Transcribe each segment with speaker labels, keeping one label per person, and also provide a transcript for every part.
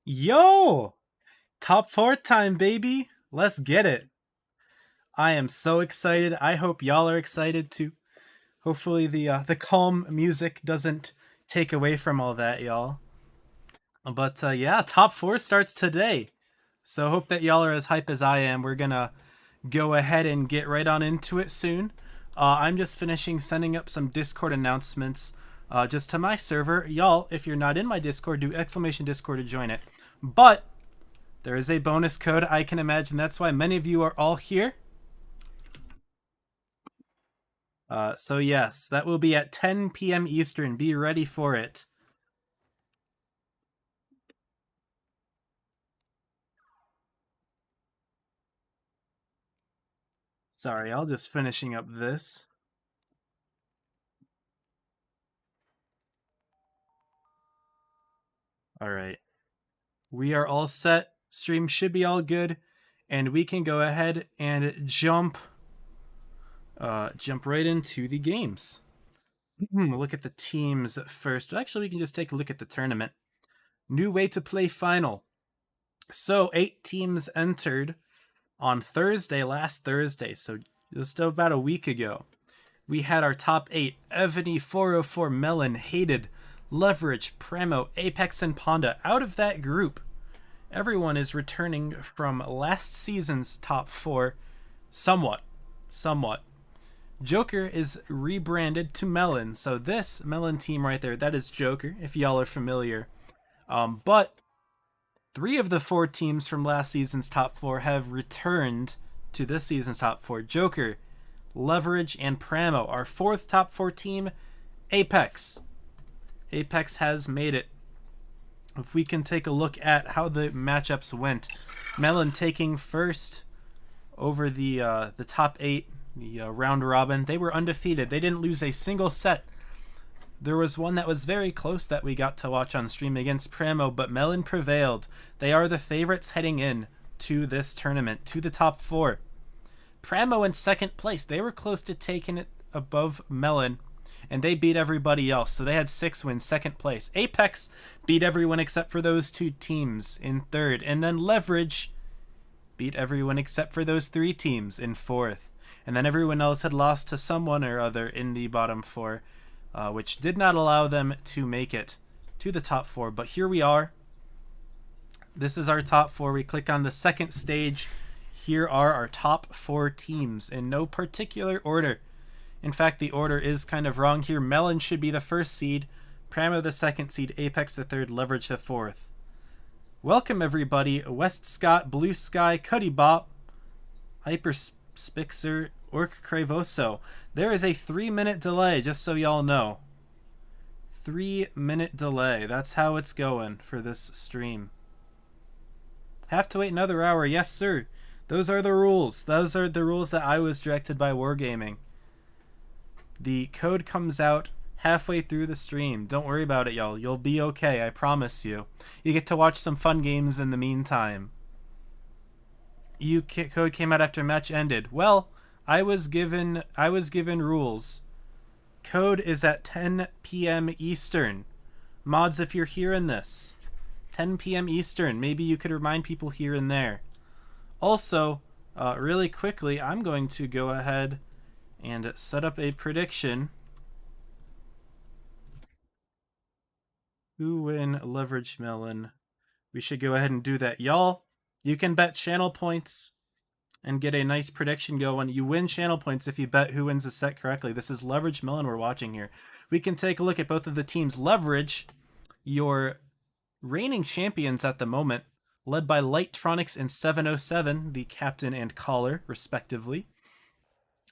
Speaker 1: Yo! Top four time, baby! Let's get it. I am so excited. I hope y'all are excited too. Hopefully the calm music doesn't take away from all that, y'all. But yeah, top four starts today. So hope that y'all are as hype as I am. We're gonna go ahead and get right on into it soon. I'm just finishing sending up some Discord announcements just to my server. Y'all, if you're not in my Discord, do exclamation Discord to join it. But there is a bonus code. I can imagine that's why many of you are all here. So yes, that will be at 10 p.m. Eastern. Be ready for it. Sorry, I'll just finishing up this. All right. We are all set. Stream should be all good. And we can go ahead and jump right into the games. Look at the teams first. Actually, we can just take a look at the tournament. New way to play final. So 8 teams entered on Thursday, last Thursday, so just about a week ago. We had our top 8: Evany, 404, Melon, Hated, Leverage, Premo, Apex, and Ponda. Out of that group, everyone is returning from last season's top 4 somewhat. Joker is rebranded to Melon, so this Melon team right there, that is Joker, if y'all are familiar. But 3 of the 4 teams from last season's top 4 have returned to this season's top 4. Joker, Leverage, and Pramo. Our 4th top 4 team, Apex. Apex has made it. If we can take a look at how the matchups went. Melon taking first over the top 8, the round robin. They were undefeated. They didn't lose a single set. There was one that was very close that we got to watch on stream against Pramo, but Melon prevailed. They are the favorites heading in to this tournament, to the top 4. Pramo in second place. They were close to taking it above Melon, and they beat everybody else. So they had 6 wins, second place. Apex beat everyone except for those 2 teams in third. And then Leverage beat everyone except for those 3 teams in fourth. And then everyone else had lost to someone or other in the bottom 4. Which did not allow them to make it to the top 4. But here we are. This is our top 4. We click on the second stage. Here are our top 4 teams in no particular order. In fact, the order is kind of wrong here. Melon should be the first seed, Pramo the second seed, Apex the third, Leverage the fourth. Welcome everybody. West Scott, Blue Sky, Cuddy Bop, Hyper Spixer, Orc Cravoso. There is a 3-minute delay, just so y'all know. 3-minute delay. That's how it's going for this stream. Have to wait another hour. Yes, sir. Those are the rules. Those are the rules that I was directed by Wargaming. The code comes out halfway through the stream. Don't worry about it, y'all. You'll be okay, I promise you. You get to watch some fun games in the meantime. Code came out after match ended. Well, I was given rules. Code is at 10 p.m. Eastern. Mods, if you're hearing this, 10 p.m. Eastern. Maybe you could remind people here and there. Also, really quickly, I'm going to go ahead and set up a prediction. Who win Leverage Melon? We should go ahead and do that. Y'all, you can bet channel points and get a nice prediction going. You win channel points if you bet who wins the set correctly. This is Leverage Melon we're watching here. We can take a look at both of the teams. Leverage, your reigning champions at the moment, led by Lighttronics and 707, the captain and caller, respectively.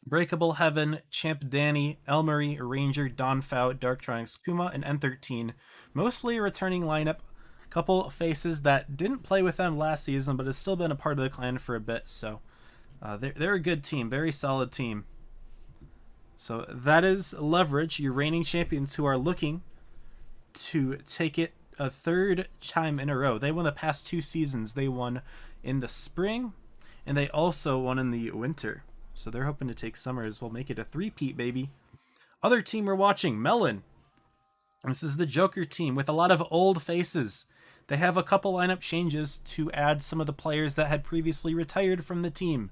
Speaker 1: Breakable Heaven, Champ Danny, Elmery, Ranger, Donfau, Darktronics, Kuma, and N13. Mostly a returning lineup. Couple faces that didn't play with them last season, but has still been a part of the clan for a bit, so they're a good team, very solid team. So that is Leverage, your reigning champions who are looking to take it a 3rd time in a row. They won the past 2 seasons. They won in the spring, and they also won in the winter. So they're hoping to take summer as well, make it a 3-peat, baby. Other team we're watching, Melon. This is the Joker team with a lot of old faces. They have a couple lineup changes to add some of the players that had previously retired from the team,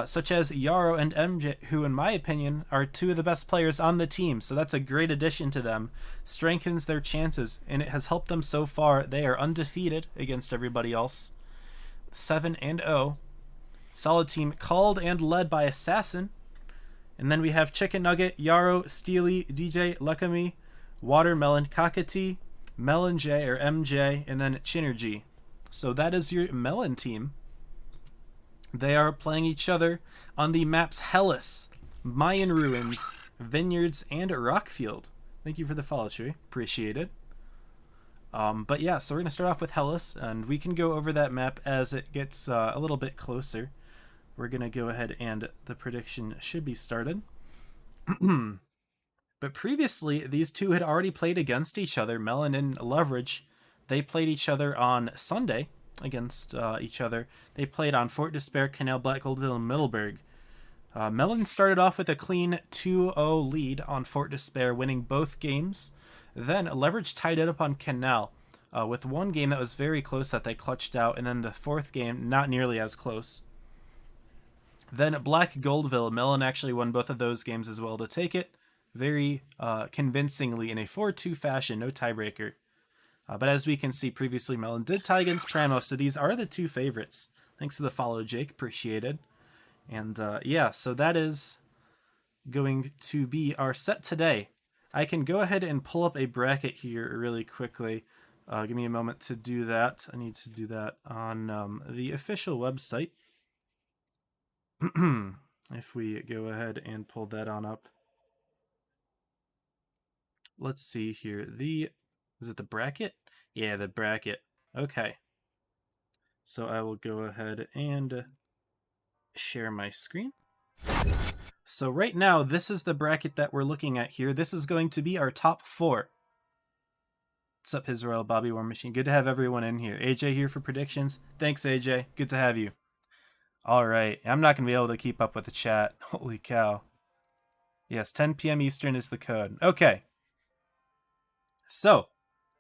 Speaker 1: such as Yarrow and MJ, who in my opinion are two of the best players on the team. So that's a great addition to them, strengthens their chances, and it has helped them so far. They are undefeated against everybody else, 7-0. Solid team called and led by Assassin. And then we have Chicken Nugget, Yarrow, Steely, DJ, Lekami, Watermelon, Kakati, Melon J or MJ, and then Chinergy. So that is your Melon team. They are playing each other on the maps Hellas, Mayan Ruins, Vineyards, and Rockfield. Thank you for the follow, Chewy. Appreciate it. But yeah, so we're going to start off with Hellas, and we can go over that map as it gets a little bit closer. We're going to go ahead and the prediction should be started. But previously, these two had already played against each other. Melon and Leverage, they played each other on Sunday against each other. They played on Fort Despair, Canal, Black Goldville, and Middleburg. Melon started off with a clean 2-0 lead on Fort Despair, winning both games. Then Leverage tied it up on Canal with one game that was very close that they clutched out, and then the fourth game not nearly as close. Then Black Goldville, Melon actually won both of those games as well to take it very convincingly in a 4-2 fashion, no tiebreaker. But as we can see previously, Melon did tie against Pramo, so these are the two favorites. Thanks to the follow, Jake. Appreciated. And yeah, so that is going to be our set today. I can go ahead and pull up a bracket here really quickly. Give me a moment to do that. I need to do that on the official website. If we go ahead and pull that on up. Let's see here. Is it the bracket? Yeah, the bracket. Okay. So I will go ahead and share my screen. So right now, this is the bracket that we're looking at here. This is going to be our top 4. What's up, His Royal Bobby War Machine? Good to have everyone in here. AJ here for predictions. Thanks, AJ. Good to have you. All right. I'm not going to be able to keep up with the chat. Holy cow. Yes, 10 p.m. Eastern is the code. Okay. So,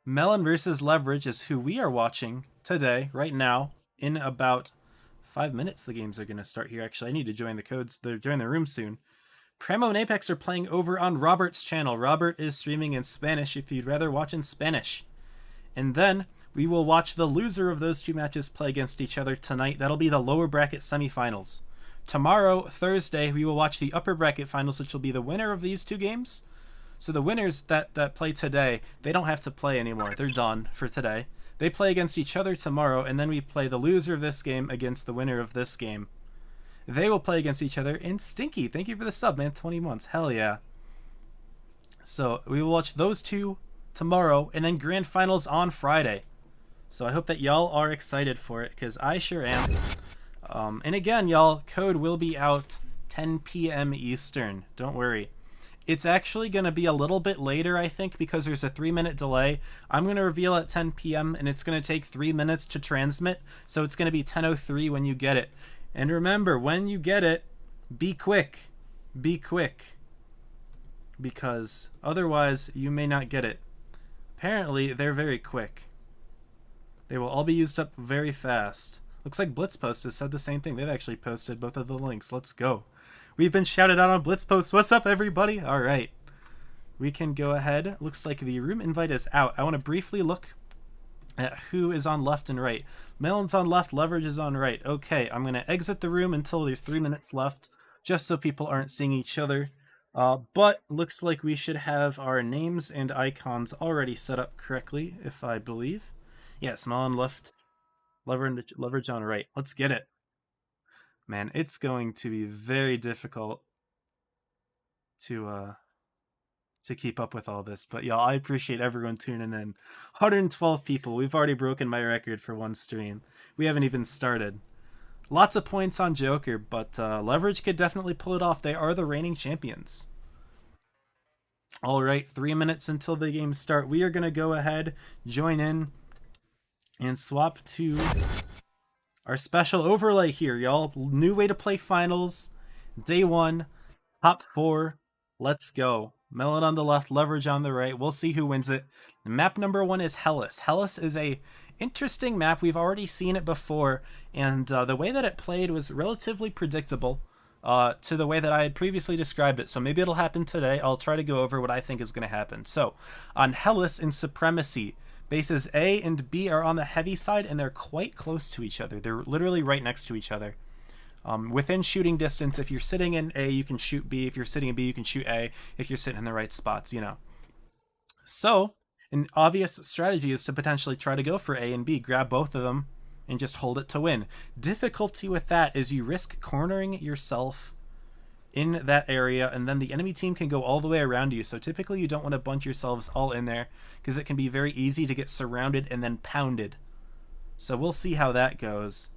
Speaker 1: Melon versus Leverage is who we are watching today, right now. In about 5 minutes, the games are going to start here. Actually, I need to join the codes. They're join the room soon. Pramo and Apex are playing over on Robert's channel. Robert is streaming in Spanish if you'd rather watch in Spanish. And then we will watch the loser of those two matches play against each other tonight. That'll be the lower bracket semifinals. Tomorrow, Thursday, we will watch the upper bracket finals, which will be the winner of these two games. So the winners that play today, they don't have to play anymore. They're done for today. They play against each other tomorrow, and then we play the loser of this game against the winner of this game. They will play against each other in Stinky. Thank you for the sub, man. 20 months. Hell yeah. So we will watch those two tomorrow, and then grand finals on Friday. So I hope that y'all are excited for it, because I sure am. And again, y'all, code will be out 10 p.m. Eastern. Don't worry. It's actually going to be a little bit later, I think, because there's a 3-minute delay. I'm going to reveal at 10 p.m., and it's going to take 3 minutes to transmit, so it's going to be 10:03 when you get it. And remember, when you get it, be quick. Be quick. Because otherwise, you may not get it. Apparently, they're very quick. They will all be used up very fast. Looks like Blitz Post has said the same thing. They've actually posted both of the links. Let's go. We've been shouted out on Blitz Post. What's up, everybody? All right. We can go ahead. Looks like the room invite is out. I want to briefly look at who is on left and right. Melon's on left. Leverage is on right. Okay, I'm going to exit the room until there's 3 minutes left, just so people aren't seeing each other. But looks like we should have our names and icons already set up correctly, if I believe. Yes, Melon left. Leverage on right. Let's get it. Man, it's going to be very difficult to keep up with all this. But y'all, I appreciate everyone tuning in. 112 people. We've already broken my record for one stream. We haven't even started. Lots of points on Joker, but Leverage could definitely pull it off. They are the reigning champions. All right, 3 minutes until the games start. We are going to go ahead, join in, and swap to our special overlay here, y'all. New way to play finals. Day 1, top 4. Let's go. Melon on the left, Leverage on the right. We'll see who wins it. Map number 1 is Hellas. Hellas is a interesting map. We've already seen it before, and the way that it played was relatively predictable to the way that I had previously described it. So maybe it'll happen today. I'll try to go over what I think is going to happen. So on Hellas in Supremacy, bases A and B are on the heavy side, and they're quite close to each other. They're literally right next to each other. Within shooting distance, if you're sitting in A, you can shoot B. If you're sitting in B, you can shoot A. If you're sitting in the right spots, you know. So an obvious strategy is to potentially try to go for A and B, grab both of them, and just hold it to win. Difficulty with that is you risk cornering yourself in that area, and then the enemy team can go all the way around you. So typically you don't want to bunch yourselves all in there, because it can be very easy to get surrounded and then pounded. So we'll see how that goes.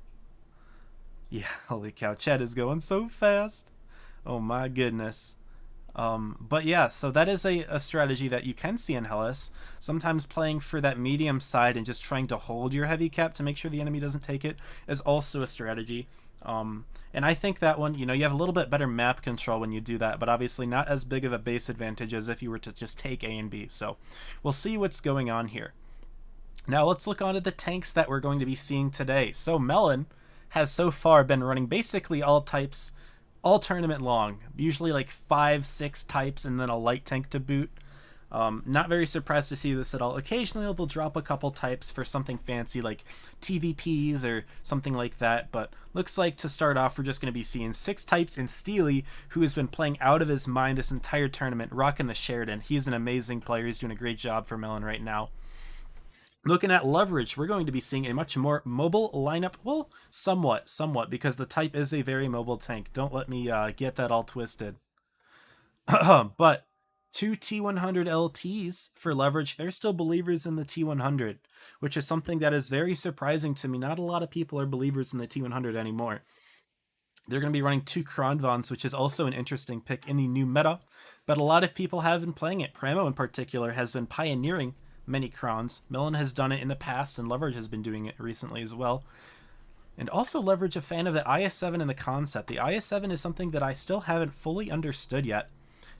Speaker 1: Yeah, holy cow, Chet is going so fast. Oh my goodness. But yeah, so that is a strategy that you can see in Hellas. Sometimes playing for that medium side and just trying to hold your heavy cap to make sure the enemy doesn't take it is also a strategy. And I think that one, you know, you have a little bit better map control when you do that, but obviously not as big of a base advantage as if you were to just take A and B. So we'll see what's going on here. Now let's look onto the tanks that we're going to be seeing today. So Melon has so far been running basically all types all tournament long, usually like 5-6 types and then a light tank to boot. Not very surprised to see this at all. Occasionally they'll drop a couple types for something fancy like TVPs or something like that, but looks like to start off we're just going to be seeing 6 types in Steely, who has been playing out of his mind this entire tournament, rocking the Sheridan. He's an amazing player. He's doing a great job for Melon right now. Looking at Leverage, we're going to be seeing a much more mobile lineup. Well, somewhat, because the type is a very mobile tank. Don't let me get that all twisted. But 2 T100 LTs for Leverage. They're still believers in the T100, which is something that is very surprising to me. Not a lot of people are believers in the T100 anymore. They're going to be running 2 Kronvons, which is also an interesting pick in the new meta, but a lot of people have been playing it. Pramo in particular has been pioneering many Krons. Melon has done it in the past, and Leverage has been doing it recently as well. And also Leverage a fan of the IS-7 and the concept. The IS-7 is something that I still haven't fully understood yet.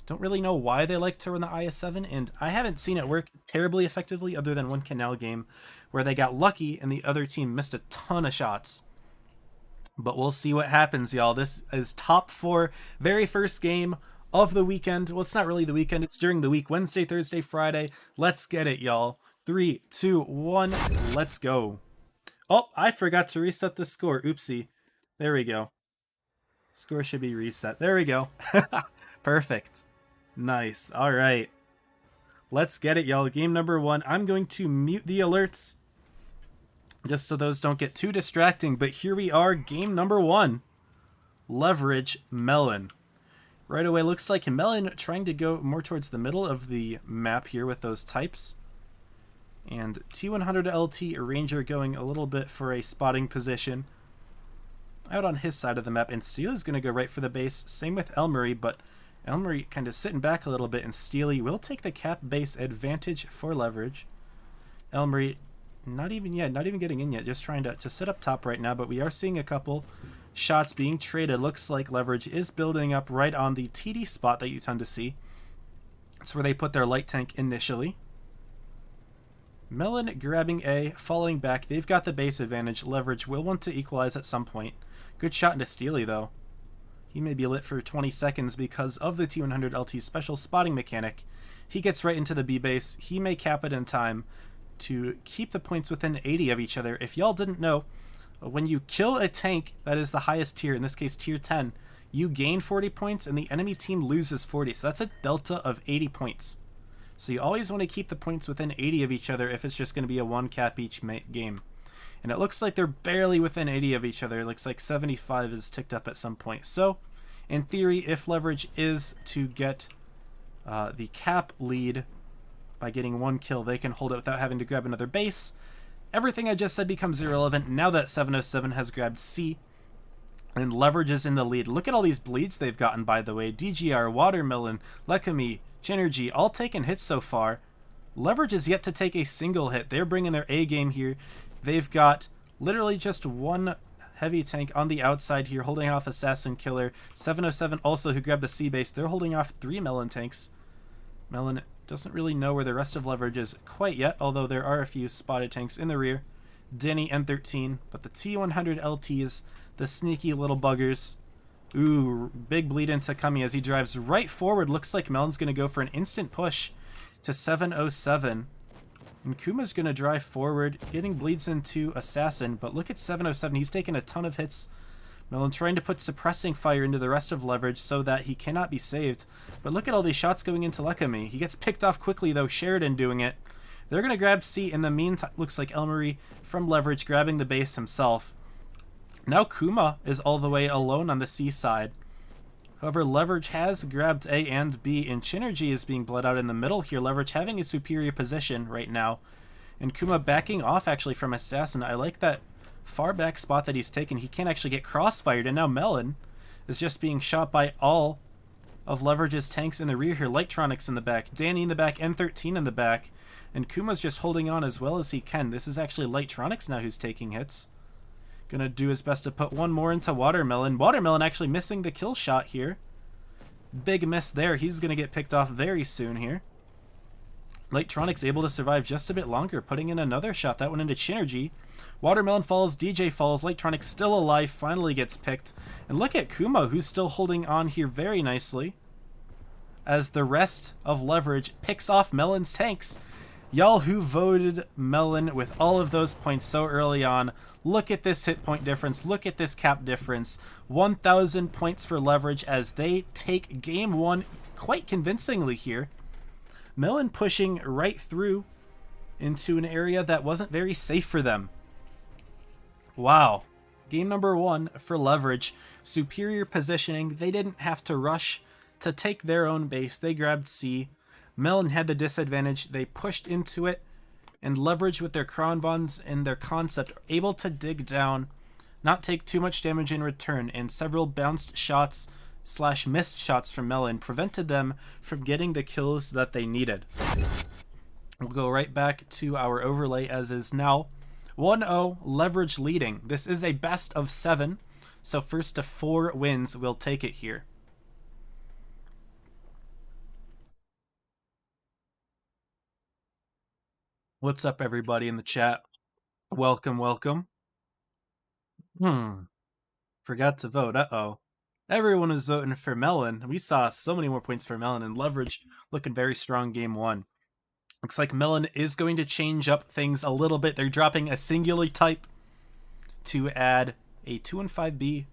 Speaker 1: Don't really know why they like to run the IS-7, and I haven't seen it work terribly effectively other than one Canal game where they got lucky and the other team missed a ton of shots. But we'll see what happens, y'all. This is top 4, very first game of the weekend. Well, it's not really the weekend, it's during the week. Wednesday, Thursday, Friday. Let's get it, y'all. 3, 2, 1, let's go. Oh, I forgot to reset the score. Oopsie. There we go. Score should be reset. There we go. Perfect. Nice. All right. Let's get it, y'all. Game number 1. I'm going to mute the alerts just so those don't get too distracting. But here we are, game number 1. Leverage Melon. Right away, looks like Melon trying to go more towards the middle of the map here with those types. And T100 LT Ranger going a little bit for a spotting position out on his side of the map. And Steely is going to go right for the base. Same with Elmery, but Elmery kind of sitting back a little bit, and Steely will take the cap base advantage for Leverage. Elmery not even getting in yet, just trying to sit up top right now, but we are seeing a couple shots being traded. Looks like Leverage is building up right on the TD spot that you tend to see. It's where they put their light tank initially. Melon grabbing A, falling back. They've got the base advantage. Leverage will want to equalize at some point. Good shot into Steely, though. He may be lit for 20 seconds because of the T100 LT's special spotting mechanic. He gets right into the B base. He may cap it in time to keep the points within 80 of each other. If y'all didn't know, when you kill a tank that is the highest tier, in this case tier 10, you gain 40 points and the enemy team loses 40. So that's a delta of 80 points. So you always want to keep the points within 80 of each other if it's just going to be a 1 cap each game. And it looks like they're barely within 80 of each other. It looks like 75 is ticked up at some point. So, in theory, if Leverage is to get the cap lead by getting 1 kill, they can hold it without having to grab another base. Everything I just said becomes irrelevant now that 707 has grabbed C. And Leverage is in the lead. Look at all these bleeds they've gotten, by the way. DGR, Watermelon, Lekami, Chinergy, all taken hits so far. Leverage is yet to take a single hit. They're bringing their A game here. They've got literally just 1 heavy tank on the outside here holding off Assassin Killer. 707 also, who grabbed the C base. They're holding off 3 Melon tanks. Melon doesn't really know where the rest of Leverage is quite yet, although there are a few spotted tanks in the rear. Danny N13, but the T100 LTs, the sneaky little buggers. Ooh, big bleed into Kami as he drives right forward. Looks like Melon's going to go for an instant push to 707. And Kuma's going to drive forward, getting bleeds into Assassin, but look at 707. He's taken a ton of hits. Melon trying to put suppressing fire into the rest of Leverage so that he cannot be saved. But look at all these shots going into Lekami. He gets picked off quickly, though. Sheridan doing it. They're going to grab C. In the meantime, looks like Elmarie from Leverage grabbing the base himself. Now Kuma is all the way alone on the C side. However, Leverage has grabbed A and B, and Chinergy is being bled out in the middle here. Leverage having a superior position right now. And Kuma backing off actually from Assassin. I like that far back spot that he's taken. He can't actually get crossfired, and now Melon is just being shot by all of Leverage's tanks in the rear here. Lightronix in the back, Danny in the back, N13 in the back, and Kuma's just holding on as well as he can. This is actually Lightronix now who's taking hits. Gonna do his best to put one more into Watermelon. Watermelon actually missing the kill shot here. Big miss there. He's gonna get picked off very soon here. Lightronix able to survive just a bit longer, putting in another shot. That went into Chinergy. Watermelon falls, DJ falls, Lightronix still alive, finally gets picked. And look at Kuma, who's still holding on here very nicely, as the rest of Leverage picks off Melon's tanks. Y'all who voted Melon with all of those points so early on, look at this hit point difference, look at this cap difference. 1,000 points for Leverage as they take game one quite convincingly here. Melon pushing right through into an area that wasn't very safe for them. Wow. Game number one for Leverage. Superior positioning. They didn't have to rush to take their own base. They grabbed C. Melon had the disadvantage. They pushed into it, and Leverage with their Kronvons and their concept able to dig down, not take too much damage in return, and several bounced shots / missed shots from Melon prevented them from getting the kills that they needed. We'll go right back to our overlay as is now. 1-0, Leverage leading. This is a best of 7, so first to 4 wins will take it here. What's up, everybody in the chat? Welcome, welcome. Forgot to vote. Uh-oh. Everyone was voting for Melon. We saw so many more points for Melon, and Leverage looking very strong game one. Looks like Melon is going to change up things a little bit. They're dropping a singular type to add a 2 and 5B.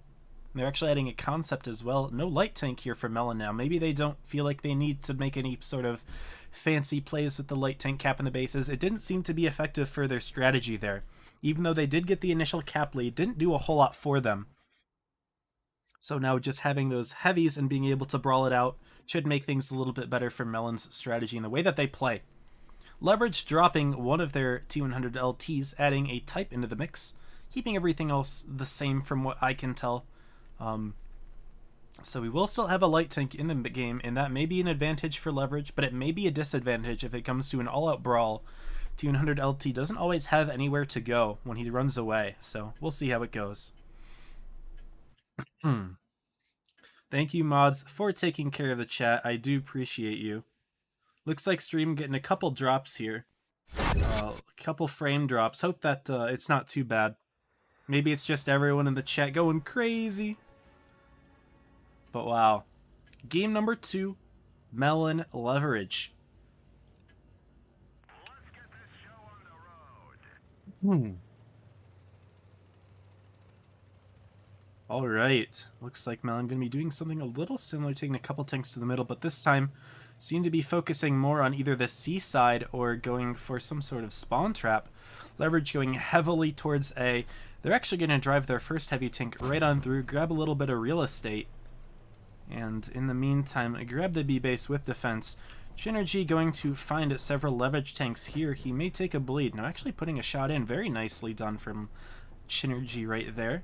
Speaker 1: They're actually adding a concept as well. No light tank here for Melon now. Maybe they don't feel like they need to make any sort of fancy plays with the light tank cap in the bases. It didn't seem to be effective for their strategy there. Even though they did get the initial cap lead, didn't do a whole lot for them. So now just having those heavies and being able to brawl it out should make things a little bit better for Melon's strategy and the way that they play. Leverage dropping one of their T100 LTs, adding a type into the mix, keeping everything else the same from what I can tell. So we will still have a light tank in the game, and that may be an advantage for Leverage, but it may be a disadvantage if it comes to an all-out brawl. T100 LT doesn't always have anywhere to go when he runs away, so we'll see how it goes. Thank you, mods, for taking care of the chat. I do appreciate you. Looks like stream getting a couple drops here. A couple frame drops. Hope that it's not too bad. Maybe it's just everyone in the chat going crazy. But wow. Game number 2, Melon Leverage.
Speaker 2: Let's get this show on the road.
Speaker 1: All right. Looks like Melon going to be doing something a little similar, taking a couple tanks to the middle, but this time seem to be focusing more on either the C side or going for some sort of spawn trap. Leverage going heavily towards A. They're actually going to drive their first heavy tank right on through, grab a little bit of real estate, and in the meantime, grab the B base with defense. Chinergy going to find several Leverage tanks here. He may take a bleed. Now actually putting a shot in. Very nicely done from Chinergy right there.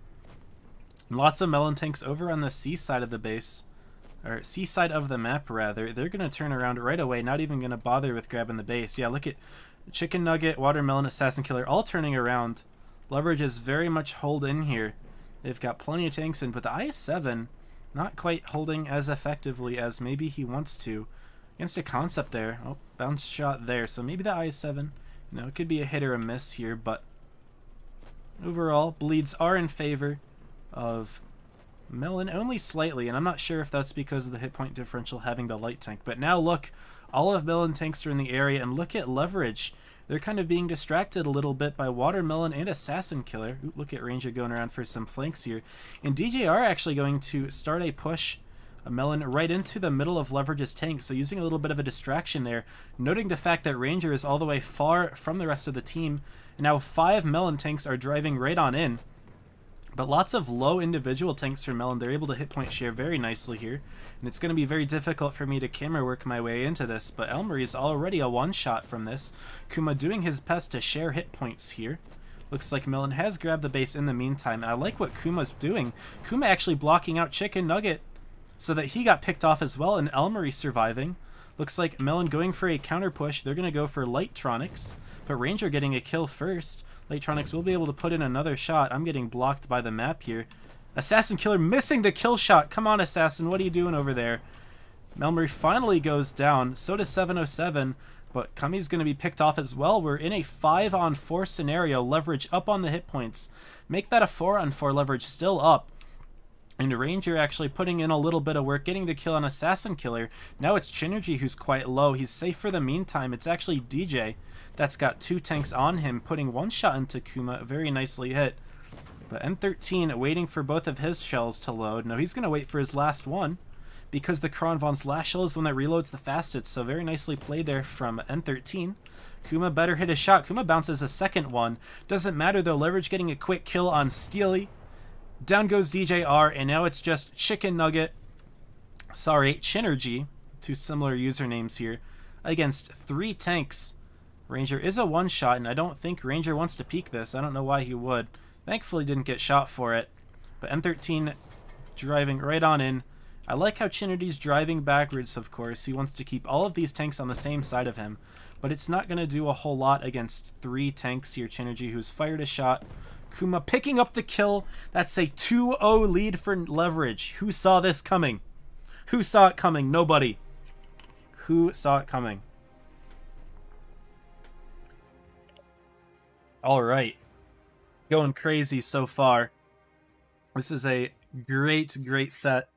Speaker 1: Lots of Melon tanks over on the C side of the base. Or C side of the map, rather. They're going to turn around right away, not even going to bother with grabbing the base. Yeah, look at Chicken Nugget, Watermelon, Assassin Killer, all turning around. Leverage is very much holed in here. They've got plenty of tanks in, but the IS-7 not quite holding as effectively as maybe he wants to. against a concept there. Oh, bounce shot there. So maybe the IS-7, you know, it could be a hit or a miss here, but overall, bleeds are in favor of Melon, only slightly, and I'm not sure if that's because of the hit point differential having the light tank. But now look, all of Melon tanks are in the area, and look at Leverage. They're kind of being distracted a little bit by Watermelon and Assassin Killer. Ooh, look at Ranger going around for some flanks here. And DJR actually going to start a push, a Melon, right into the middle of Leverage's tank, so using a little bit of a distraction there, noting the fact that Ranger is all the way far from the rest of the team, and now 5 Melon tanks are driving right on in. But lots of low individual tanks for Melon. They're able to hit point share very nicely here. And it's going to be very difficult for me to camera work my way into this. But Elmery is already a one-shot from this. Kuma doing his best to share hit points here. Looks like Melon has grabbed the base in the meantime. And I like what Kuma's doing. Kuma actually blocking out Chicken Nugget so that he got picked off as well. And Elmery surviving. Looks like Melon going for a counter push. They're going to go for Lightronics. But Ranger getting a kill first. Lightronics will be able to put in another shot. I'm getting blocked by the map here. Assassin Killer missing the kill shot. Come on, Assassin. What are you doing over there? Melmery finally goes down. So does 707. But Kami's going to be picked off as well. We're in a 5-on-4 scenario. Leverage up on the hit points. Make that a 4-on-4 leverage still up. And Ranger actually putting in a little bit of work, getting the kill on Assassin Killer. Now it's Chinergy who's quite low. He's safe for the meantime. It's actually DJ that's got 2 tanks on him, putting 1 shot into Kuma. Very nicely hit. But N13 waiting for both of his shells to load. No, he's going to wait for his last one because the Kron Von's last shell is the one that reloads the fastest. So very nicely played there from N13. Kuma better hit his shot. Kuma bounces a second one. Doesn't matter though. Leverage getting a quick kill on Steely. Down goes DJR, and now it's just Chicken Nugget, sorry, Chinergy, 2 similar usernames here, against 3 tanks. Ranger is a one-shot, and I don't think Ranger wants to peek this. I don't know why he would. Thankfully didn't get shot for it. But N13 driving right on in. I like how Chinergy's driving backwards, of course. He wants to keep all of these tanks on the same side of him. But it's not going to do a whole lot against 3 tanks here. Chinergy, who's fired a shot. Kuma picking up the kill. That's a 2-0 lead for Leverage. Who saw this coming? Who saw it coming? Nobody. Who saw it coming? All right. Going crazy so far. This is a great, great set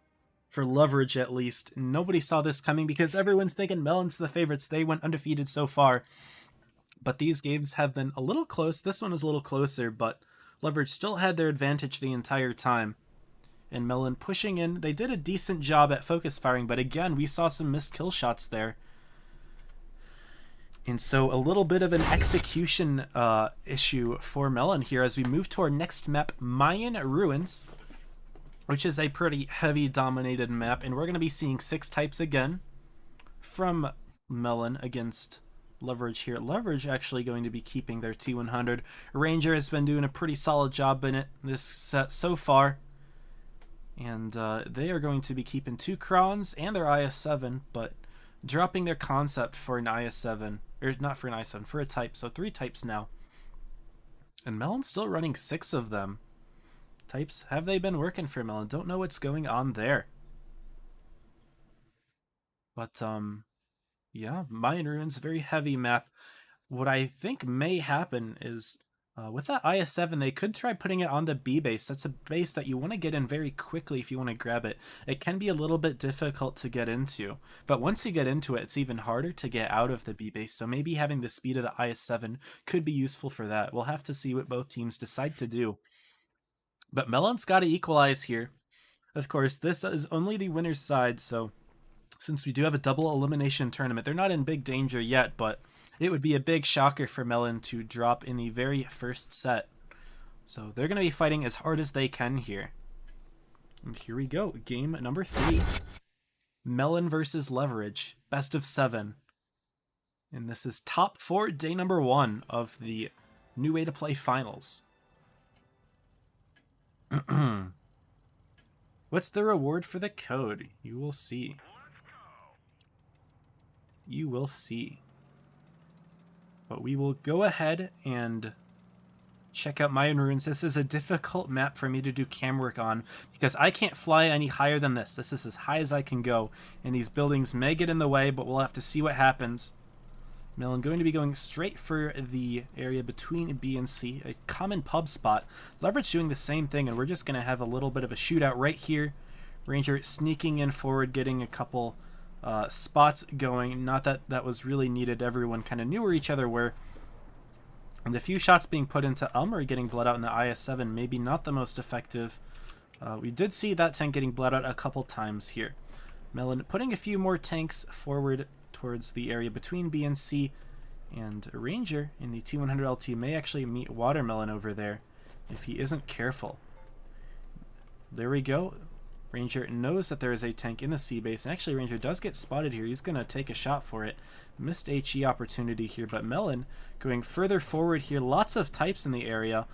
Speaker 1: for Leverage at least. Nobody saw this coming because everyone's thinking Melon's the favorites. They went undefeated so far. But these games have been a little close. This one is a little closer, but Leverage still had their advantage the entire time. And Melon pushing in. They did a decent job at focus firing, but again, we saw some missed kill shots there. And so a little bit of an execution issue for Melon here as we move to our next map, Mayan Ruins, which is a pretty heavy dominated map. And we're going to be seeing 6 types again from Melon against Leverage here. Leverage actually going to be keeping their T100. Ranger has been doing a pretty solid job in it this set so far. And they are going to be keeping 2 Krons and their IS-7, but dropping their concept for an IS-7. Or not for an IS-7, for a type. So 3 types now. And Melon's still running 6 of them. Types, have they been working for Melon? Don't know what's going on there. But, yeah, Mayan Ruins, very heavy map. What I think may happen is, with that IS-7, they could try putting it on the B base. That's a base that you want to get in very quickly if you want to grab it. It can be a little bit difficult to get into, but once you get into it, it's even harder to get out of the B base. So maybe having the speed of the IS-7 could be useful for that. We'll have to see what both teams decide to do. But Melon's got to equalize here. Of course, this is only the winner's side, so since we do have a double elimination tournament, they're not in big danger yet, but it would be a big shocker for Melon to drop in the very first set. So they're going to be fighting as hard as they can here. And here we go. Game number 3. Melon versus Leverage. Best of 7. And this is top 4, day number 1 of the New Way to Play finals. What's the reward for the code? You will see. You will see. But we will go ahead and Check out Mayan Ruins. This is a difficult map for me to do cam work on because I can't fly any higher than this. This is as high as I can go, and these buildings may get in the way, but we'll have to see what happens. Melon going to be going straight for the area between B and C, a common pub spot. Leverage doing the same thing, and we're just going to have a little bit of a shootout right here. Ranger sneaking in forward, getting a couple spots going. Not that that was really needed. Everyone kind of knew where each other were. And a few shots being put into Elmer getting bled out in the IS-7, maybe not the most effective. We did see that tank getting bled out a couple times here. Melon putting a few more tanks forward towards the area between B and C, and Ranger in the T100 LT may actually meet Watermelon over there if he isn't careful. There we go. Ranger knows that there is a tank in the C base, and actually Ranger does get spotted here. He's going to take a shot for it. Missed HE opportunity here, but Melon going further forward here. Lots of types in the area,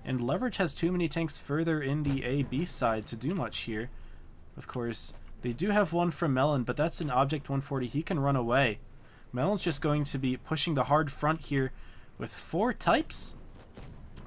Speaker 1: and Leverage has too many tanks further in the A-B side to do much here. Of course, they do have one from Melon, but that's an Object 140. He can run away. Melon's just going to be pushing the hard front here with 4 types.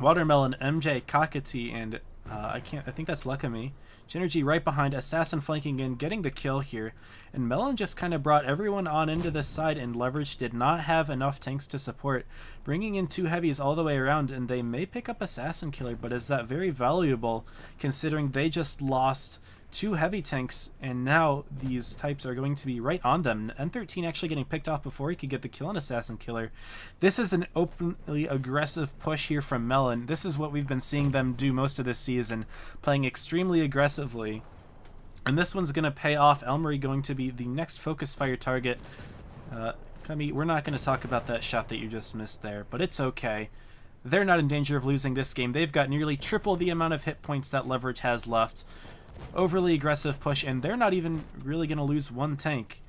Speaker 1: Watermelon, MJ, Kakati, and I think that's Lekami. Genergy right behind, Assassin flanking in, getting the kill here. And Melon just kind of brought everyone on into this side, and Leverage did not have enough tanks to support, bringing in 2 heavies all the way around, and they may pick up Assassin Killer, but is that very valuable considering they just lost 2 heavy tanks, and now these types are going to be right on them. N13 actually getting picked off before he could get the kill on Assassin Killer. This is an openly aggressive push here from Melon. This is what we've been seeing them do most of this season, playing extremely aggressively. And this one's going to pay off. Elmery going to be the next focus fire target. Kami, we're not going to talk about that shot that you just missed there, but it's okay. They're not in danger of losing this game. They've got nearly triple the amount of hit points that Leverage has left. Overly aggressive push, and they're not even really going to lose 1 tank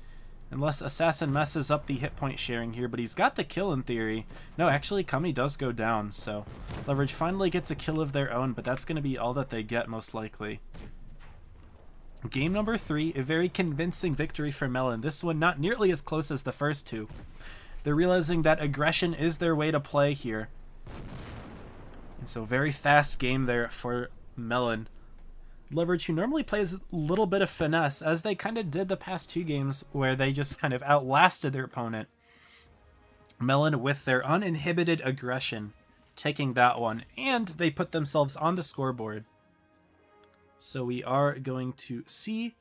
Speaker 1: unless Assassin messes up the hit point sharing here, but he's got the kill in theory. No, actually Kami does go down, so Leverage finally gets a kill of their own, but that's going to be all that they get most likely. Game number 3, a very convincing victory for Melon. This one not nearly as close as the first 2. They're realizing that aggression is their way to play here. And so very fast game there for Melon. Leverage, who normally plays a little bit of finesse, as they kind of did the past 2 games where they just kind of outlasted their opponent. Melon with their uninhibited aggression taking that one, and they put themselves on the scoreboard. So we are going to see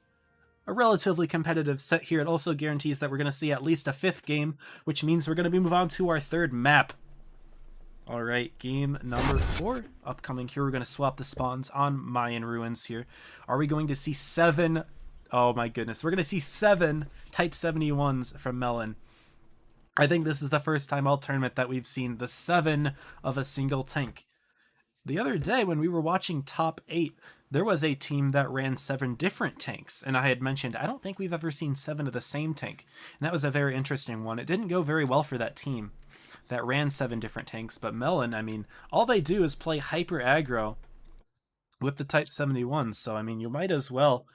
Speaker 1: a relatively competitive set here. It also guarantees that we're going to see at least a 5th game, which means we're going to move on to our 3rd map. Alright, game number 4 upcoming here. We're going to swap the spawns on Mayan Ruins here. Are we going to see 7? Oh my goodness. We're going to see 7 Type 71s from Melon. I think this is the first time all tournament that we've seen the 7 of a single tank. The other day when we were watching Top 8, there was a team that ran 7 different tanks, and I had mentioned I don't think we've ever seen 7 of the same tank, and that was a very interesting one. It didn't go very well for that team that ran 7 different tanks, but Melon, I mean, all they do is play hyper aggro with the Type 71s, so I mean, you might as well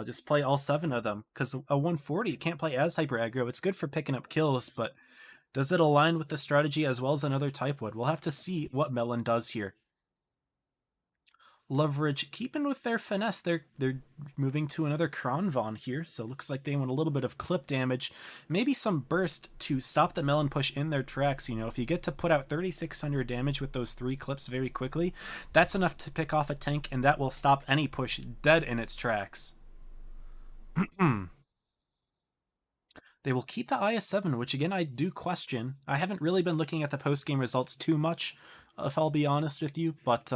Speaker 1: just play all 7 of them, because a 140 can't play as hyper aggro. It's good for picking up kills, but does it align with the strategy as well as another type would? We'll have to see what Melon does here. Leverage keeping with their finesse. They're moving to another Kronvon here, so looks like they want a little bit of clip damage, maybe some burst to stop the Melon push in their tracks. You know, if you get to put out 3,600 damage with those 3 clips very quickly, that's enough to pick off a tank, and that will stop any push dead in its tracks. They will keep the IS-7, which again I do question. I haven't really been looking at the post-game results too much, if I'll be honest with you, but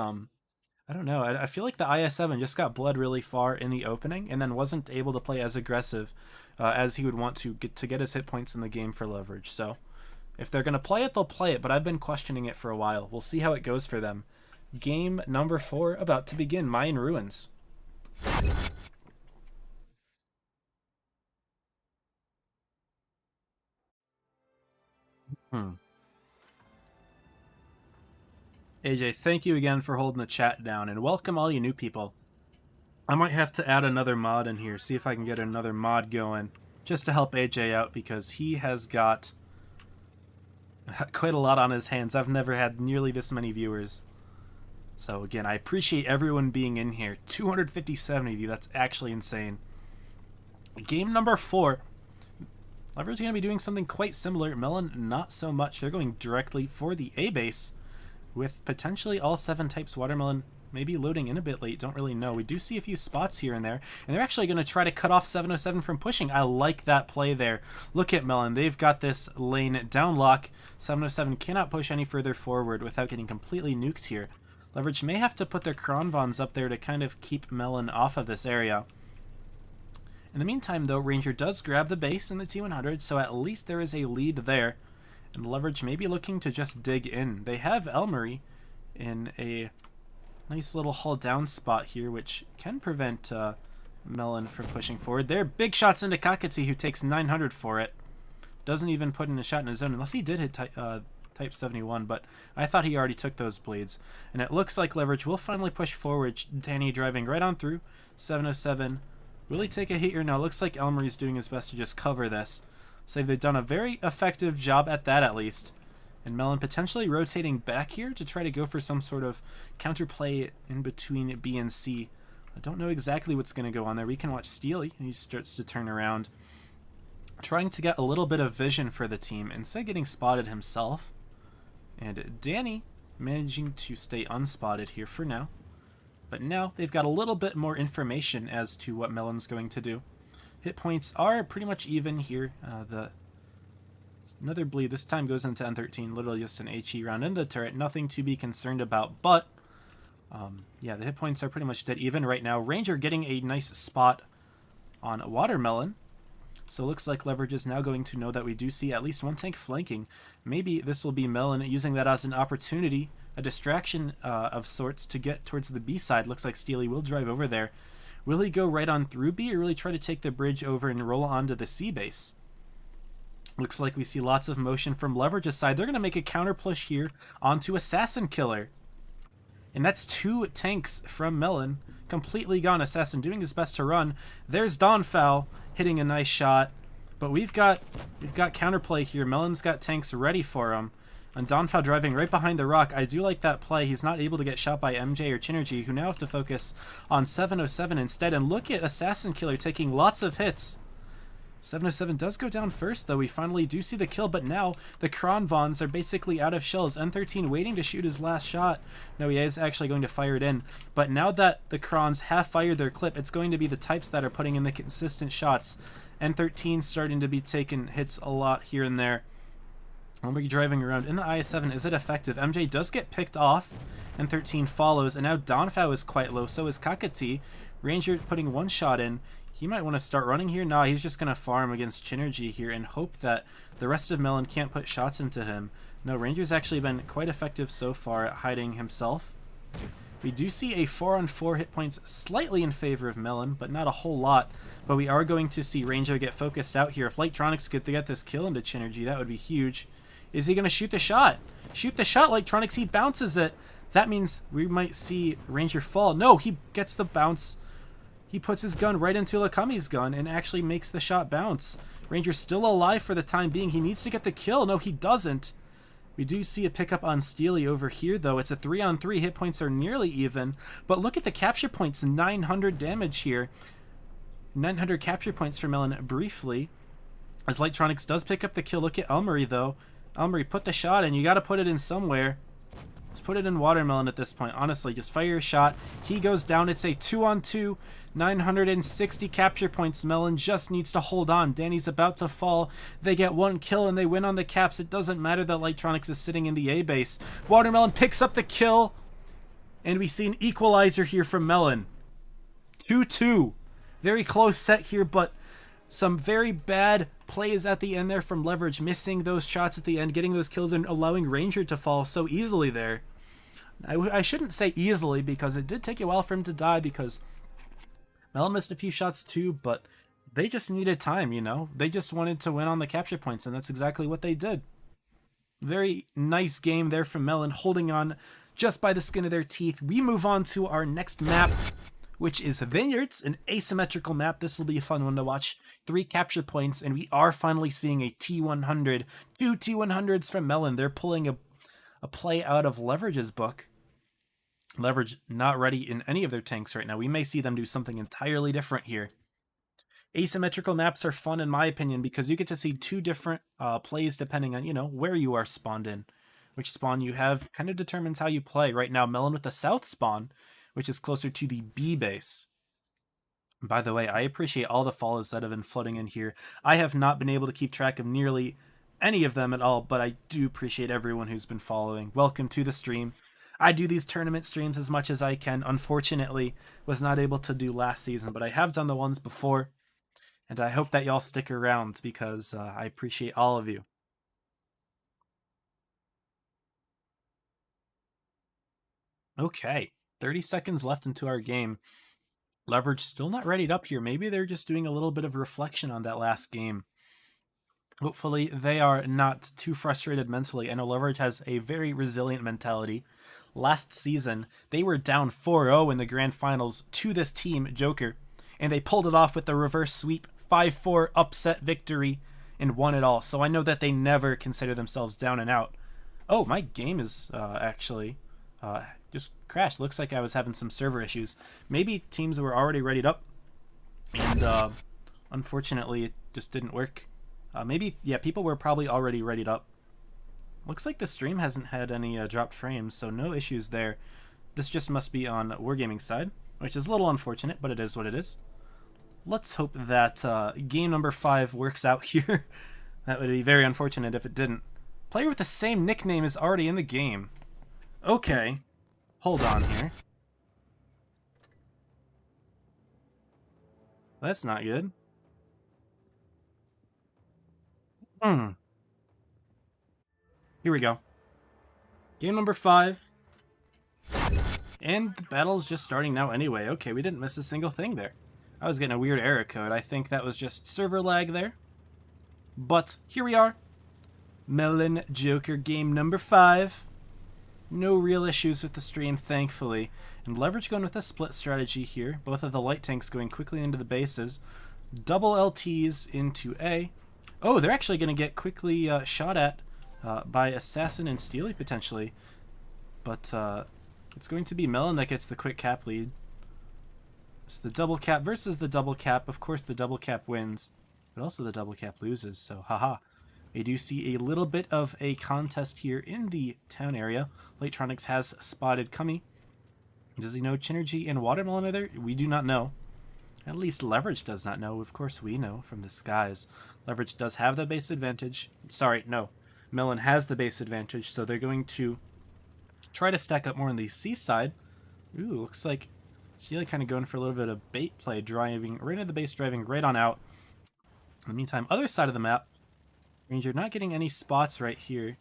Speaker 1: I don't know. I feel like the IS-7 just got bled really far in the opening and then wasn't able to play as aggressive as he would want to get his hit points in the game for Leverage. So if they're going to play it, they'll play it, but I've been questioning it for a while. We'll see how it goes for them. Game number 4 about to begin. Mayan Ruins. AJ, thank you again for holding the chat down, and welcome all you new people. I might have to add another mod in here, see if I can get another mod going, just to help AJ out, because he has got Quite a lot on his hands. I've never had nearly this many viewers. So again, I appreciate everyone being in here. 257 of you, that's actually insane. Game number 4. Leverage going to be doing something quite similar. Melon, not so much. They're going directly for the A base with potentially all 7 types. Watermelon maybe loading in a bit late. Don't really know. We do see a few spots here and there. And they're actually going to try to cut off 707 from pushing. I like that play there. Look at Melon. They've got this lane down lock. 707 cannot push any further forward without getting completely nuked here. Leverage may have to put their Kronvons up there to kind of keep Melon off of this area. In the meantime, though, Ranger does grab the base in the T100, so at least there is a lead there. And Leverage may be looking to just dig in. They have Elmery in a nice little hull down spot here, which can prevent Melon from pushing forward. There, big shots into Kakati, who takes 900 for it. Doesn't even put in a shot in his zone, unless he did hit Type 71, but I thought he already took those blades. And it looks like Leverage will finally push forward. Danny driving right on through. 707 really take a hit here now. Looks like Elmery's doing his best to just cover this. So they've done a very effective job at that, at least. And Melon potentially rotating back here to try to go for some sort of counterplay in between B and C. I don't know exactly what's going to go on there. We can watch Steely. He starts to turn around, trying to get a little bit of vision for the team instead of getting spotted himself. And Danny managing to stay unspotted here for now. But now they've got a little bit more information as to what Melon's going to do. Hit points are pretty much even here. Another bleed. This time goes into N13. Literally just an HE round in the turret. Nothing to be concerned about. But, yeah, the hit points are pretty much dead even right now. Ranger getting a nice spot on Watermelon. So it looks like Leverage is now going to know that we do see at least one tank flanking. Maybe this will be Melon using that as an opportunity, a distraction of sorts to get towards the B side. Looks like Steely will drive over there. Will he go right on through B or really try to take the bridge over and roll onto the C base? Looks like we see lots of motion from Leverage's side. They're going to make a counter push here onto Assassin Killer. And that's 2 tanks from Melon. Completely gone. Assassin doing his best to run. There's Donfowl hitting a nice shot. But we've got counterplay here. Melon's got tanks ready for him. And Donfowl driving right behind the rock. I do like that play. He's not able to get shot by MJ or Chinergy, who now have to focus on 707 instead. And look at Assassin Killer taking lots of hits. 707 does go down first, though. We finally do see the kill, but now the Kronvons are basically out of shells. N13 waiting to shoot his last shot. No, he is actually going to fire it in. But now that the Krons have fired their clip, it's going to be the types that are putting in the consistent shots. N13 starting to be taking hits a lot here and there. Elmery driving around in the IS-7. Is it effective? MJ does get picked off. N13 follows, and now Donfowl is quite low. So is Kakati. Ranger putting one shot in. He might want to start running here. Nah, he's just going to farm against Chinergy here and hope that the rest of Melon can't put shots into him. No, Ranger's actually been quite effective so far at hiding himself. We do see a 4-on-4 hit points slightly in favor of Melon, but not a whole lot. But we are going to see Ranger get focused out here. If Lightronics could get this kill into Chinergy, that would be huge. Is he going to shoot the shot? Shoot the shot, Lightronics. He bounces it. That means we might see Ranger fall. No, he gets the bounce. He puts his gun right into Lakami's gun and actually makes the shot bounce. Ranger's still alive for the time being. He needs to get the kill. No, he doesn't. We do see a pickup on Steely over here, though. It's a 3-on-3. Hit points are nearly even. But look at the capture points. 900 damage here. 900 capture points for Melon briefly. As Lightronics does pick up the kill. Look at Elmery, though. Elmery, put the shot in. You got to put it in somewhere. Just put it in Watermelon at this point. Honestly, just fire a shot. He goes down. It's a 2-on-2. 960 capture points. Melon just needs to hold on. Danny's about to fall. They get one kill and they win on the caps. It doesn't matter that Lightronics is sitting in the A base. Watermelon picks up the kill. And we see an equalizer here from Melon. 2-2. Very close set here, but some very bad plays at the end there from Leverage. Missing those shots at the end, getting those kills and allowing Ranger to fall so easily there. I shouldn't say easily because it did take a while for him to die because Melon missed a few shots too, but they just needed time, you know? They just wanted to win on the capture points, and that's exactly what they did. Very nice game there from Melon, holding on just by the skin of their teeth. We move on to our next map, which is Vineyards, an asymmetrical map. This will be a fun one to watch. 3 capture points, and we are finally seeing a T100. 2 T100s from Melon. They're pulling a play out of Leverage's book. Leverage not ready in any of their tanks right now. We may see them do something entirely different here. Asymmetrical maps are fun in my opinion because you get to see 2 different plays depending on, where you are spawned in. Which spawn you have kind of determines how you play. Right now, Melon with the south spawn, which is closer to the B base. By the way, I appreciate all the follows that have been flooding in here. I have not been able to keep track of nearly any of them at all, but I do appreciate everyone who's been following. Welcome to the stream. I do these tournament streams as much as I can. Unfortunately, was not able to do last season, but I have done the ones before. And I hope that y'all stick around because I appreciate all of you. Okay, 30 seconds left into our game. Leverage still not readied up here. Maybe they're just doing a little bit of reflection on that last game. Hopefully they are not too frustrated mentally. I know Leverage has a very resilient mentality. Last season, they were down 4-0 in the grand finals to this team, Joker, and they pulled it off with the reverse sweep, 5-4 upset victory, and won it all. So I know that they never consider themselves down and out. Oh, my game is actually just crashed. Looks like I was having some server issues. Maybe teams were already readied up, and unfortunately it just didn't work. Maybe, yeah, people were probably already readied up. Looks like the stream hasn't had any dropped frames, so no issues there. This just must be on Wargaming side, which is a little unfortunate, but it is what it is. Let's hope that game number 5 works out here. That would be very unfortunate if it didn't. Player with the same nickname is already in the game. Okay, hold on here. That's not good. Here we go. Game number 5. And the battle's just starting now anyway. Okay, we didn't miss a single thing there. I was getting a weird error code. I think that was just server lag there. But here we are. Melon Joker game number 5. No real issues with the stream, thankfully. And Leverage going with a split strategy here. Both of the light tanks going quickly into the bases. Double LTs into A. Oh, they're actually going to get quickly shot at by Assassin and Steely, potentially. But it's going to be Melon that gets the quick cap lead. It's the double cap versus the double cap. Of course, the double cap wins, but also the double cap loses, so haha. We do see a little bit of a contest here in the town area. Latetronics has spotted Cummy. Does he know Chinergy and Watermelon are there? We do not know. At least Leverage does not know. Of course, we know from the skies. Leverage does have the base advantage. Sorry, no. Melon has the base advantage, so they're going to try to stack up more on the C side. Ooh, looks like Steely kind of going for a little bit of bait play, driving right into the base, driving right on out. In the meantime, other side of the map, Ranger not getting any spots right here.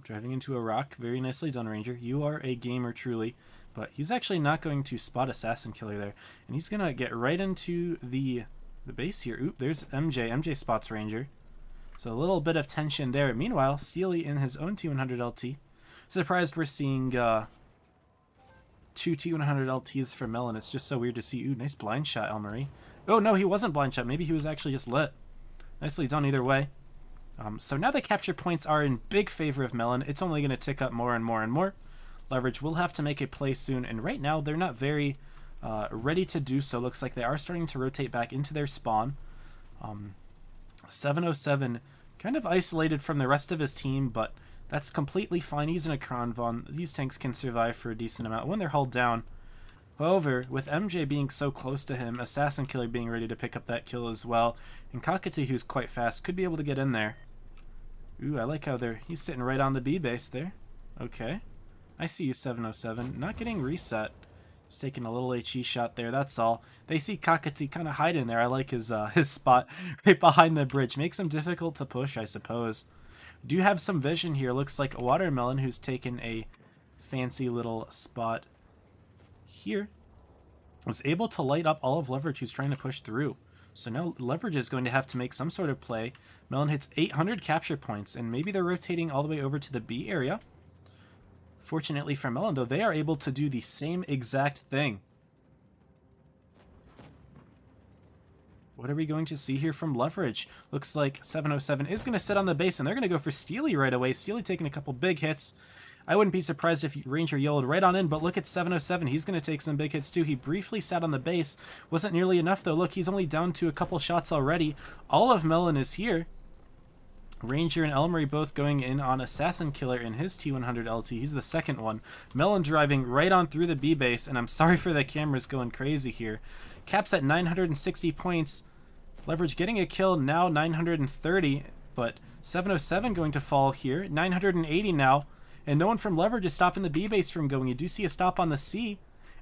Speaker 1: Driving into a rock. Very nicely done, Ranger. You are a gamer, truly. But he's actually not going to spot Assassin Killer there. And he's going to get right into the base here. Oop, there's MJ. MJ spots Ranger. So a little bit of tension there. Meanwhile, Steely in his own T100 LT. Surprised we're seeing 2 T100 LTs for Melon. It's just so weird to see. Ooh, nice blind shot, Elmarie. Oh, no, he wasn't blind shot. Maybe he was actually just lit. Nicely done either way. So now the capture points are in big favor of Melon. It's only going to tick up more and more and more. Leverage will have to make a play soon, and right now they're not very ready to do so. Looks like they are starting to rotate back into their spawn. 707 kind of isolated from the rest of his team, but that's completely fine. He's in a Kronvon. These tanks can survive for a decent amount when they're hulled down. However, with MJ being so close to him, Assassin Killer being ready to pick up that kill as well, and Kakati, who's quite fast, could be able to get in there. Ooh, I like how he's sitting right on the B base there. Okay. I see you, 707. Not getting reset. He's taking a little HE shot there, that's all. They see Kakati kind of hide in there. I like his spot right behind the bridge. Makes him difficult to push, I suppose. Do have some vision here. Looks like Watermelon, who's taken a fancy little spot here, was able to light up all of Leverage, who's trying to push through. So now Leverage is going to have to make some sort of play. Melon hits 800 capture points, and maybe they're rotating all the way over to the B area. Fortunately for Melon, though, they are able to do the same exact thing. what are we going to see here from Leverage? Looks like 707 is going to sit on the base, and they're going to go for Steely right away. Steely taking a couple big hits. I wouldn't be surprised if Ranger yellowed right on in, but look at 707. He's going to take some big hits too. He briefly sat on the base. Wasn't nearly enough though. Look, he's only down to a couple shots already. All of Melon is here. Ranger and Elmery both going in on Assassin Killer in his T100 LT. He's the second one. Melon driving right on through the B base, and I'm sorry for the cameras going crazy here. Caps at 960 points. Leverage getting a kill now, 930, but 707 going to fall here. 980 now. And no one from Leverage is stopping the B base from going. You do see a stop on the C,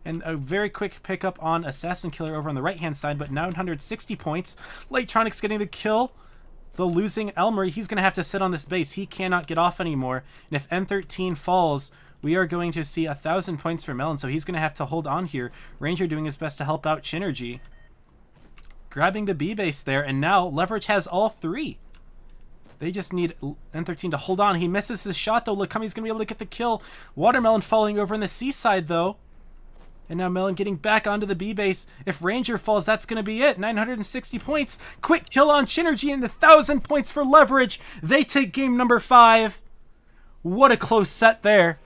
Speaker 1: and a very quick pickup on Assassin Killer over on the right-hand side, but 960 points. Lightronix getting the kill. The losing Elmery, he's going to have to sit on this base. He cannot get off anymore. And if N13 falls, we are going to see 1,000 points for Melon, so he's going to have to hold on here. Ranger doing his best to help out Chinergy. Grabbing the B base there, and now Leverage has all three. They just need N13 to hold on. He misses his shot, though. Look, Cummy's going to be able to get the kill. Watermelon falling over in the C side, though. And now Melon getting back onto the B base. If Ranger falls, that's going to be it. 960 points. Quick kill on Chinergy and 1,000 points for Leverage. They take game number 5. What a close set there.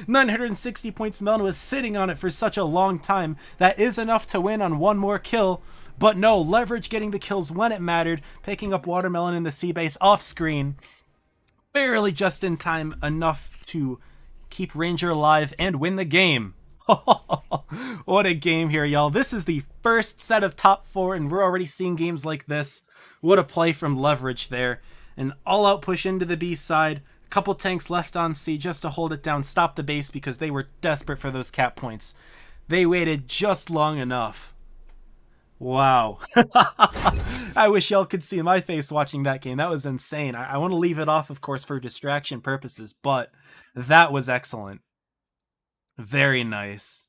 Speaker 1: 960 points. Melon was sitting on it for such a long time. That is enough to win on one more kill. But no, Leverage getting the kills when it mattered, picking up Watermelon in the C base off screen. Barely just in time, enough to keep Ranger alive and win the game. What a game here, y'all. This is the first set of top 4, and we're already seeing games like this. What a play from Leverage there. An all-out push into the B side. A couple tanks left on C just to hold it down, stop the base because they were desperate for those cap points. They waited just long enough. Wow. I wish y'all could see my face watching that game. That was insane. I want to leave it off, of course, for distraction purposes, but that was excellent. Very nice.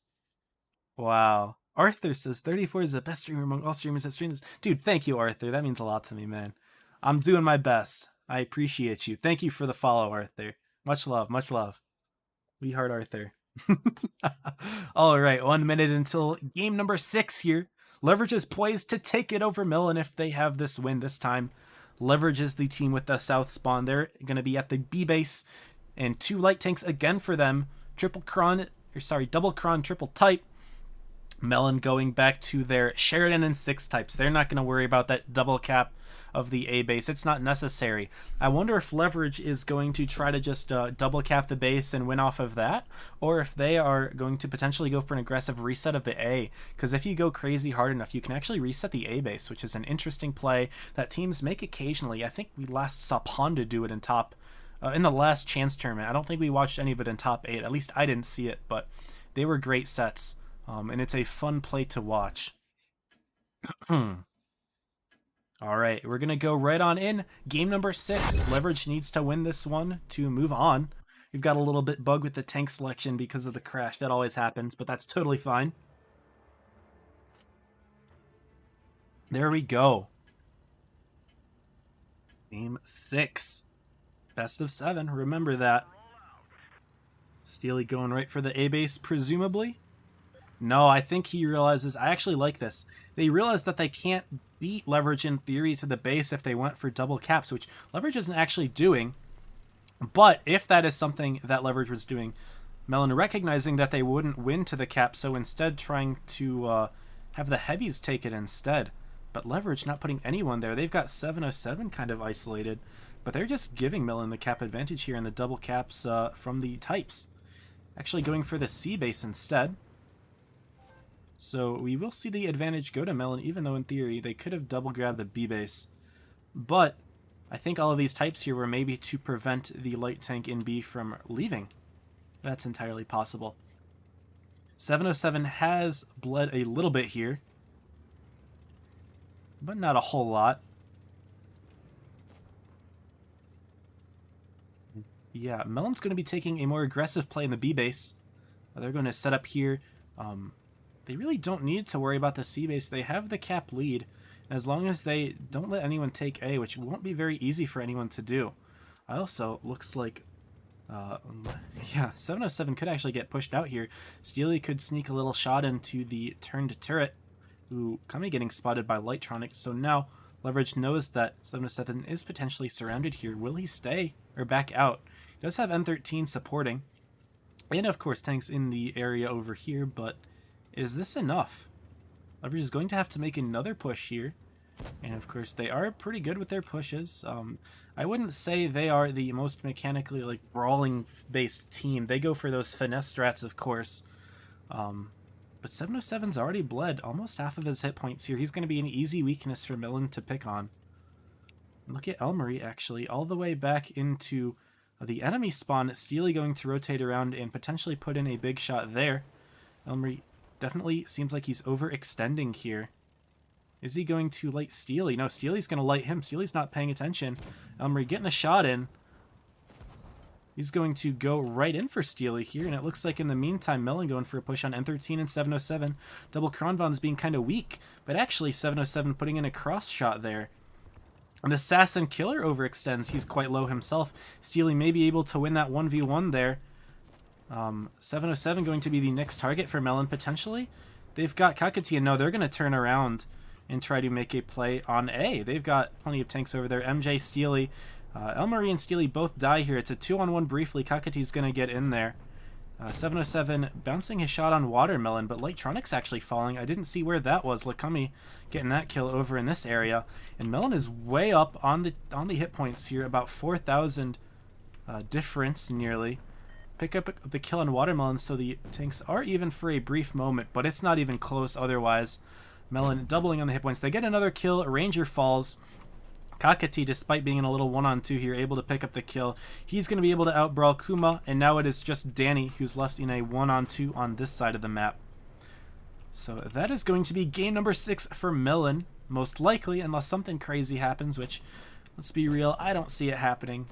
Speaker 1: Wow. Arthur says 34 is the best streamer among all streamers that stream this. Dude, thank you, Arthur. That means a lot to me, man. I'm doing my best. I appreciate you. Thank you for the follow, Arthur. Much love, much love. We heart Arthur. All right, 1 minute until game number 6 here. Leverage is poised to take it over Melon if they have this win this time. Leverage is the team with the south spawn. They're going to be at the B base, and 2 light tanks again for them. Double cron, triple type. Melon going back to their Sheridan and 6 types. They're not going to worry about that double cap of the A base. It's not necessary. I wonder if Leverage is going to try to just double cap the base and win off of that, or if they are going to potentially go for an aggressive reset of the A, because if you go crazy hard enough, you can actually reset the A base, which is an interesting play that teams make occasionally. I think we last saw Ponda do it in the last chance tournament. I don't think we watched any of it in top 8. At least I didn't see it, but they were great sets, and it's a fun play to watch. All right, we're going to go right on in. Game number 6. Leverage needs to win this one to move on. We've got a little bit bug with the tank selection because of the crash. That always happens, but that's totally fine. There we go. Game 6. Best of 7. Remember that. Steely going right for the A base, presumably. No, I think he realizes... I actually like this. They realize that they can't beat Leverage in theory to the base if they went for double caps, which Leverage isn't actually doing. But if that is something that Leverage was doing, Melon recognizing that they wouldn't win to the cap, so instead trying to have the heavies take it instead. But Leverage not putting anyone there. They've got 707 kind of isolated, but they're just giving Melon the cap advantage here in the double caps from the types. Actually going for the C base instead. So we will see the advantage go to Melon, even though in theory they could have double grabbed the B base. But I think all of these types here were maybe to prevent the light tank in B from leaving. That's entirely possible. 707 has bled a little bit here, but not a whole lot. Yeah, Melon's going to be taking a more aggressive play in the B base. They're going to set up here. They really don't need to worry about the C base. They have the cap lead. As long as they don't let anyone take A, which won't be very easy for anyone to do. Also, looks like, yeah, 707 could actually get pushed out here. Steely could sneak a little shot into the turned turret. Ooh, Kami getting spotted by Lightronic, so now Leverage knows that 707 is potentially surrounded here. Will he stay or back out? He does have N13 supporting. And of course, tanks in the area over here, but is this enough? Leverage is going to have to make another push here. And of course, they are pretty good with their pushes. I wouldn't say they are the most mechanically, like, brawling-based team. They go for those finesse strats, of course. But 707's already bled almost half of his hit points here. He's going to be an easy weakness for Millen to pick on. Look at Elmery, actually, all the way back into the enemy spawn. Steely going to rotate around and potentially put in a big shot there. Elmery definitely seems like he's overextending here. Is he going to light Steely? No, Steely's going to light him. Steely's not paying attention. Elmery getting a shot in. He's going to go right in for Steely here, and it looks like in the meantime, Millen going for a push on N13 and 707. Double Kronvan's being kind of weak, but actually 707 putting in a cross shot there. An Assassin Killer overextends. He's quite low himself. Steely may be able to win that 1v1 there. 707 going to be the next target for Millen, potentially. They've got Kakati, and no, they're going to turn around and try to make a play on A. They've got plenty of tanks over there. MJ, Steely, Elmery and Steely both die here. It's a 2-on-1 briefly. Kakati's going to get in there. 707 bouncing his shot on Watermelon, but Lightronic's actually falling. I didn't see where that was. Lakami getting that kill over in this area. And Melon is way up on the hit points here, about 4,000 difference nearly. Pick up the kill on Watermelon, so the tanks are even for a brief moment, but it's not even close otherwise. Melon doubling on the hit points. They get another kill. Ranger falls. Kakati, despite being in a little 1-on-2 here, able to pick up the kill. He's going to be able to outbrawl Kuma, and now it is just Danny who's left in a 1-on-2 on this side of the map. So that is going to be game number 6 for Melon, most likely, unless something crazy happens, which, let's be real, I don't see it happening.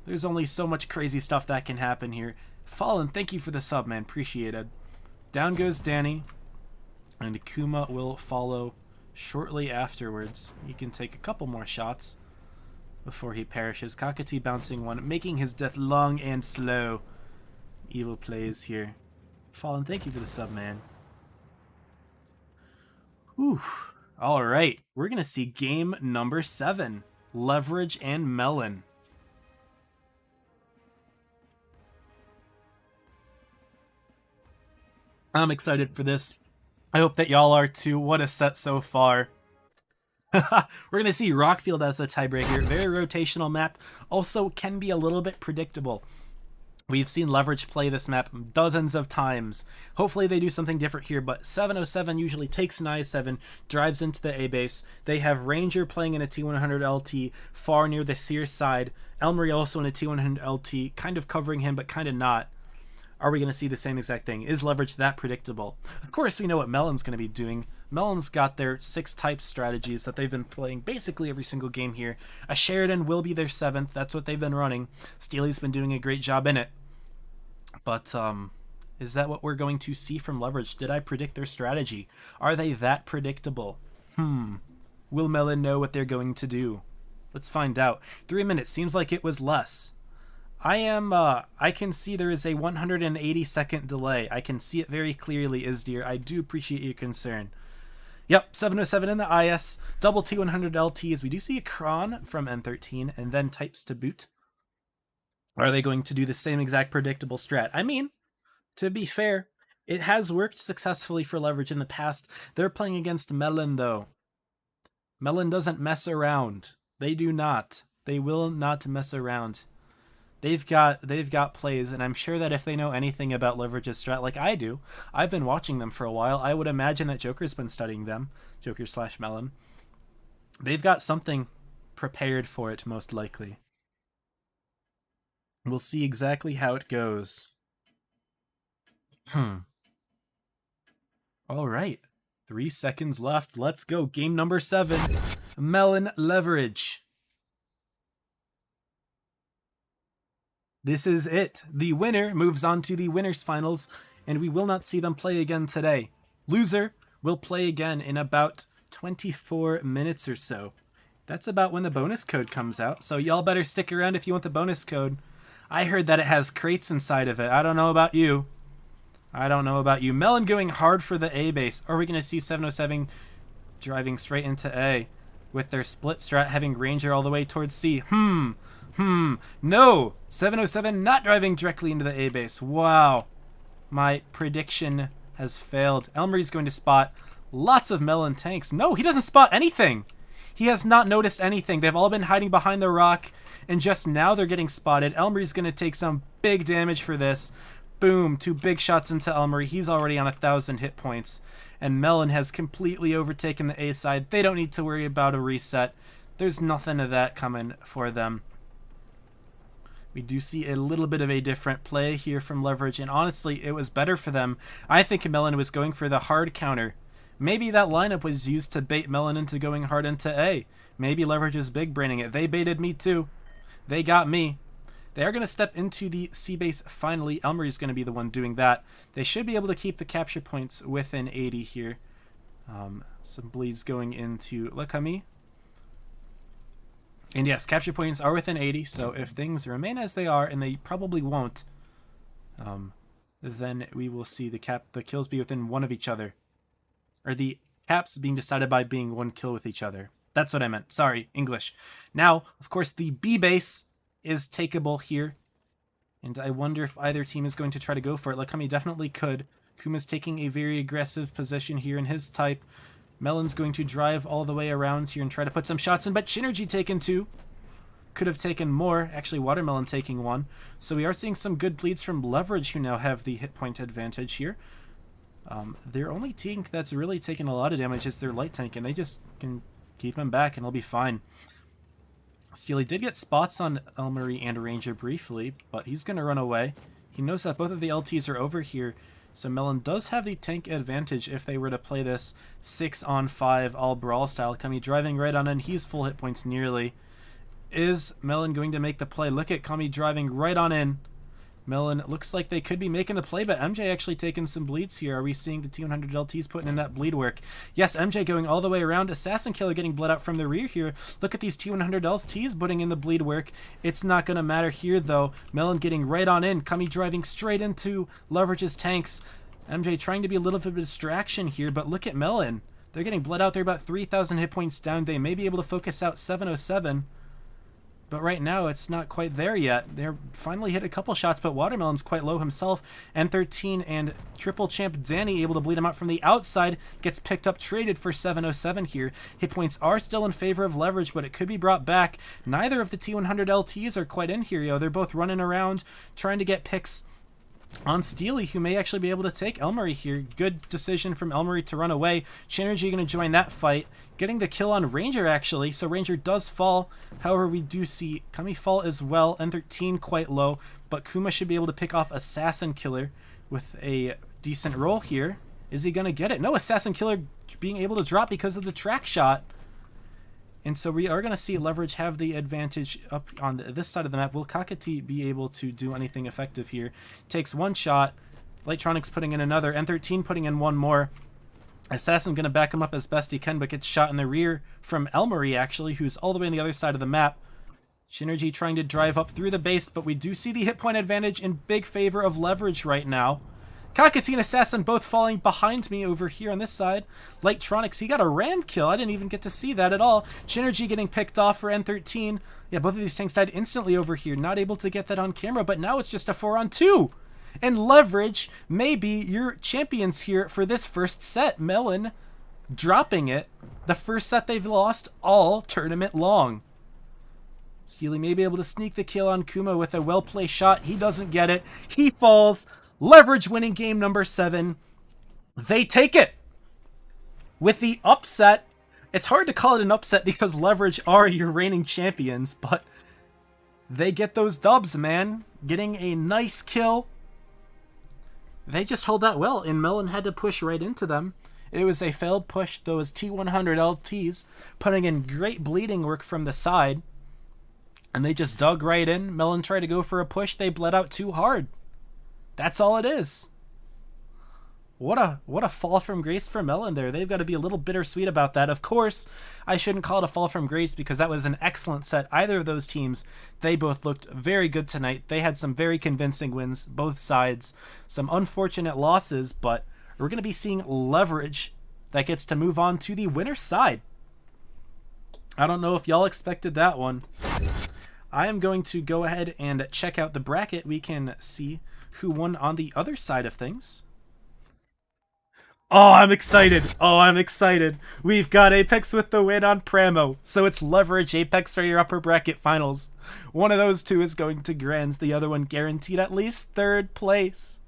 Speaker 1: There's only so much crazy stuff that can happen here. Fallen, thank you for the sub, man. Appreciated. Down goes Danny, and Kuma will follow shortly afterwards. He can take a couple more shots before he perishes. Kakati bouncing one, making his death long and slow. Evil plays here. Fallen, thank you for the sub, man. Whew. Alright, we're going to see game number 7. Leverage and Melon. I'm excited for this. I hope that y'all are too. What a set so far. We're going to see Rockfield as a tiebreaker. Very rotational map. Also can be a little bit predictable. We've seen Leverage play this map dozens of times. Hopefully they do something different here, but 707 usually takes an I-7, drives into the A base. They have Ranger playing in a T100 LT far near the Seer side. Elmery also in a T100 LT, kind of covering him, but kind of not. Are we going to see the same exact thing? Is Leverage that predictable? Of course, we know what Melon's going to be doing. Melon's got their 6 type strategies that they've been playing basically every single game here. A Sheridan will be their 7th. That's what they've been running. Steely's been doing a great job in it. But, is that what we're going to see from Leverage? Did I predict their strategy? Are they that predictable? Will Melon know what they're going to do? Let's find out. 3 minutes. Seems like it was less. I can see there is a 180-second delay. I can see it very clearly, Isdeer. I do appreciate your concern. Yep, 707 in the IS, double T100 LTs. We do see a Kron from N13, and then types to boot. Are they going to do the same exact predictable strat? I mean, to be fair, it has worked successfully for Leverage in the past. They're playing against Melon, though. Melon doesn't mess around. They do not. They will not mess around. They've got plays, and I'm sure that if they know anything about Leverage's strat like I do, I've been watching them for a while. I would imagine that Joker's been studying them, Joker/Melon. They've got something prepared for it, most likely. We'll see exactly how it goes. All right, 3 seconds left. Let's go. Game number 7, Melon Leverage. This is it. The winner moves on to the winners finals, and we will not see them play again today. Loser will play again in about 24 minutes or so. That's about when the bonus code comes out, so y'all better stick around if you want the bonus code. I heard that it has crates inside of it. I don't know about you. I don't know about you. Melon going hard for the A base. Are we going to see 707 driving straight into A with their split strat having Ranger all the way towards C? No! 707 not driving directly into the A base. Wow. My prediction has failed. Elmery's going to spot lots of Melon tanks. No, he doesn't spot anything. He has not noticed anything. They've all been hiding behind the rock, and just now they're getting spotted. Elmery's going to take some big damage for this. Boom, 2 big shots into Elmery. He's already on 1,000 hit points. And Melon has completely overtaken the A side. They don't need to worry about a reset. There's nothing of that coming for them. We do see a little bit of a different play here from Leverage, and honestly, it was better for them. I think Melon was going for the hard counter. Maybe that lineup was used to bait Melon into going hard into A. Maybe Leverage is big braining it. They baited me too. They got me. They are going to step into the C base finally. Elmery's going to be the one doing that. They should be able to keep the capture points within 80 here. Some bleeds going into Lekami. And yes, capture points are within 80, so if things remain as they are, and they probably won't, then we will see the kills be within 1 of each other. Or the caps being decided by being 1 kill with each other. That's what I meant. Sorry, English. Now, of course, the B base is takeable here, and I wonder if either team is going to try to go for it. Lekami definitely could. Kuma's taking a very aggressive position here in his type. Melon's going to drive all the way around here and try to put some shots in, but Shinergy taken 2. Could have taken more. Actually, Watermelon taking 1. So we are seeing some good bleeds from Leverage, who now have the hit point advantage here. Their only tank that's really taken a lot of damage is their light tank, and they just can keep him back and they'll be fine. Steely did get spots on Elmery and Ranger briefly, but he's going to run away. He knows that both of the LTs are over here, so Melon does have the tank advantage if they were to play this 6-on-5 all brawl style. Kami driving right on in. He's full hit points nearly. Is Melon going to make the play? Look at Kami driving right on in. Melon looks like they could be making the play, but MJ actually taking some bleeds here. Are we seeing the T100 LTs putting in that bleed work? Yes, MJ going all the way around. Assassin Killer getting bled out from the rear here. Look at these T100 LTs putting in the bleed work. It's not going to matter here, though. Melon getting right on in. Kami driving straight into Leverage's tanks. MJ trying to be a little bit of a distraction here, but look at Melon. They're getting bled out. They're about 3,000 hit points down. They may be able to focus out 707. But right now, it's not quite there yet. They're finally hit a couple shots, but Watermelon's quite low himself. N13 and Triple Champ Danny able to bleed him out from the outside. Gets picked up, traded for 707 here. Hit points are still in favor of Leverage, but it could be brought back. Neither of the T100 LTs are quite in here, yo. They're both running around, trying to get picks on Steely, who may actually be able to take Elmery here. Good decision from Elmery to run away. Shinergy going to join that fight. Getting the kill on Ranger, actually, so Ranger does fall. However, we do see Kami fall as well. N13 quite low, but Kuma should be able to pick off Assassin Killer with a decent roll here. Is he going to get it? No, Assassin Killer being able to drop because of the track shot. And so we are going to see Leverage have the advantage up on this side of the map. Will Kakati be able to do anything effective here? Takes 1 shot. Lightronics putting in another. N13 putting in 1 more. Assassin going to back him up as best he can, but gets shot in the rear from Elmery, actually, who's all the way on the other side of the map. Shinergy trying to drive up through the base, but we do see the hit point advantage in big favor of Leverage right now. Kakati and Assassin both falling behind me over here on this side. Lightronics, he got a ram kill. I didn't even get to see that at all. Shinergy getting picked off for N13. Yeah, both of these tanks died instantly over here. Not able to get that on camera, but now it's just a 4-on-2. And Leverage may be your champions here for this first set. Melon dropping it. The first set they've lost all tournament long. Steely may be able to sneak the kill on Kuma with a well-placed shot. He doesn't get it. He falls. Leverage winning game number 7. They take it with the upset. It's hard to call it an upset because Leverage are your reigning champions, but they get those dubs, man. Getting a nice kill. They just hold that well, and Melon had to push right into them. It was a failed push, those T100 LTs putting in great bleeding work from the side, and they just dug right in. Melon tried to go for a push. They bled out too hard. That's all it is. What a fall from grace for Melon there. They've got to be a little bittersweet about that. Of course, I shouldn't call it a fall from grace because that was an excellent set. Either of those teams, they both looked very good tonight. They had some very convincing wins, both sides. Some unfortunate losses, but we're going to be seeing Leverage that gets to move on to the winner's side. I don't know if y'all expected that one. I am going to go ahead and check out the bracket. We can see who won on the other side of things. Oh, I'm excited. Oh, I'm excited. We've got Apex with the win on Pramo. So it's Leverage Apex for your upper bracket finals. One of those two is going to Grands. The other one guaranteed at least third place.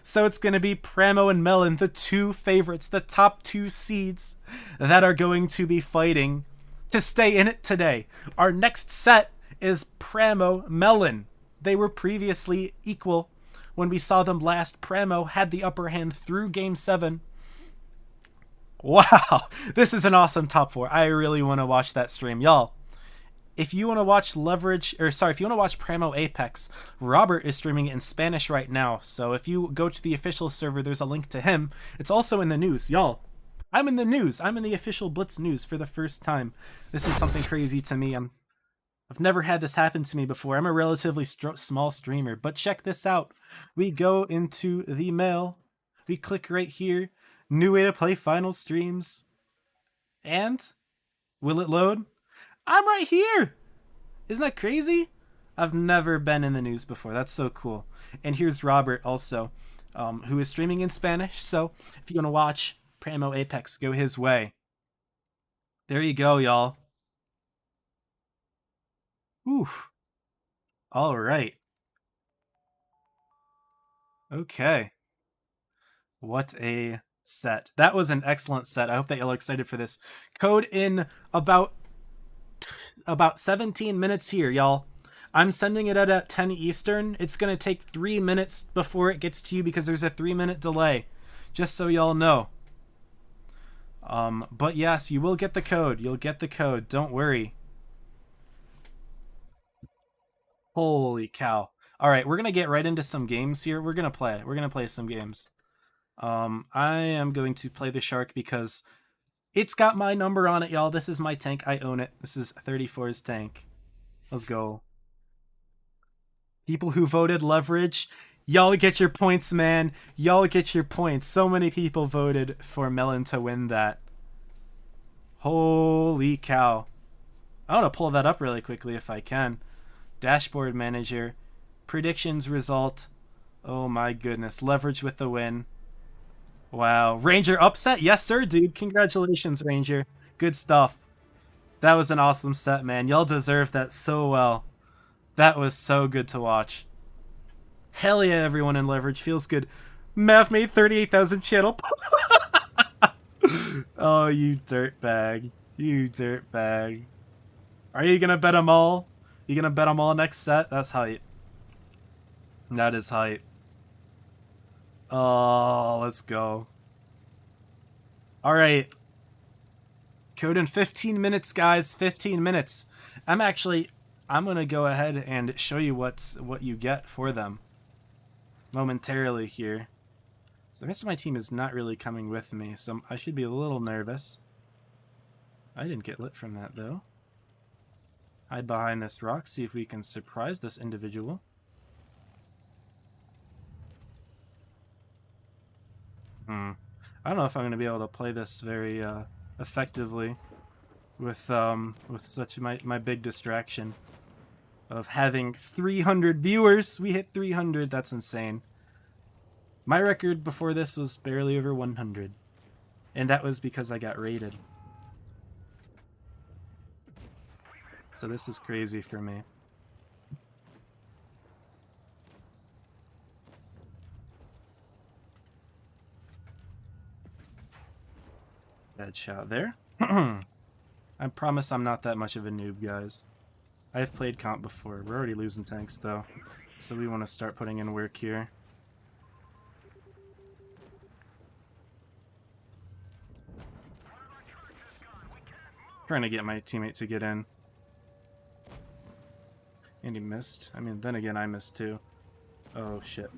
Speaker 1: So it's going to be Pramo and Melon, the two favorites, the top two seeds that are going to be fighting to stay in it today. Our next set is Pramo Melon. They were previously equal when we saw them last. Pramo had the upper hand through Game 7. Wow, this is an awesome top four. I really want to watch that stream. Y'all, if you want to watch if you want to watch Pramo Apex, Robert is streaming it in Spanish right now. So if you go to the official server, there's a link to him. It's also in the news. Y'all, I'm in the news. I'm in the official Blitz news for the first time. This is something crazy to me. I've never had this happen to me before. I'm a relatively small streamer, but check this out. We go into the mail. We click right here. New way to play final streams. And will it load? I'm right here. Isn't that crazy? I've never been in the news before. That's so cool. And here's Robert also, who is streaming in Spanish. So if you want to watch Pramo Apex, go his way. There you go, y'all. Oof. All right. Okay. What a set. That was an excellent set. I hope that y'all are excited for this. Code in about 17 minutes here, y'all. I'm sending it at 10 Eastern. It's going to take 3 minutes before it gets to you because there's a 3-minute delay. Just so y'all know. But yes, you will get the code. You'll get the code. Don't worry. Holy cow. All right, we're going to get right into some games here. We're going to play. We're going to play some games. I am going to play the Shark because it's got my number on it, y'all. This is my tank. I own it. This is 34's tank. Let's go. People who voted Leverage, y'all get your points, man. Y'all get your points. So many people voted for Melon to win that. Holy cow. I want to pull that up really quickly if I can. Dashboard manager. Predictions result. Oh my goodness. Leverage with the win. Wow. Ranger upset? Yes, sir, dude. Congratulations, Ranger. Good stuff. That was an awesome set, man. Y'all deserve that so well. That was so good to watch. Hell yeah, everyone in Leverage. Feels good. Math made 38,000 channel. Oh, you dirtbag. You dirtbag. Are you gonna bet them all? You gonna bet them all next set? That's hype. That is hype. Oh, let's go. Alright. Code in 15 minutes, guys. 15 minutes. I'm gonna go ahead and show you what you get for them momentarily here. So the rest of my team is not really coming with me, so I should be a little nervous. I didn't get lit from that, though. Hide behind this rock, see if we can surprise this individual. I don't know if I'm going to be able to play this very effectively with such my big distraction of having 300 viewers. We hit 300. That's insane. My record before this was barely over 100, and that was because I got raided. So this is crazy for me. Bad shot there. I promise I'm not that much of a noob, guys. I've played comp before. We're already losing tanks, though. So we want to start putting in work here. Trying to get my teammate to get in. And he missed. I mean, then again, I missed too. Oh, shit.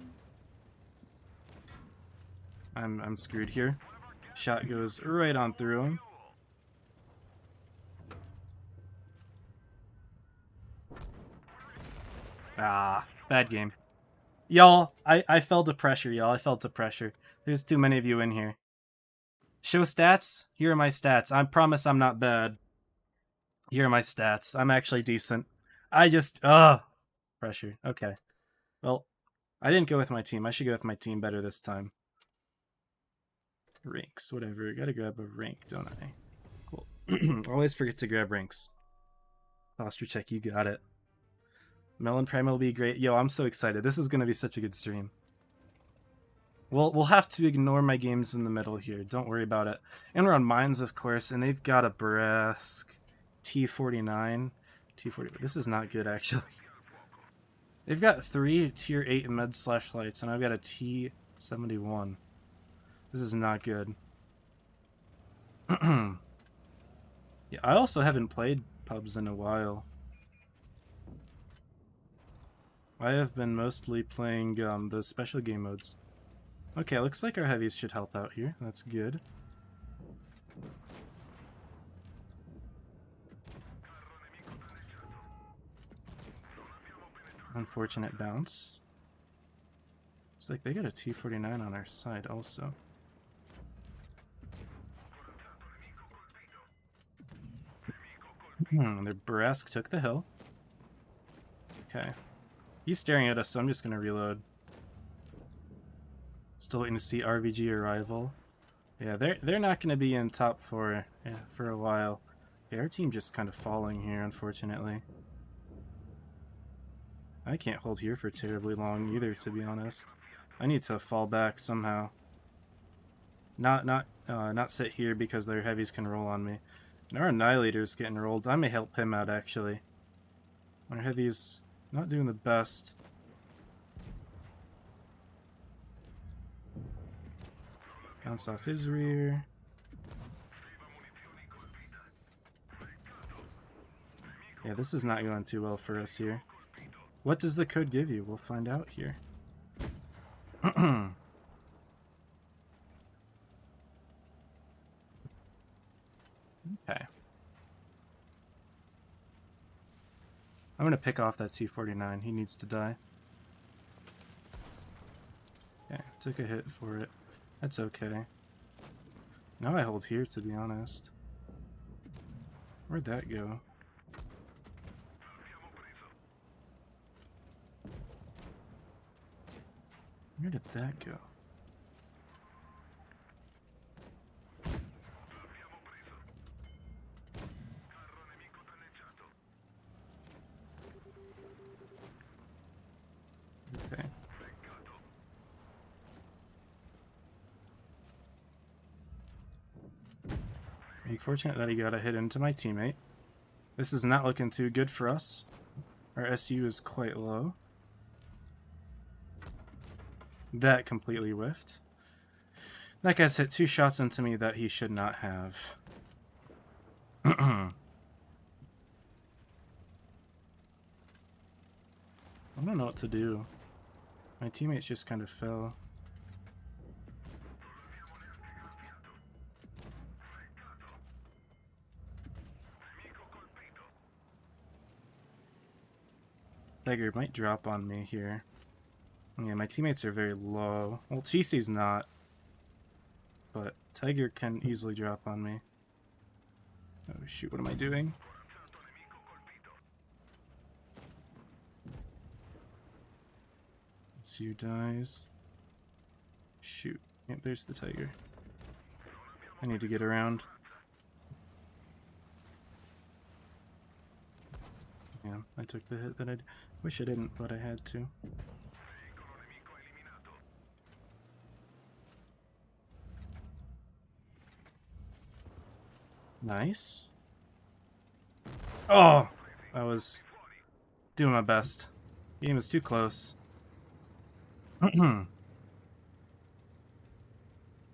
Speaker 1: I'm screwed here. Shot goes right on through him. Ah, bad game. Y'all, I fell to pressure, y'all. I fell to pressure. There's too many of you in here. Show stats? Here are my stats. I promise I'm not bad. Here are my stats. I'm actually decent. I just, pressure. Okay. Well, I didn't go with my team. I should go with my team better this time. Ranks, whatever. Gotta grab a rank, don't I? Cool. Always forget to grab ranks. Posture check, you got it. Melon Prime will be great. Yo, I'm so excited. This is gonna be such a good stream. We'll have to ignore my games in the middle here. Don't worry about it. And we're on mines, of course, and they've got a Brask T49. T40. This is not good, actually. They've got 3 tier 8 med/lights, and I've got a T71. This is not good. Yeah, I also haven't played pubs in a while. I have been mostly playing those special game modes. Okay, looks like our heavies should help out here. That's good. Unfortunate bounce. Looks like they got a T49 on our side also. Their Brask took the hill. Okay. He's staring at us, so I'm just gonna reload. Still waiting to see RVG arrival. Yeah, they're not gonna be in top 4 for a while. Yeah, our team just kind of falling here, unfortunately. I can't hold here for terribly long either, to be honest. I need to fall back somehow. Not sit here because their heavies can roll on me. And our Annihilator's getting rolled. I may help him out, actually. Our heavy's not doing the best. Bounce off his rear. Yeah, this is not going too well for us here. What does the code give you? We'll find out here. Okay. I'm gonna pick off that T49. He needs to die. Okay, took a hit for it. That's okay. Now I hold here, to be honest. Where'd that go? Where did that go? Okay. Unfortunate that he got a hit into my teammate. This is not looking too good for us. Our SU is quite low. That completely whiffed. That guy's hit 2 shots into me that he should not have. I don't know what to do. My teammates just kind of fell. Tiger might drop on me here. Yeah, my teammates are very low. Well, Chisi's not. But Tiger can easily drop on me. Oh shoot, what am I doing? SU dies. Shoot. Yep, there's the Tiger. I need to get around. Yeah, I took the hit that I wish I didn't, but I had to. Nice. Oh! I was doing my best. The game was too close.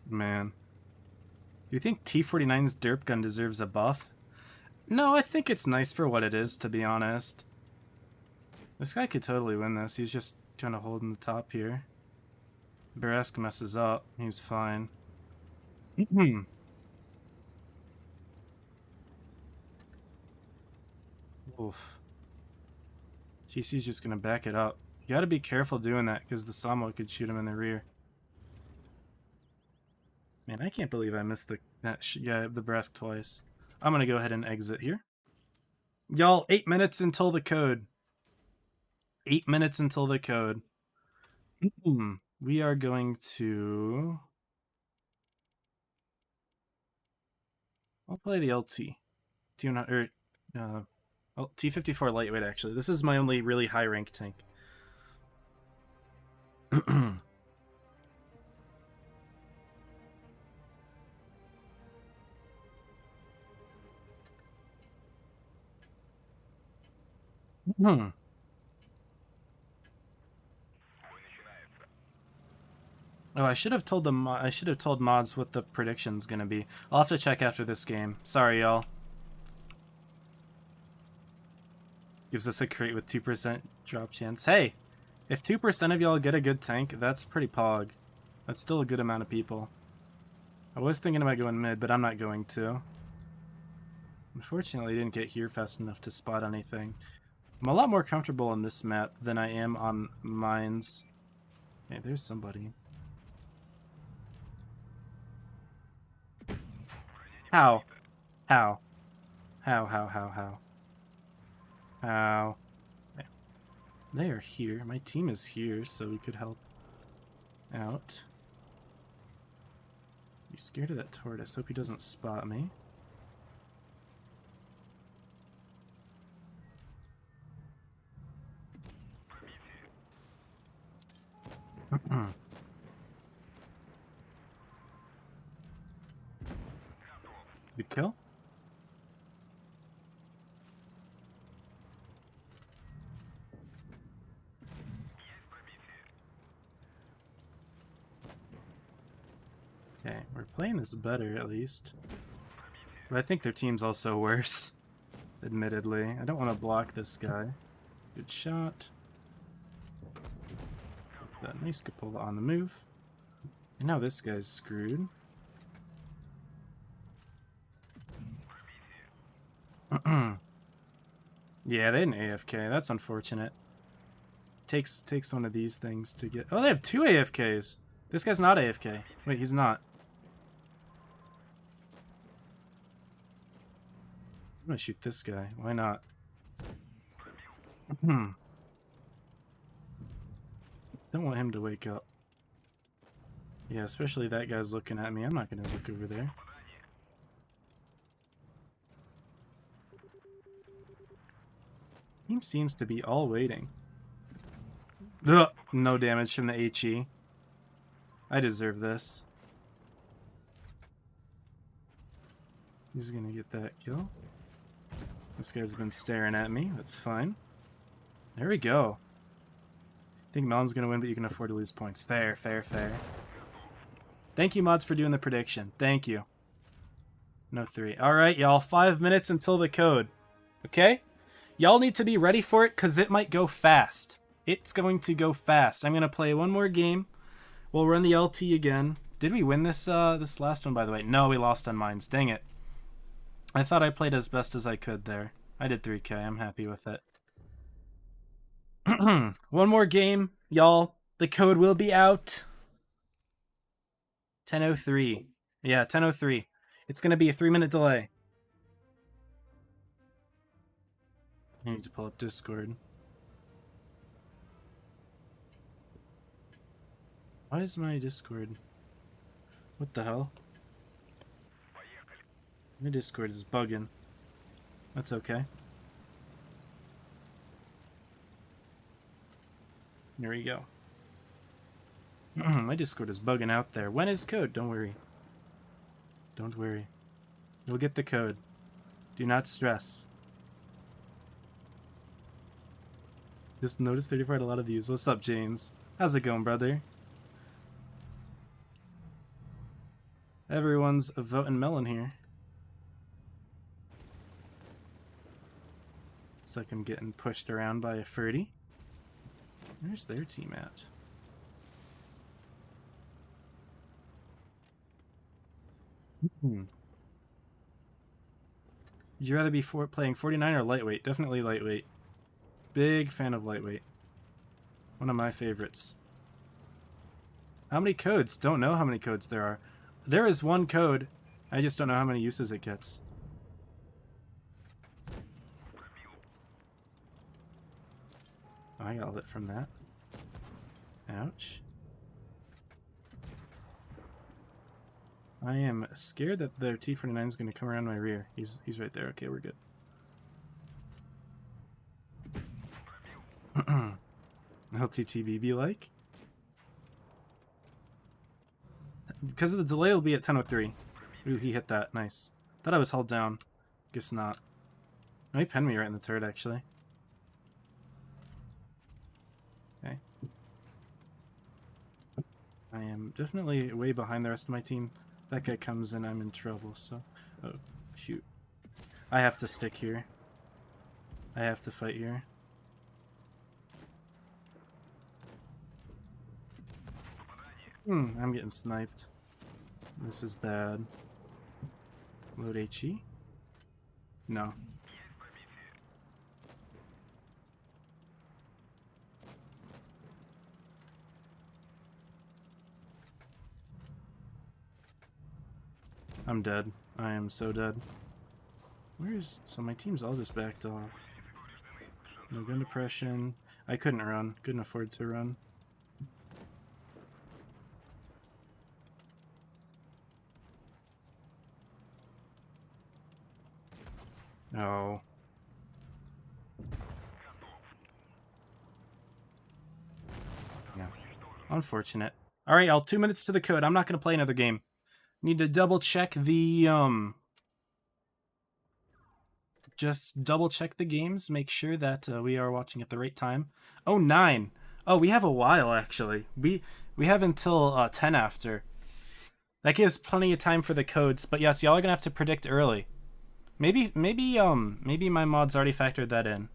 Speaker 1: Man. Do you think T49's derp gun deserves a buff? No, I think it's nice for what it is, to be honest. This guy could totally win this. He's just kind of holding the top here. Beresk messes up. He's fine. Oof. GC's just gonna back it up. You gotta be careful doing that, because the Samo could shoot him in the rear. Man, I can't believe I missed the Beresk twice. I'm gonna go ahead and exit here. Y'all, 8 minutes until the code. 8 minutes until the code. We are going to... I'll play the LT. T-54 lightweight, actually. This is my only really high rank tank. Oh, I should have told them. I should have told mods what the prediction's gonna be. I'll have to check after this game. Sorry, y'all. Gives us a crate with 2% drop chance. Hey, if 2% of y'all get a good tank, that's pretty pog. That's still a good amount of people. I was thinking about going mid, but I'm not going to. Unfortunately, I didn't get here fast enough to spot anything. I'm a lot more comfortable on this map than I am on mines. Hey, there's somebody. How? How? How? They are here. My team is here, so we could help out. Be scared of that tortoise. Hope he doesn't spot me. Good kill. Okay, we're playing this better at least. But I think their team's also worse, admittedly. I don't want to block this guy. Good shot. That nice cupola on the move. And now this guy's screwed. Yeah, they had an AFK. That's unfortunate. Takes one of these things to get... Oh, they have 2 AFKs. This guy's not AFK. Wait, he's not. I'm gonna shoot this guy. Why not? Don't want him to wake up. Yeah, especially that guy's looking at me. I'm not gonna look over there. Team seems to be all waiting. Ugh, no damage from the HE. I deserve this. He's gonna get that kill. This guy's been staring at me. That's fine. There we go. I think Melon's gonna win, but you can afford to lose points. Fair. Thank you, mods, for doing the prediction. Thank you. No 3. Alright, y'all. 5 minutes until the code. Okay? Y'all need to be ready for it, because it might go fast. It's going to go fast. I'm going to play one more game. We'll run the LT again. Did we win this this last one, by the way? No, we lost on mines. Dang it. I thought I played as best as I could there. I did 3K. I'm happy with it. One more game, y'all. The code will be out. 10:03. Yeah, 10:03. It's going to be a 3-minute delay. I need to pull up Discord. Why is my Discord... What the hell? My Discord is bugging. That's okay. There we go. My Discord is bugging out there. When is code? Don't worry. Don't worry. You'll get the code. Do not stress. Just noticed 34 had a lot of views. What's up, James? How's it going, brother? Everyone's voting Melon here. Looks like I'm getting pushed around by a Ferdy. Where's their team at? Hmm. Would you rather be playing 49 or lightweight? Definitely lightweight. Big fan of lightweight. One of my favorites. How many codes? Don't know how many codes there are. There is one code. I just don't know how many uses it gets. Oh, I got lit from that. Ouch. I am scared that their T-49 is going to come around my rear. He's right there. Okay, we're good. LTTB be like? Because of the delay, it'll be at 10:03. Ooh, he hit that. Nice. Thought I was held down. Guess not. No, he pinned me right in the turret, actually. Okay. I am definitely way behind the rest of my team. That guy comes in, I'm in trouble, so... Oh, shoot. I have to stick here. I have to fight here. I'm getting sniped. This is bad. Load HE? No. I'm dead. I am so dead. Where's... So my team's all just backed off. No gun depression. I couldn't run. Couldn't afford to run. Oh. No. Unfortunate. Alright, y'all. 2 minutes to the code. I'm not going to play another game. Need to double check the, Just double check the games. Make sure that we are watching at the right time. Oh, 9. Oh, we have a while, actually. We have until 10 after. That gives plenty of time for the codes. But yes, y'all are going to have to predict early. Maybe my mod's already factored that in.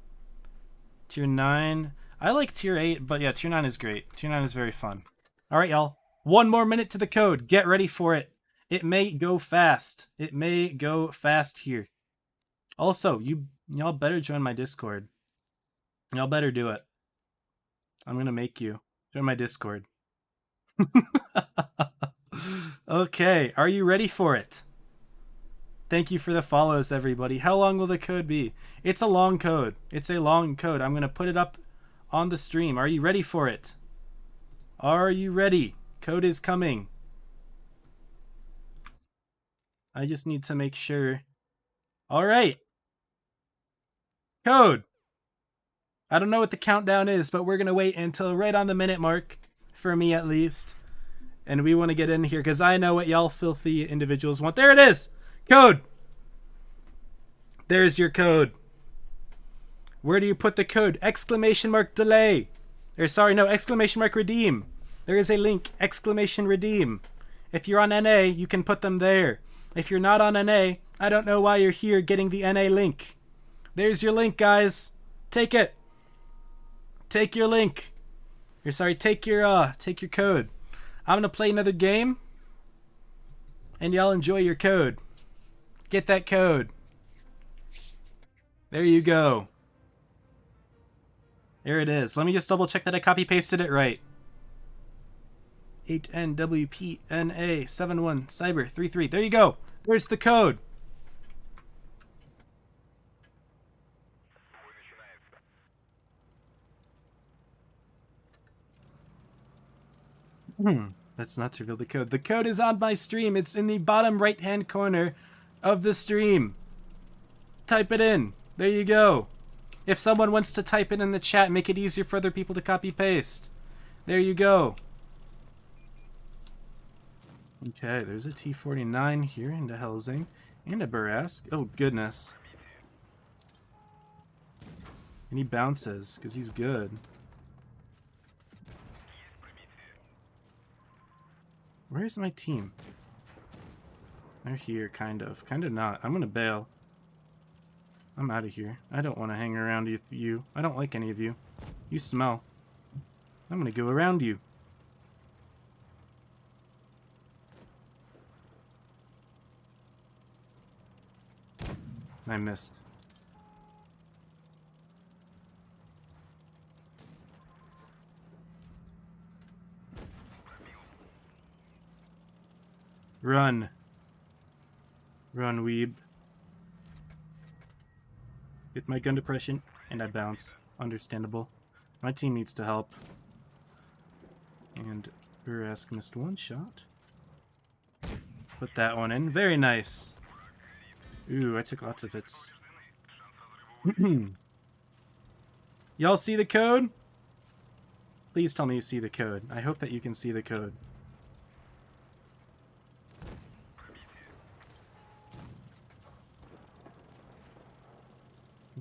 Speaker 1: Tier 9. I like Tier 8, but yeah, Tier 9 is great. Tier 9 is very fun. Alright, y'all. 1 more minute to the code. Get ready for it. It may go fast. It may go fast here. Also, y'all better join my Discord. Y'all better do it. I'm gonna make you. Join my Discord. Okay, are you ready for it? Thank you for the follows, everybody. How long will the code be? It's a long code. It's a long code. I'm going to put it up on the stream. Are you ready for it? Are you ready? Code is coming. I just need to make sure. All right. Code. I don't know what the countdown is, but we're going to wait until right on the minute mark, for me at least. And we want to get in here because I know what y'all filthy individuals want. There it is. Code. There's your code. Where do you put the code? Exclamation mark delay. Or sorry, no, exclamation mark redeem. There is a link, exclamation redeem. If you're on NA, you can put them there. If you're not on NA, I don't know why you're here getting the NA link. There's your link, guys. Take it. Take your link. Or sorry, take your code. I'm gonna play another game. And y'all enjoy your code. Get that code. There you go. There it is. Let me just double check that I copy pasted it right. 8NWPNA71 Cyber 33. There you go. There's the code. That's not to reveal the code. The code is on my stream. It's in the bottom right-hand corner of the stream. Type it in. There you go. If someone wants to type it in the chat, make it easier for other people to copy-paste. There you go. Okay, there's a T-49 here and a Helsing and a Barask. Oh, goodness. And he bounces, because he's good. Where's my team? They're here, kind of. Kind of not. I'm gonna bail. I'm out of here. I don't want to hang around with you. I don't like any of you. You smell. I'm gonna go around you. I missed. Run. Run, weeb. Get my gun depression, and I bounce. Understandable. My team needs to help. And Urask missed one shot. Put that one in. Very nice. Ooh, I took lots of hits. Y'all see the code? Please tell me you see the code. I hope that you can see the code.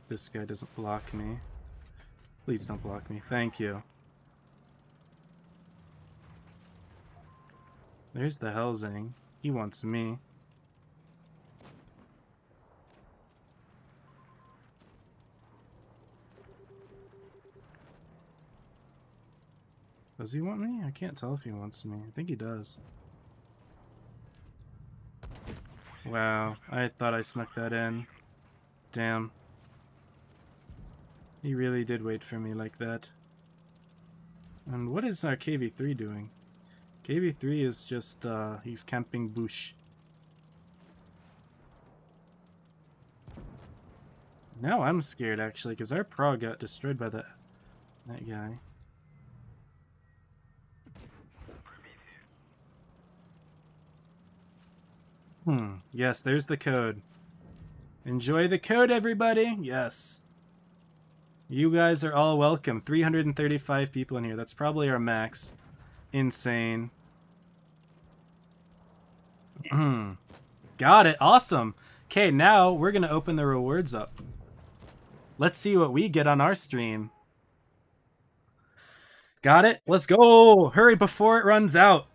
Speaker 1: This guy doesn't block me. Please don't block me. Thank you. There's the Hellzing. He wants me. Does he want me? I can't tell if he wants me. I think he does. Wow, I thought I snuck that in. Damn. He really did wait for me like that. And what is our KV3 doing? KV3 is just, he's camping bush. Now I'm scared, actually, because our Prague got destroyed by that guy. Yes, there's the code. Enjoy the code, everybody! Yes. You guys are all welcome. 335 people in here. That's probably our max. Insane. Got it. Awesome. Okay, now we're going to open the rewards up. Let's see what we get on our stream. Got it? Let's go! Hurry before it runs out.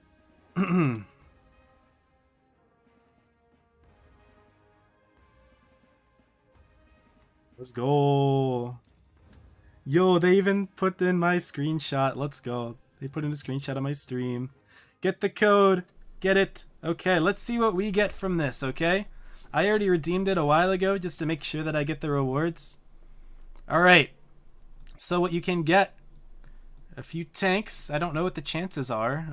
Speaker 1: Let's go. Yo, they even put in my screenshot. Let's go. They put in a screenshot of my stream. Get the code. Get it. Okay, let's see what we get from this, okay? I already redeemed it a while ago just to make sure that I get the rewards. Alright. So what you can get, a few tanks. I don't know what the chances are,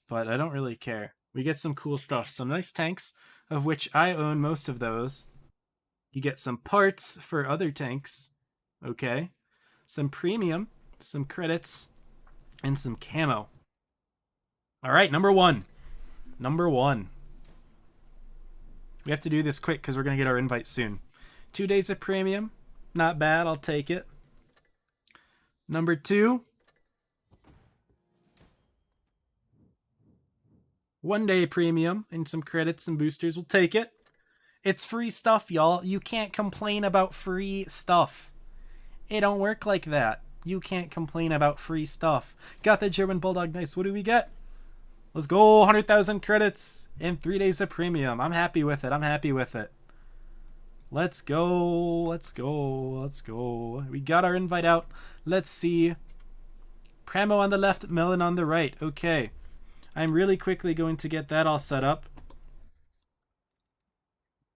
Speaker 1: but I don't really care. We get some cool stuff. Some nice tanks, of which I own most of those. You get some parts for other tanks. Okay. Some premium, some credits, and some camo. Alright, number one. Number one. We have to do this quick because we're going to get our invite soon. 2 days of premium. Not bad, I'll take it. Number two. 1 day premium and some credits and boosters. We'll take it. It's free stuff, y'all. You can't complain about free stuff. It don't work like that. You can't complain about free stuff. Got the German Bulldog. Nice. What do we get? Let's go. 100,000 credits and 3 days of premium. I'm happy with it. I'm happy with it. Let's go. Let's go. Let's go. We got our invite out. Let's see. Pramo on the left, Melon on the right. Okay. I'm really quickly going to get that all set up.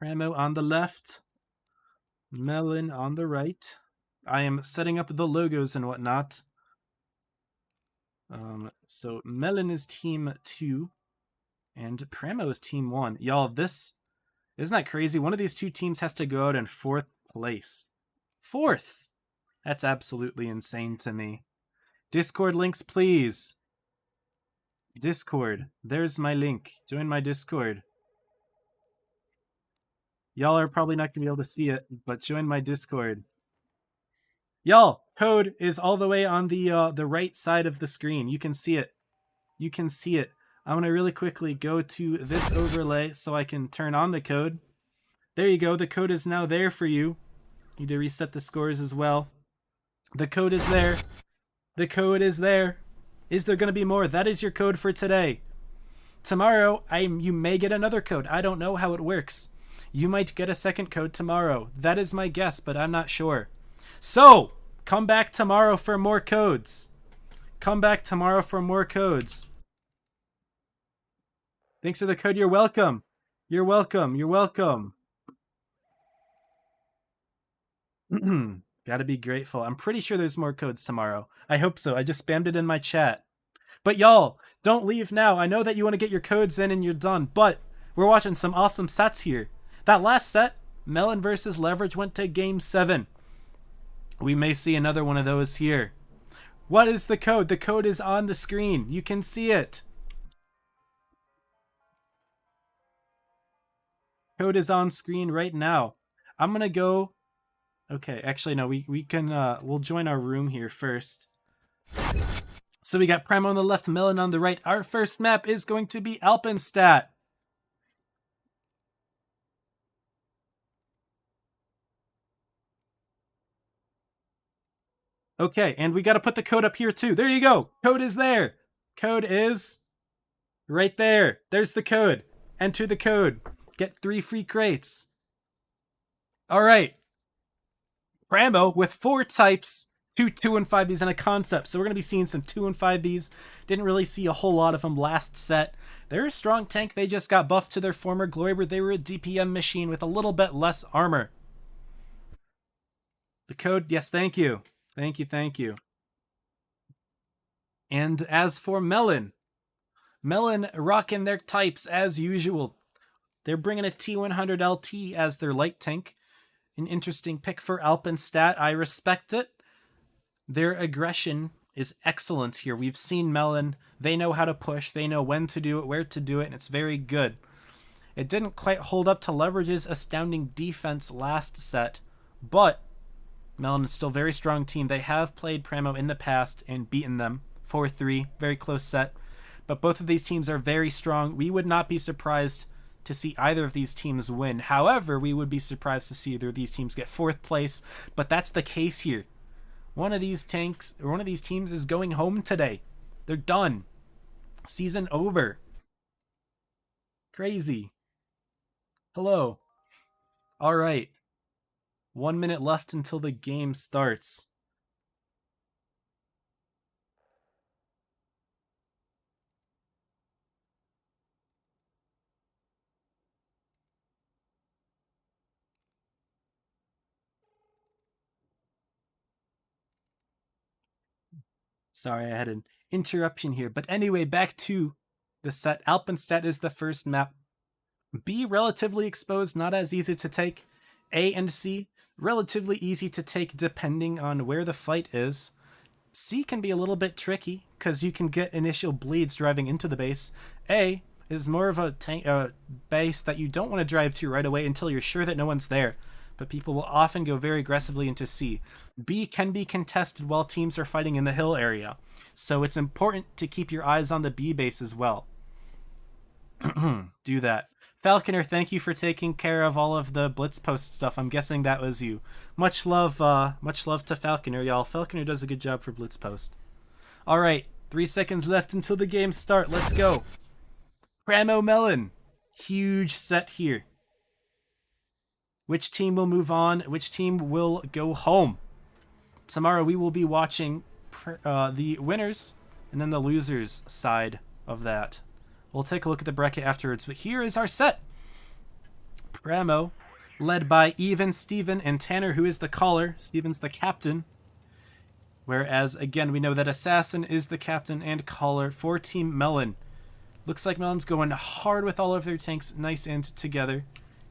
Speaker 1: Pramo on the left, Melon on the right. I am setting up the logos and whatnot. So Melon is team 2 and Pramo is team 1. Y'all, this isn't that crazy? One of these two teams has to go out in 4th place. 4th! That's absolutely insane to me. Discord links, please. Discord. There's my link. Join my Discord. Y'all are probably not going to be able to see it, but join my Discord. Y'all, code is all the way on the right side of the screen. You can see it. You can see it. I'm going to really quickly go to this overlay so I can turn on the code. There you go. The code is now there for you. Need to reset the scores as well. The code is there. The code is there. Is there going to be more? That is your code for today. Tomorrow, you may get another code. I don't know how it works. You might get a second code tomorrow. That is my guess, but I'm not sure. So, come back tomorrow for more codes. Come back tomorrow for more codes. Thanks for the code. You're welcome. You're welcome. You're welcome. Gotta be grateful. I'm pretty sure there's more codes tomorrow. I hope so. I just spammed it in my chat. But y'all, don't leave now. I know that you want to get your codes in and you're done, but we're watching some awesome sets here. That last set, Melon versus Leverage, went to Game 7. We may see another one of those here. What is the code? The code is on the screen. You can see it. Code is on screen right now. I'm gonna go. Okay, actually no, we can we'll join our room here first. So we got Primo on the left, Melon on the right. Our first map is going to be Alpenstadt. Okay, and we got to put the code up here too. There you go. Code is there. Code is right there. There's the code. Enter the code. Get 3 free crates. All right. Primo with 4 types, 2 and 5Bs, and a concept. So we're going to be seeing some 2 and 5Bs. Didn't really see a whole lot of them last set. They're a strong tank. They just got buffed to their former glory where they were a DPM machine with a little bit less armor. The code, yes, thank you. Thank you. And as for Melon rocking their types as usual. They're bringing a T100 LT as their light tank. An interesting pick for Alpenstadt. I respect it. Their aggression is excellent here. We've seen Melon. They know how to push. They know when to do it, where to do it, and it's very good. It didn't quite hold up to Leverage's astounding defense last set, but Melon is still a very strong team. They have played Primo in the past and beaten them 4-3. Very close set. But both of these teams are very strong. We would not be surprised to see either of these teams win. However, we would be surprised to see either of these teams get 4th place. But that's the case here. One of these teams is going home today. They're done. Season over. Crazy. Hello. All right. 1 minute left until the game starts. Sorry, I had an interruption here. But anyway, back to the set. Alpenstadt is the first map. B, relatively exposed, not as easy to take. A and C, relatively easy to take depending on where the fight is. C can be a little bit tricky because you can get initial bleeds driving into the base. A is more of a base that you don't want to drive to right away until you're sure that no one's there. But people will often go very aggressively into C. B can be contested while teams are fighting in the hill area. So it's important to keep your eyes on the B base as well. Do that. Falconer, thank you for taking care of all of the Blitz post stuff. I'm guessing that was you. Much love to Falconer, y'all. Falconer does a good job for Blitz post. All right, 3 seconds left until the game start. Let's go. Primo Melon, huge set here. Which team will move on? Which team will go home? Tomorrow we will be watching the winners and then the losers side of that. We'll take a look at the bracket afterwards, but here is our set. Primo, led by Even, Steven, and Tanner, who is the caller. Steven's the captain. Whereas, again, we know that Assassin is the captain and caller for Team Melon. Looks like Melon's going hard with all of their tanks, nice and together.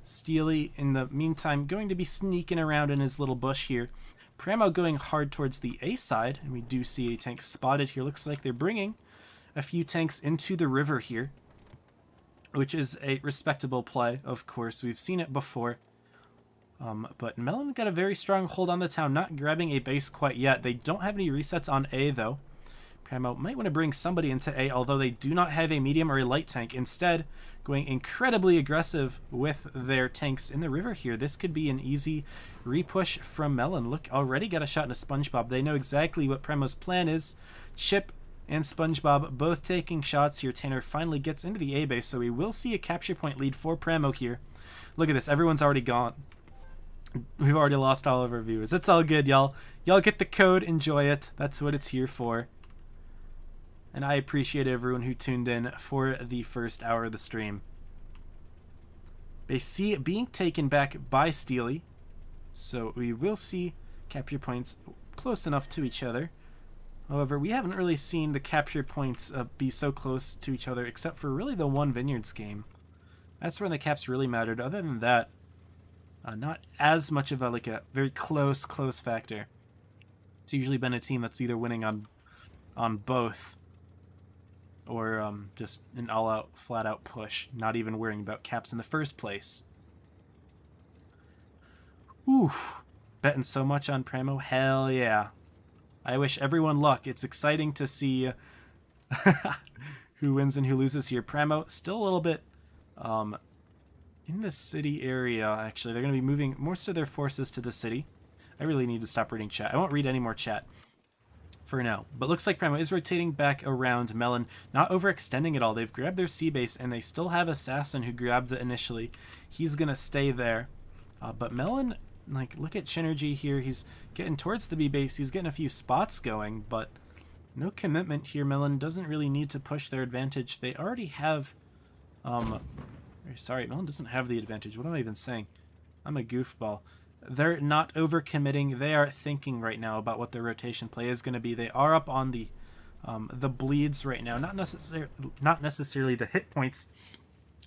Speaker 1: Steely, in the meantime, going to be sneaking around in his little bush here. Primo going hard towards the A side, and we do see a tank spotted here. Looks like they're bringing a few tanks into the river here, which is a respectable play, of course. We've seen it before. But Melon got a very strong hold on the town, not grabbing a base quite yet. They don't have any resets on A, though. Primo might want to bring somebody into A, although they do not have a medium or a light tank. Instead, going incredibly aggressive with their tanks in the river here. This could be an easy repush from Melon. Look, already got a shot into SpongeBob. They know exactly what Primo's plan is. Chip and SpongeBob both taking shots here. Tanner finally gets into the A base, so we will see a capture point lead for Primo here. Look at this. Everyone's already gone. We've already lost all of our viewers. It's all good, y'all. Y'all get the code. Enjoy it. That's what it's here for. And I appreciate everyone who tuned in for the first hour of the stream. They see it being taken back by Steely. So we will see capture points close enough to each other. However, we haven't really seen the capture points be so close to each other except for really the one Vineyards game. That's when the caps really mattered. Other than that, not as much of a very close factor. It's usually been a team that's either winning on both or just an all-out, flat-out push, not even worrying about caps in the first place. Ooh, betting so much on Pramo. Hell yeah. I wish everyone luck. It's exciting to see who wins and who loses here. Pramo still a little bit in the city area, actually. They're going to be moving most of their forces to the city. I really need to stop reading chat. I won't read any more chat for now. But looks like Pramo is rotating back around Melon, not overextending at all. They've grabbed their C base, and they still have Assassin who grabbed it initially. He's going to stay there. But Melon, like, look at Chinergy here. He's getting towards the B base. He's getting a few spots going, but no commitment here. Melon doesn't really need to push their advantage. They already have... sorry, Melon doesn't have the advantage. What am I even saying? I'm a goofball. They're not overcommitting. They are thinking right now about what their rotation play is going to be. They are up on the bleeds right now. Not necessarily the hit points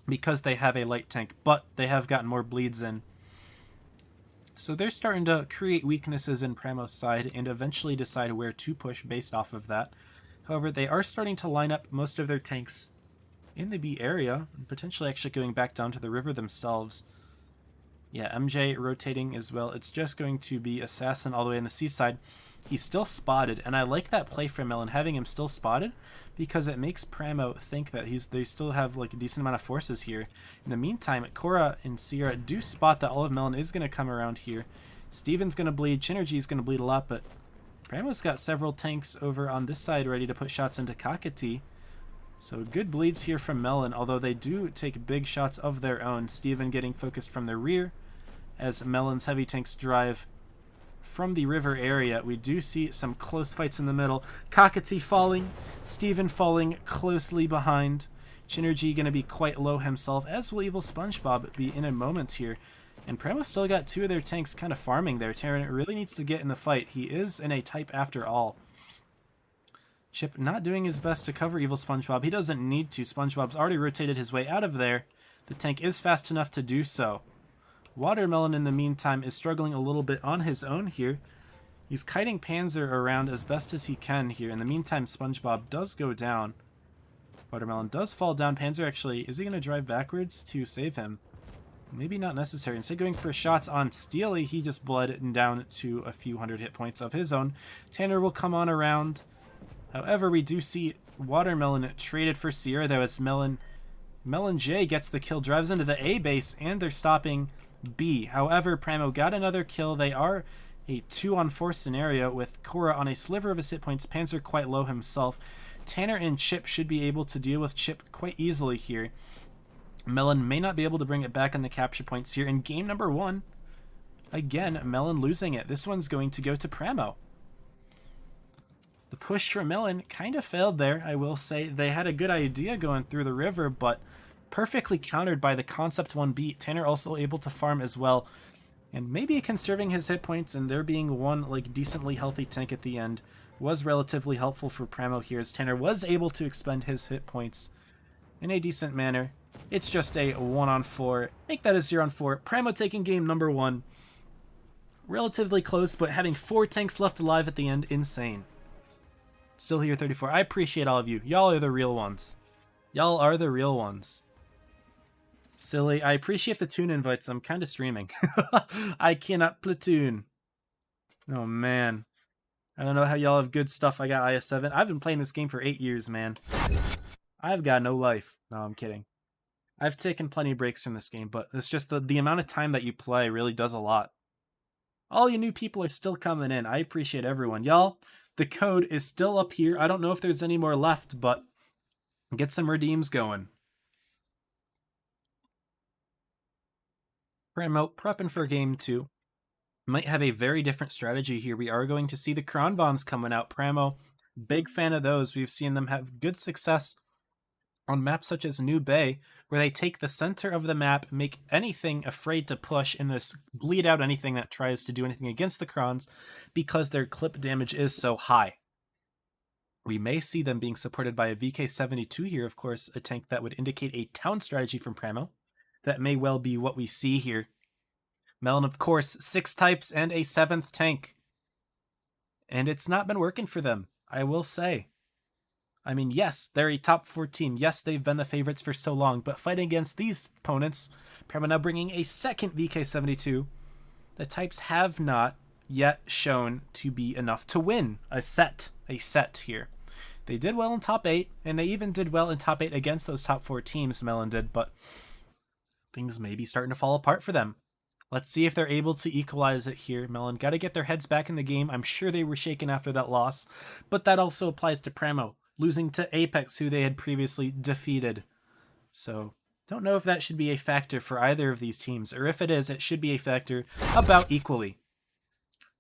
Speaker 1: because they have a light tank, but they have gotten more bleeds in. So they're starting to create weaknesses in Pramo's side and eventually decide where to push based off of that. However, they are starting to line up most of their tanks in the B area, and potentially actually going back down to the river themselves. Yeah, MJ rotating as well. It's just going to be Assassin all the way on the seaside. He's still spotted, and I like that play from Melon, having him still spotted, because it makes Pramo think that they still have like a decent amount of forces here. In the meantime, Cora and Sierra do spot that all of Melon is going to come around here. Steven's going to bleed, Chinergy is going to bleed a lot, but Pramo's got several tanks over on this side ready to put shots into Kakati. So good bleeds here from Melon, although they do take big shots of their own. Steven getting focused from the rear as Melon's heavy tanks drive from the river area. We do see some close fights in the middle. Kakati falling, Steven falling closely behind. Chinergy going to be quite low himself, as will Evil SpongeBob be in a moment here. And Pramo still got two of their tanks kind of farming there. Terran really needs to get in the fight. He is in a type after all. Chip not doing his best to cover Evil SpongeBob. He doesn't need to. SpongeBob's already rotated his way out of there. The tank is fast enough to do so. Watermelon, in the meantime, is struggling a little bit on his own here. He's kiting Panzer around as best as he can here. In the meantime, SpongeBob does go down. Watermelon does fall down. Panzer actually, is he going to drive backwards to save him? Maybe not necessary. Instead going for shots on Steely, he just bled down to a few hundred hit points of his own. Tanner will come on around. However, we do see Watermelon traded for Sierra, though, as Melon J gets the kill, drives into the A base, and they're stopping B. However, Pramo got another kill. They are a 2-on-4 scenario with Cora on a sliver of his hit points, Panzer quite low himself. Tanner and Chip should be able to deal with Chip quite easily here. Melon may not be able to bring it back on the capture points here. In game number 1, again, Melon losing it. This one's going to go to Pramo. The push from Melon kind of failed there, I will say. They had a good idea going through the river, but perfectly countered by the Concept 1 beat. Tanner also able to farm as well, and maybe conserving his hit points and there being one like decently healthy tank at the end was relatively helpful for Pramo here, as Tanner was able to expend his hit points in a decent manner. It's just a 1-on-4. Make that a 0-on-4. Pramo taking game number 1. Relatively close, but having 4 tanks left alive at the end, insane. Still here, 34. I appreciate all of you. Y'all are the real ones. Y'all are the real ones. Silly. I appreciate the tune invites. I'm kind of streaming. I cannot platoon. Oh, man. I don't know how y'all have good stuff. I got IS-7. I've been playing this game for 8 years, man. I've got no life. No, I'm kidding. I've taken plenty of breaks from this game, but it's just the amount of time that you play really does a lot. All you new people are still coming in. I appreciate everyone. Y'all, the code is still up here. I don't know if there's any more left, but get some redeems going. Pramo prepping for game 2. Might have a very different strategy here. We are going to see the Kronvons coming out. Pramo, big fan of those. We've seen them have good success on maps such as New Bay, where they take the center of the map, make anything afraid to push, and this bleed out anything that tries to do anything against the Krons because their clip damage is so high. We may see them being supported by a VK72 here, of course, a tank that would indicate a town strategy from Pramo. That may well be what we see here. Melon, of course, 6 types and a 7th tank. And it's not been working for them, I will say. I mean, yes, they're a top 4 team. Yes, they've been the favorites for so long, but fighting against these opponents, Pramo now bringing a second VK72. The types have not yet shown to be enough to win a set here. They did well in top 8, and they even did well in top 8 against those top 4 teams, Melon did, but things may be starting to fall apart for them. Let's see if they're able to equalize it here. Melon got to get their heads back in the game. I'm sure they were shaken after that loss, but that also applies to Pramo, losing to Apex, who they had previously defeated. So, don't know if that should be a factor for either of these teams, or if it is, it should be a factor about equally.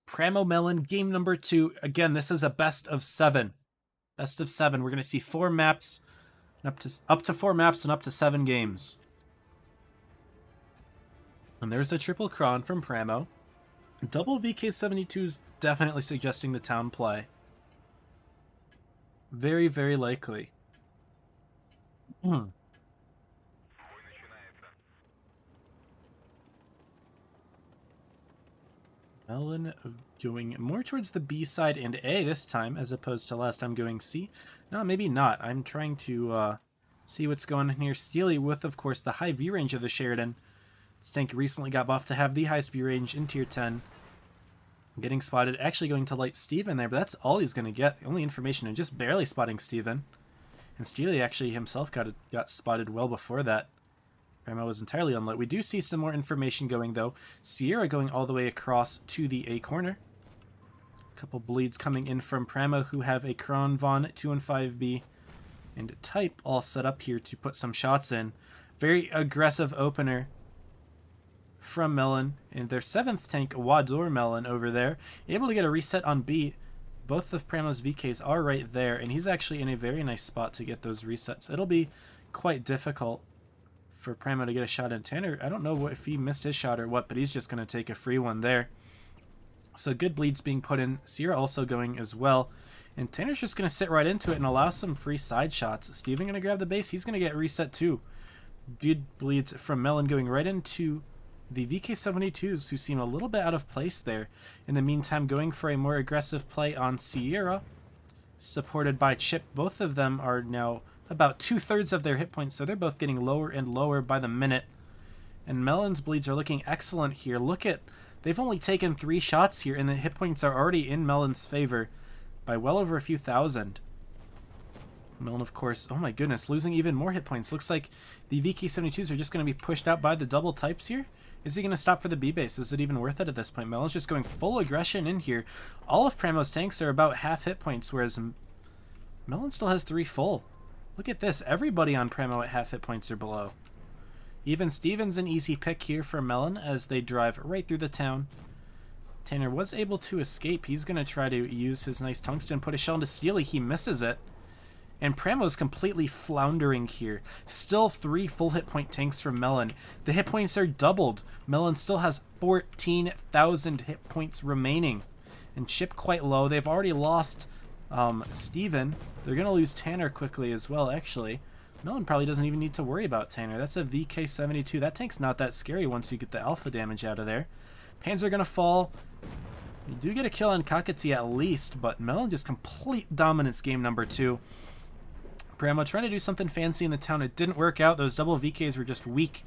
Speaker 1: Pramo Melon, game number 2. Again, this is a best of 7. Best of 7. We're going to see 4 maps, up to 4 maps and up to 7 games. And there's the triple Kron from Pramo. Double VK72's definitely suggesting the town play. Very, very likely. Melon going more towards the B side and A this time, as opposed to last time going C. No, maybe not. I'm trying to see what's going on here. Steely with, of course, the high view range of the Sheridan. This tank recently got buffed to have the highest view range in tier 10. Getting spotted, actually going to light Steven there, but that's all he's going to get. The only information, and just barely spotting Steven. And Steely actually himself got spotted well before that. Pramo was entirely unlit. We do see some more information going, though. Sierra going all the way across to the A corner. A couple bleeds coming in from Pramo, who have a Kron, Von, 2 and 5B, and Type all set up here to put some shots in. Very aggressive opener from Melon, and their 7th tank, Wador Melon, over there, able to get a reset on B. Both of Pramo's VKs are right there, and he's actually in a very nice spot to get those resets. It'll be quite difficult for Pramo to get a shot in. Tanner, I don't know if he missed his shot or what, but he's just going to take a free one there. So good bleeds being put in. Sierra also going as well. And Tanner's just going to sit right into it and allow some free side shots. Steven going to grab the base. He's going to get reset too. Good bleeds from Melon going right into the VK72s, who seem a little bit out of place there. In the meantime, going for a more aggressive play on Sierra, supported by Chip. Both of them are now about 2/3 of their hit points, so they're both getting lower and lower by the minute. And Melon's bleeds are looking excellent here. Look at, they've only taken 3 shots here, and the hit points are already in Melon's favor by well over a few thousand. Melon, of course, oh my goodness, losing even more hit points. Looks like the VK72s are just going to be pushed out by the double types here. Is he going to stop for the B base? Is it even worth it at this point? Melon's just going full aggression in here. All of Pramo's tanks are about half hit points, whereas Melon still has 3 full. Look at this. Everybody on Pramo at half hit points or below. Even Steven's an easy pick here for Melon as they drive right through the town. Tanner was able to escape. He's going to try to use his nice tungsten, put a shell into Steely. He misses it. And Pramo's completely floundering here. Still 3 full hit point tanks from Melon. The hit points are doubled. Melon still has 14,000 hit points remaining. And Chip quite low. They've already lost Steven. They're going to lose Tanner quickly as well, actually. Melon probably doesn't even need to worry about Tanner. That's a VK72. That tank's not that scary once you get the alpha damage out of there. Pans are going to fall. You do get a kill on Kakati at least, but Melon just complete dominance game number 2. Pramo trying to do something fancy in the town. It didn't work out. Those double VKs were just weak.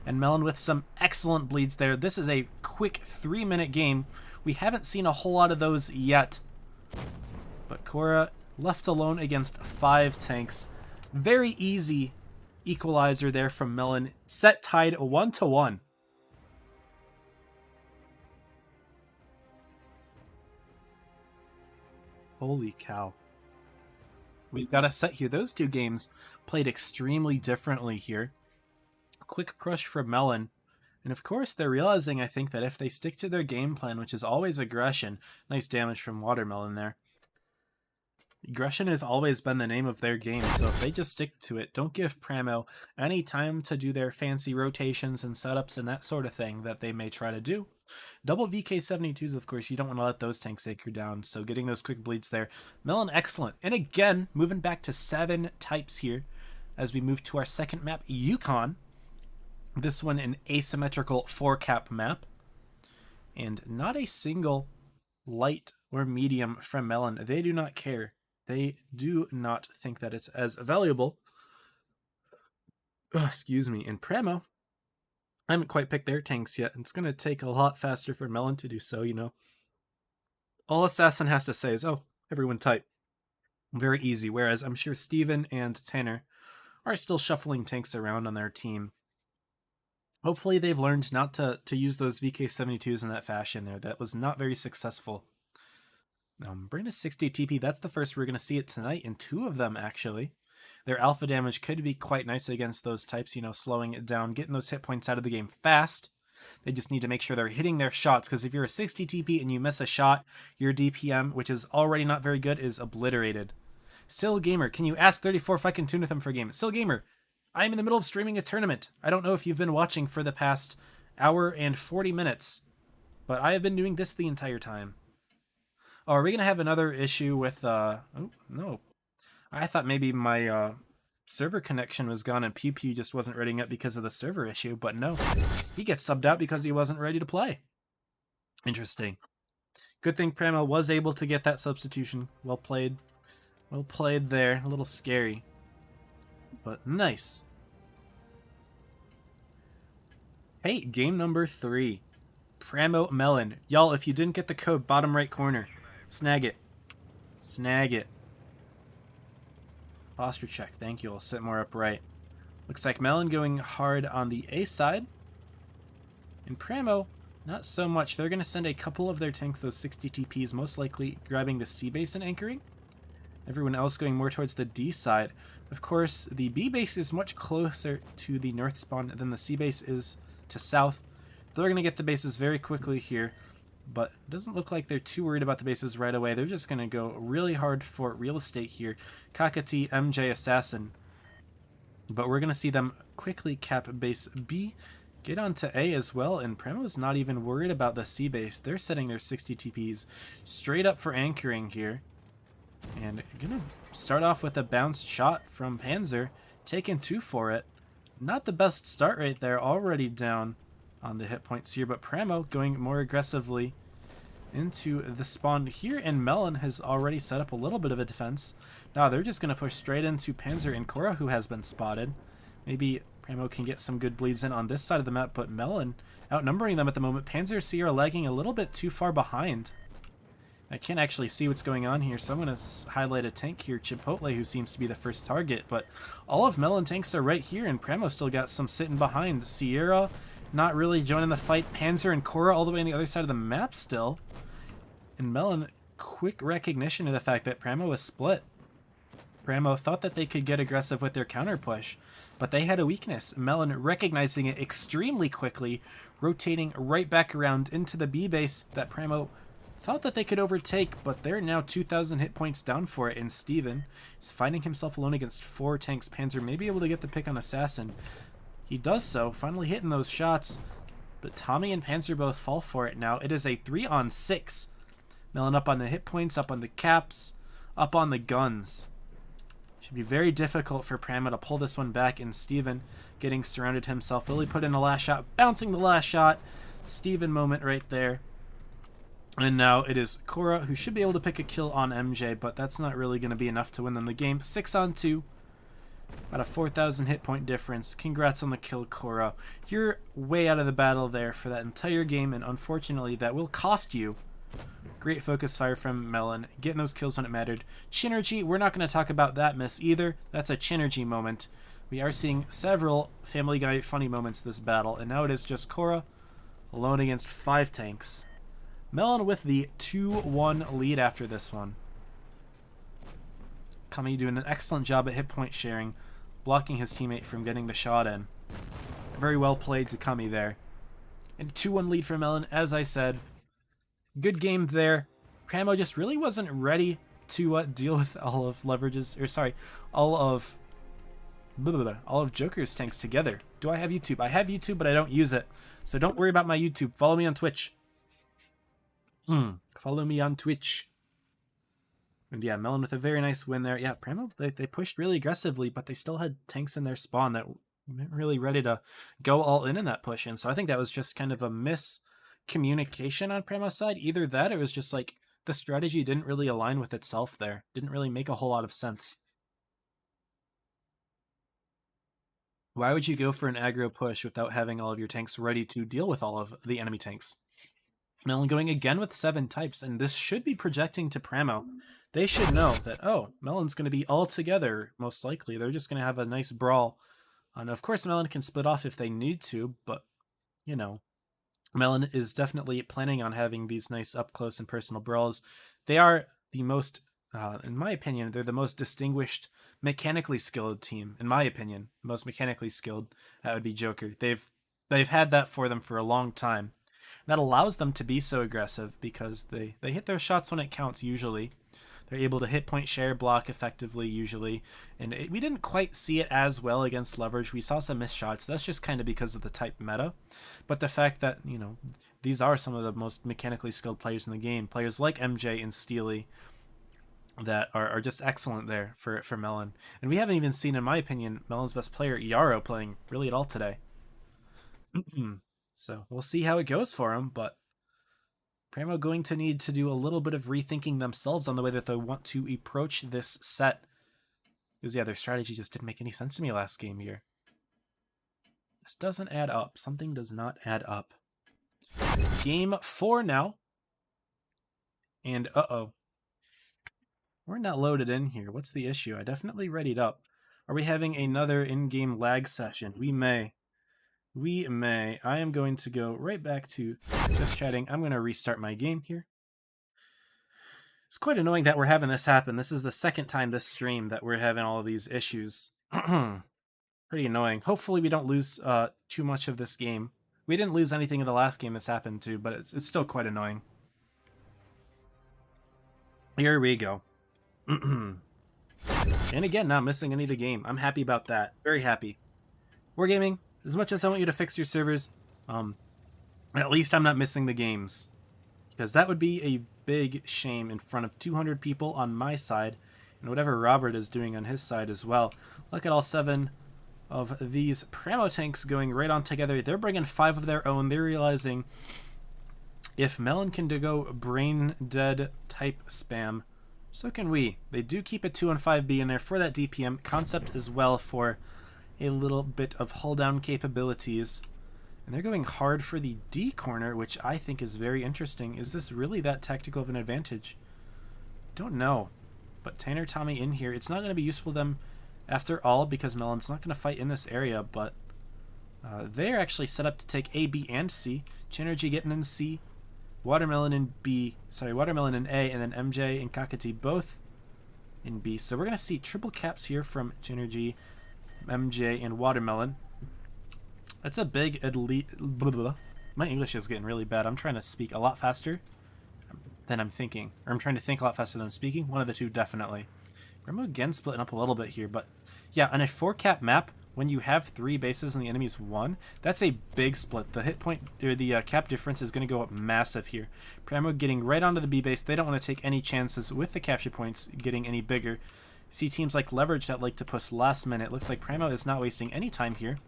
Speaker 1: And Melon with some excellent bleeds there. This is a quick 3-minute game. We haven't seen a whole lot of those yet. But Korra left alone against 5 tanks. Very easy equalizer there from Melon. Set tied 1-1. Holy cow. We've got a set here. Those 2 games played extremely differently here. Quick push from Melon. And of course, they're realizing, I think, that if they stick to their game plan, which is always aggression, nice damage from Watermelon there. Aggression has always been the name of their game, so if they just stick to it, don't give Pramo any time to do their fancy rotations and setups and that sort of thing that they may try to do. Double VK-72s, of course, you don't want to let those tanks take you down, so getting those quick bleeds there. Melon, excellent. And again, moving back to 7 types here as we move to our second map, Yukon. This one an asymmetrical 4-cap map. And not a single light or medium from Melon. They do not care. They do not think that it's as valuable. Excuse me. In Pramo, I haven't quite picked their tanks yet, and it's going to take a lot faster for Melon to do so, you know. All Assassin has to say is, oh, everyone type. Very easy, whereas I'm sure Steven and Tanner are still shuffling tanks around on their team. Hopefully they've learned not to use those VK-72s in that fashion there. That was not very successful. Bring a 60 TP, that's the first we're going to see it tonight, in 2 of them, actually. Their alpha damage could be quite nice against those types, you know, slowing it down, getting those hit points out of the game fast. They just need to make sure they're hitting their shots, because if you're a 60 TP and you miss a shot, your DPM, which is already not very good, is obliterated. Still Gamer, can you ask 34 if I can tune with him for a game? Still Gamer, I'm in the middle of streaming a tournament. I don't know if you've been watching for the past hour and 40 minutes, but I have been doing this the entire time. Oh, are we going to have another issue with, oh, no. I thought maybe my server connection was gone and Pew Pew just wasn't ready up because of the server issue, but no. He gets subbed out because he wasn't ready to play. Interesting. Good thing Pramo was able to get that substitution. Well played. Well played there. A little scary, but nice. Hey, game number 3. Pramo Melon. Y'all, if you didn't get the code, bottom right corner. Snag it. Snag it. Posture check. Thank you. I'll sit more upright. Looks like Melon going hard on the A side. And Pramo, not so much. They're going to send a couple of their tanks, those 60 TPs, most likely grabbing the C base and anchoring. Everyone else going more towards the D side. Of course, the B base is much closer to the north spawn than the C base is to south. They're going to get the bases very quickly here. But it doesn't look like they're too worried about the bases right away. They're just going to go really hard for real estate here. Kakati, MJ, Assassin. But we're going to see them quickly cap base B, get onto A as well, and Pramo's not even worried about the C base. They're setting their 60 TPs straight up for anchoring here. And going to start off with a bounced shot from Panzer, taking 2 for it. Not the best start right there, already down on the hit points here, but Pramo going more aggressively into the spawn here, and Melon has already set up a little bit of a defense. Now they're just going to push straight into Panzer and Cora, who has been spotted. Maybe Pramo can get some good bleeds in on this side of the map, but Melon outnumbering them at the moment. Panzer Sierra lagging a little bit too far behind. I can't actually see what's going on here, so I'm going to highlight a tank here, Chipotle, who seems to be the first target, but all of Melon tanks are right here, and Pramo still got some sitting behind. Sierra not really joining the fight. Panzer and Cora all the way on the other side of the map still. And Melon, quick recognition of the fact that Pramo was split. Pramo thought that they could get aggressive with their counter push, but they had a weakness. Melon recognizing it extremely quickly, rotating right back around into the B base that Pramo thought that they could overtake, but they're now 2,000 hit points down for it, and Steven is finding himself alone against 4 tanks. Panzer may be able to get the pick on Assassin. He does so, finally hitting those shots, but Tommy and Panzer both fall for it now. It is a 3-on-6. Melon up on the hit points, up on the caps, up on the guns. Should be very difficult for Pramo to pull this one back, and Steven getting surrounded himself. Will he put in a last shot? Bouncing the last shot. Steven moment right there. And now it is Cora, who should be able to pick a kill on MJ, but that's not really going to be enough to win them the game. 6-on-2. About a 4,000 hit point difference. Congrats on the kill, Cora. You're way out of the battle there for that entire game, and unfortunately that will cost you. Great focus fire from Melon, getting those kills when it mattered. Chinergy, we're not going to talk about that miss either. That's a Chinergy moment. We are seeing several Family Guy funny moments this battle, and now it is just Cora alone against 5 tanks. Melon with the 2-1 lead after this one. Kami doing an excellent job at hit point sharing, blocking his teammate from getting the shot in. Very well played to Kami there. And 2-1 lead for Melon, as I said. Good game there. Pramo just really wasn't ready to deal with all of Leverage's, or sorry, all of Joker's tanks together. Do I have YouTube? I have YouTube, but I don't use it. So don't worry about my YouTube. Follow me on Twitch. Follow me on Twitch. And yeah, Melon with a very nice win there. Yeah, Primo, they pushed really aggressively, but they still had tanks in their spawn that weren't really ready to go all in that push. And so I think that was just kind of a miscommunication on Primo's side. Either that, or it was just like the strategy didn't really align with itself there. Didn't really make a whole lot of sense. Why would you go for an aggro push without having all of your tanks ready to deal with all of the enemy tanks? Melon going again with 7 types, and this should be projecting to Primo. They should know that, oh, Melon's going to be all together, most likely. They're just going to have a nice brawl. And of course, Melon can split off if they need to, but, you know, Melon is definitely planning on having these nice up-close and personal brawls. They are the most, in my opinion, they're the most distinguished, mechanically skilled team. In my opinion, the most mechanically skilled, that would be Joker. They've had that for them for a long time. That allows them to be so aggressive because they hit their shots when it counts usually. They're able to hit point share block effectively usually. And we didn't quite see it as well against Leverage. We saw some missed shots. That's just kind of because of the type meta. But the fact that, you know, these are some of the most mechanically skilled players in the game. Players like MJ and Steely that are just excellent there for Melon. And we haven't even seen, in my opinion, Melon's best player, Yaro, playing really at all today. So we'll see how it goes for him, but Primo going to need to do a little bit of rethinking themselves on the way that they want to approach this set. Because, yeah, their strategy just didn't make any sense to me last game here. This doesn't add up. Something does not add up. Game 4 now. And, uh-oh. We're not loaded in here. What's the issue? I definitely readied up. Are we having another in-game lag session? We may. We may. I am going to go right back to just chatting. I'm going to restart my game here. It's quite annoying that we're having this happen. This is the second time this stream that we're having all of these issues. Pretty annoying. Hopefully we don't lose too much of this game. We didn't lose anything in the last game this happened to, but it's still quite annoying. Here we go. And again, not missing any of the game. I'm happy about that. Very happy. Wargaming. As much as I want you to fix your servers, at least I'm not missing the games. Because that would be a big shame in front of 200 people on my side, and whatever Robert is doing on his side as well. Look at all 7 of these Primo tanks going right on together. They're bringing 5 of their own. They're realizing if Melon can go brain dead type spam, so can we. They do keep a 2 and 5B in there for that DPM concept as well for a little bit of hull down capabilities. And they're going hard for the D corner, which I think is very interesting. Is this really that tactical of an advantage? Don't know. But Tanner Tommy in here, it's not going to be useful to them after all because Melon's not going to fight in this area, but they're actually set up to take A, B, and C. Chinergy getting in C, Watermelon in B, sorry, Watermelon in A, and then MJ and Kakati both in B. So we're going to see triple caps here from Chinergy, MJ, and Watermelon. That's a big elite. Blah, blah, blah. My English is getting really bad. I'm trying to speak a lot faster than I'm thinking. Or I'm trying to think a lot faster than I'm speaking. One of the two, definitely. Primo again splitting up a little bit here. But yeah, on a 4-cap map, when you have 3 bases and the enemy's 1, that's a big split. The hit point, or the cap difference is going to go up massive here. Primo getting right onto the B base. They don't want to take any chances with the capture points getting any bigger. See teams like Leverage that like to push last minute. Looks like Primo is not wasting any time here.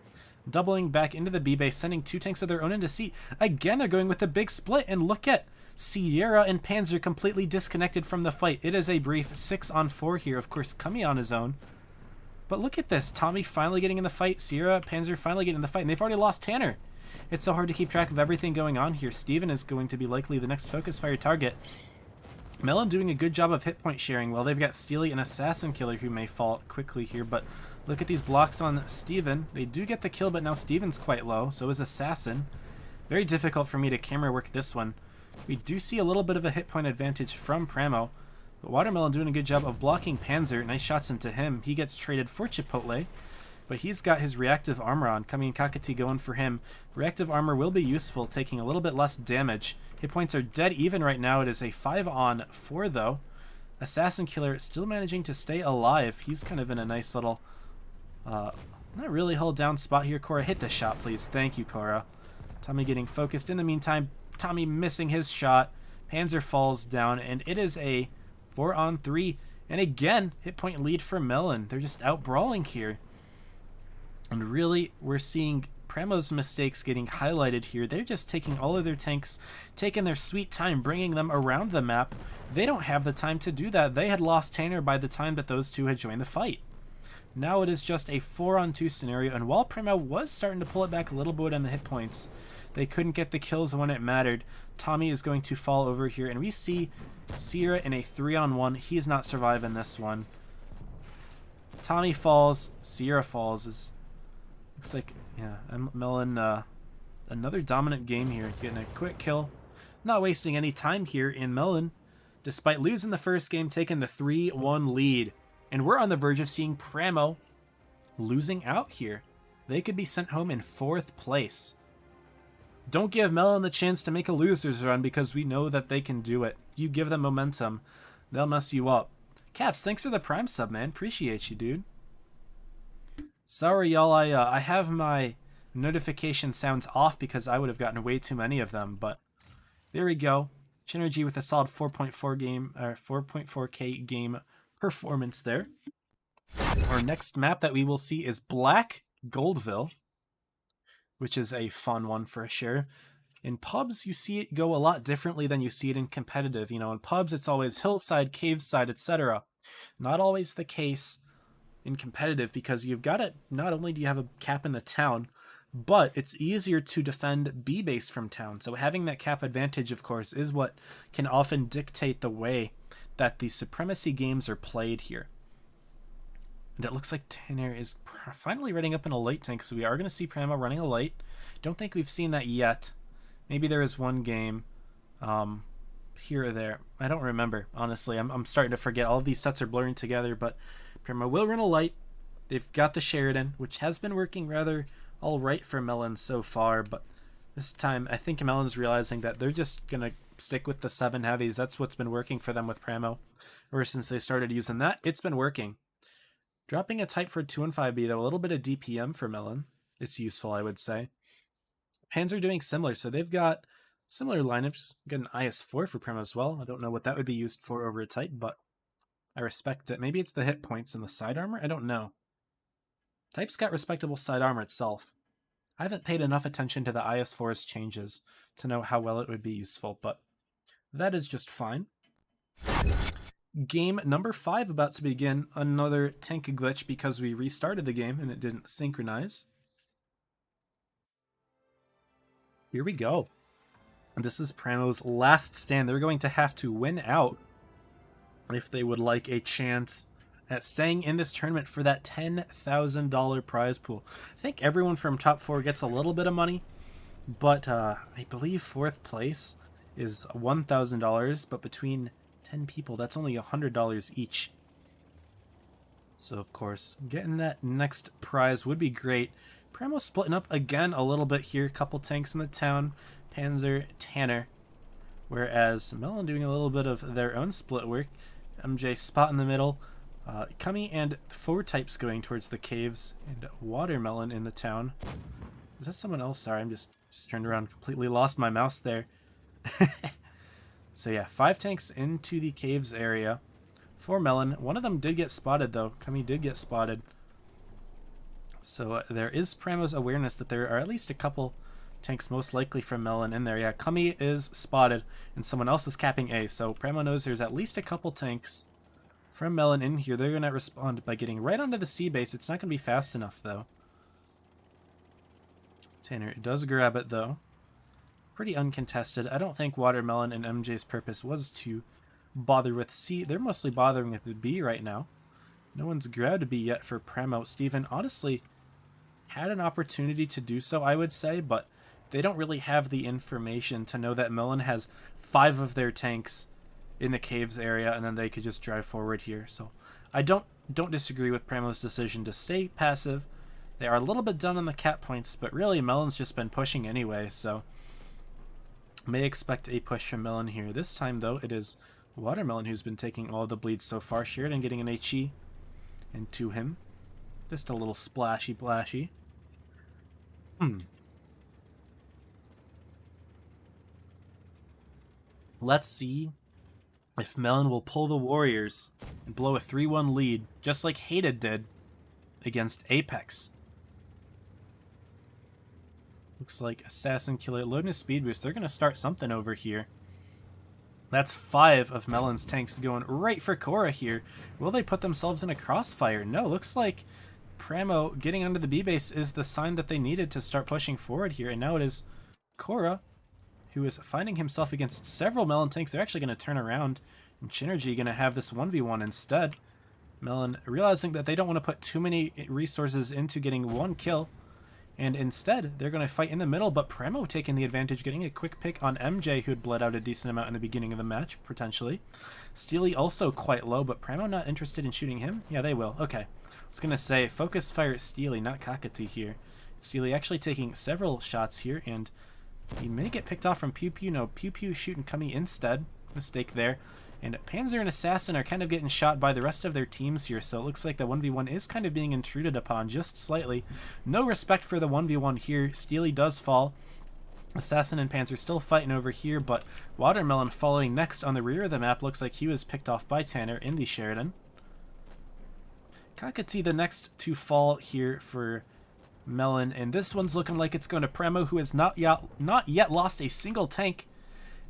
Speaker 1: Doubling back into the B base, sending 2 tanks of their own into C. Again, they're going with the big split, and look at Sierra and Panzer completely disconnected from the fight. It is a brief 6-on-4 here. Of course, Kami on his own. But look at this. Tommy finally getting in the fight. Sierra, Panzer finally getting in the fight, and they've already lost Tanner. It's so hard to keep track of everything going on here. Steven is going to be likely the next focus fire target. Melon doing a good job of hit point sharing. Well, they've got Steely and Assassin Killer who may fall quickly here, but look at these blocks on Steven. They do get the kill, but now Steven's quite low. So is Assassin. Very difficult for me to camera work this one. We do see a little bit of a hit point advantage from Primo. But Watermelon doing a good job of blocking Panzer. Nice shots into him. He gets traded for Chipotle. But he's got his reactive armor on. Kami and Kakati going for him. Reactive armor will be useful, taking a little bit less damage. Hit points are dead even right now. It is a 5-on-4 though. Assassin Killer still managing to stay alive. He's kind of in a nice little, not really hold down spot here. Cora, hit the shot, please. Thank you, Cora. Tommy getting focused. In the meantime, Tommy missing his shot. Panzer falls down, and it is a 4-on-3. And again, hit point lead for Melon. They're just out brawling here. And really, we're seeing Premo's mistakes getting highlighted here. They're just taking all of their tanks, taking their sweet time, bringing them around the map. They don't have the time to do that. They had lost Tanner by the time that those two had joined the fight. Now it is just a 4-on-2 scenario, and while Premo was starting to pull it back a little bit on the hit points, they couldn't get the kills when it mattered. Tommy is going to fall over here, and we see Sierra in a 3-on-1. He is not surviving this one. Tommy falls, Sierra falls. Looks like, yeah, Melon, another dominant game here, getting a quick kill. Not wasting any time here in Melon, despite losing the first game, taking the 3-1 lead. And we're on the verge of seeing Premo losing out here. They could be sent home in 4th place. Don't give Melon the chance to make a loser's run, because we know that they can do it. You give them momentum, they'll mess you up. Caps, thanks for the Prime sub, man. Appreciate you, dude. Sorry, y'all, I have my notification sounds off because I would have gotten way too many of them, but there we go. Chinergy with a solid 4.4K game performance there. Our next map that we will see is Black Goldville, which is a fun one for sure. In pubs, you see it go a lot differently than you see it in competitive. You know, in pubs, it's always hillside, caveside, etc. Not always the case in competitive, because you've got it. Not only do you have a cap in the town, but it's easier to defend B base from town. So having that cap advantage, of course, is what can often dictate the way that the supremacy games are played here. And it looks like Tanner is finally running up in a light tank, so we are going to see Pramo running a light. Don't think we've seen that yet. Maybe there is one game here or there. I don't remember, honestly. I'm starting to forget. All of these sets are blurring together, but Pramo will run a light. They've got the Sheridan, which has been working rather all right for Melon so far, but this time I think Melon's realizing that they're just going to stick with the 7 heavies. That's what's been working for them with Pramo. Or since they started using that, it's been working. Dropping a type for 2 and 5B, though, a little bit of DPM for Melon. It's useful, I would say. Hands are doing similar, so they've got similar lineups. Got an IS-4 for Premo as well. I don't know what that would be used for over a type, but I respect it. Maybe it's the hit points and the side armor? I don't know. Type's got respectable side armor itself. I haven't paid enough attention to the IS-4's changes to know how well it would be useful, but that is just fine. Game number 5 about to begin. Another tank glitch because we restarted the game and it didn't synchronize. Here we go. This is Pramo's last stand. They're going to have to win out if they would like a chance at staying in this tournament for that $10,000 prize pool. I think everyone from top 4 gets a little bit of money, but I believe 4th place is $1,000, but between 10 people, that's only $100 each. So, of course, getting that next prize would be great. Pramo splitting up again a little bit here. Couple tanks in the town. Panzer, Tanner. Whereas Melon doing a little bit of their own split work. MJ spot in the middle. Cummy and 4 types going towards the caves. And Watermelon in the town. Is that someone else? Sorry, I'm just turned around. Completely lost my mouse there. So yeah, 5 tanks into the caves area for Melon. One of them did get spotted though. Cummy did get spotted. So there is Pramo's awareness that there are at least a couple tanks most likely from Melon in there. Yeah, Cummy is spotted and someone else is capping A. So Pramo knows there's at least a couple tanks from Melon in here. They're going to respond by getting right onto the C base. It's not going to be fast enough though. Tanner does grab it though. Pretty uncontested. I don't think Watermelon and MJ's purpose was to bother with C. They're mostly bothering with the B right now. No one's grabbed B yet for Pramo. Steven honestly had an opportunity to do so, I would say, but they don't really have the information to know that Melon has 5 of their tanks in the caves area and then they could just drive forward here. So I don't disagree with Pramo's decision to stay passive. They are a little bit done on the cap points, but really Melon's just been pushing anyway, so may expect a push from Melon here. This time, though, it is Watermelon, who's been taking all the bleeds so far. Sheridan getting an HE into him. Just a little splashy blashy. Let's see if Melon will pull the Warriors and blow a 3-1 lead, just like Hated did against Apex. Looks like Assassin Killer loading a speed boost. They're going to start something over here. That's 5 of Melon's tanks going right for Cora here. Will they put themselves in a crossfire? No, looks like Pramo getting under the B base is the sign that they needed to start pushing forward here. And now it is Cora who is finding himself against several Melon tanks. They're actually going to turn around, and Chinergy going to have this 1v1 instead. Melon realizing that they don't want to put too many resources into getting one kill, and instead they're going to fight in the middle, but Pramo taking the advantage, getting a quick pick on MJ, who had bled out a decent amount in the beginning of the match, potentially. Steely also quite low, but Pramo not interested in shooting him? Yeah, they will. Okay. I was going to say, focus fire at Steely, not Kakati here. Steely actually taking several shots here, and he may get picked off from Pew Pew. No, Pew Pew shooting Kami instead. Mistake there. And Panzer and Assassin are kind of getting shot by the rest of their teams here, so it looks like the 1v1 is kind of being intruded upon just slightly. No respect for the 1v1 here. Steely does fall. Assassin and Panzer still fighting over here, but Watermelon following next on the rear of the map. Looks like he was picked off by Tanner in the Sheridan. Kakati the next to fall here for Melon, and this one's looking like it's going to Pramo, who has not yet lost a single tank.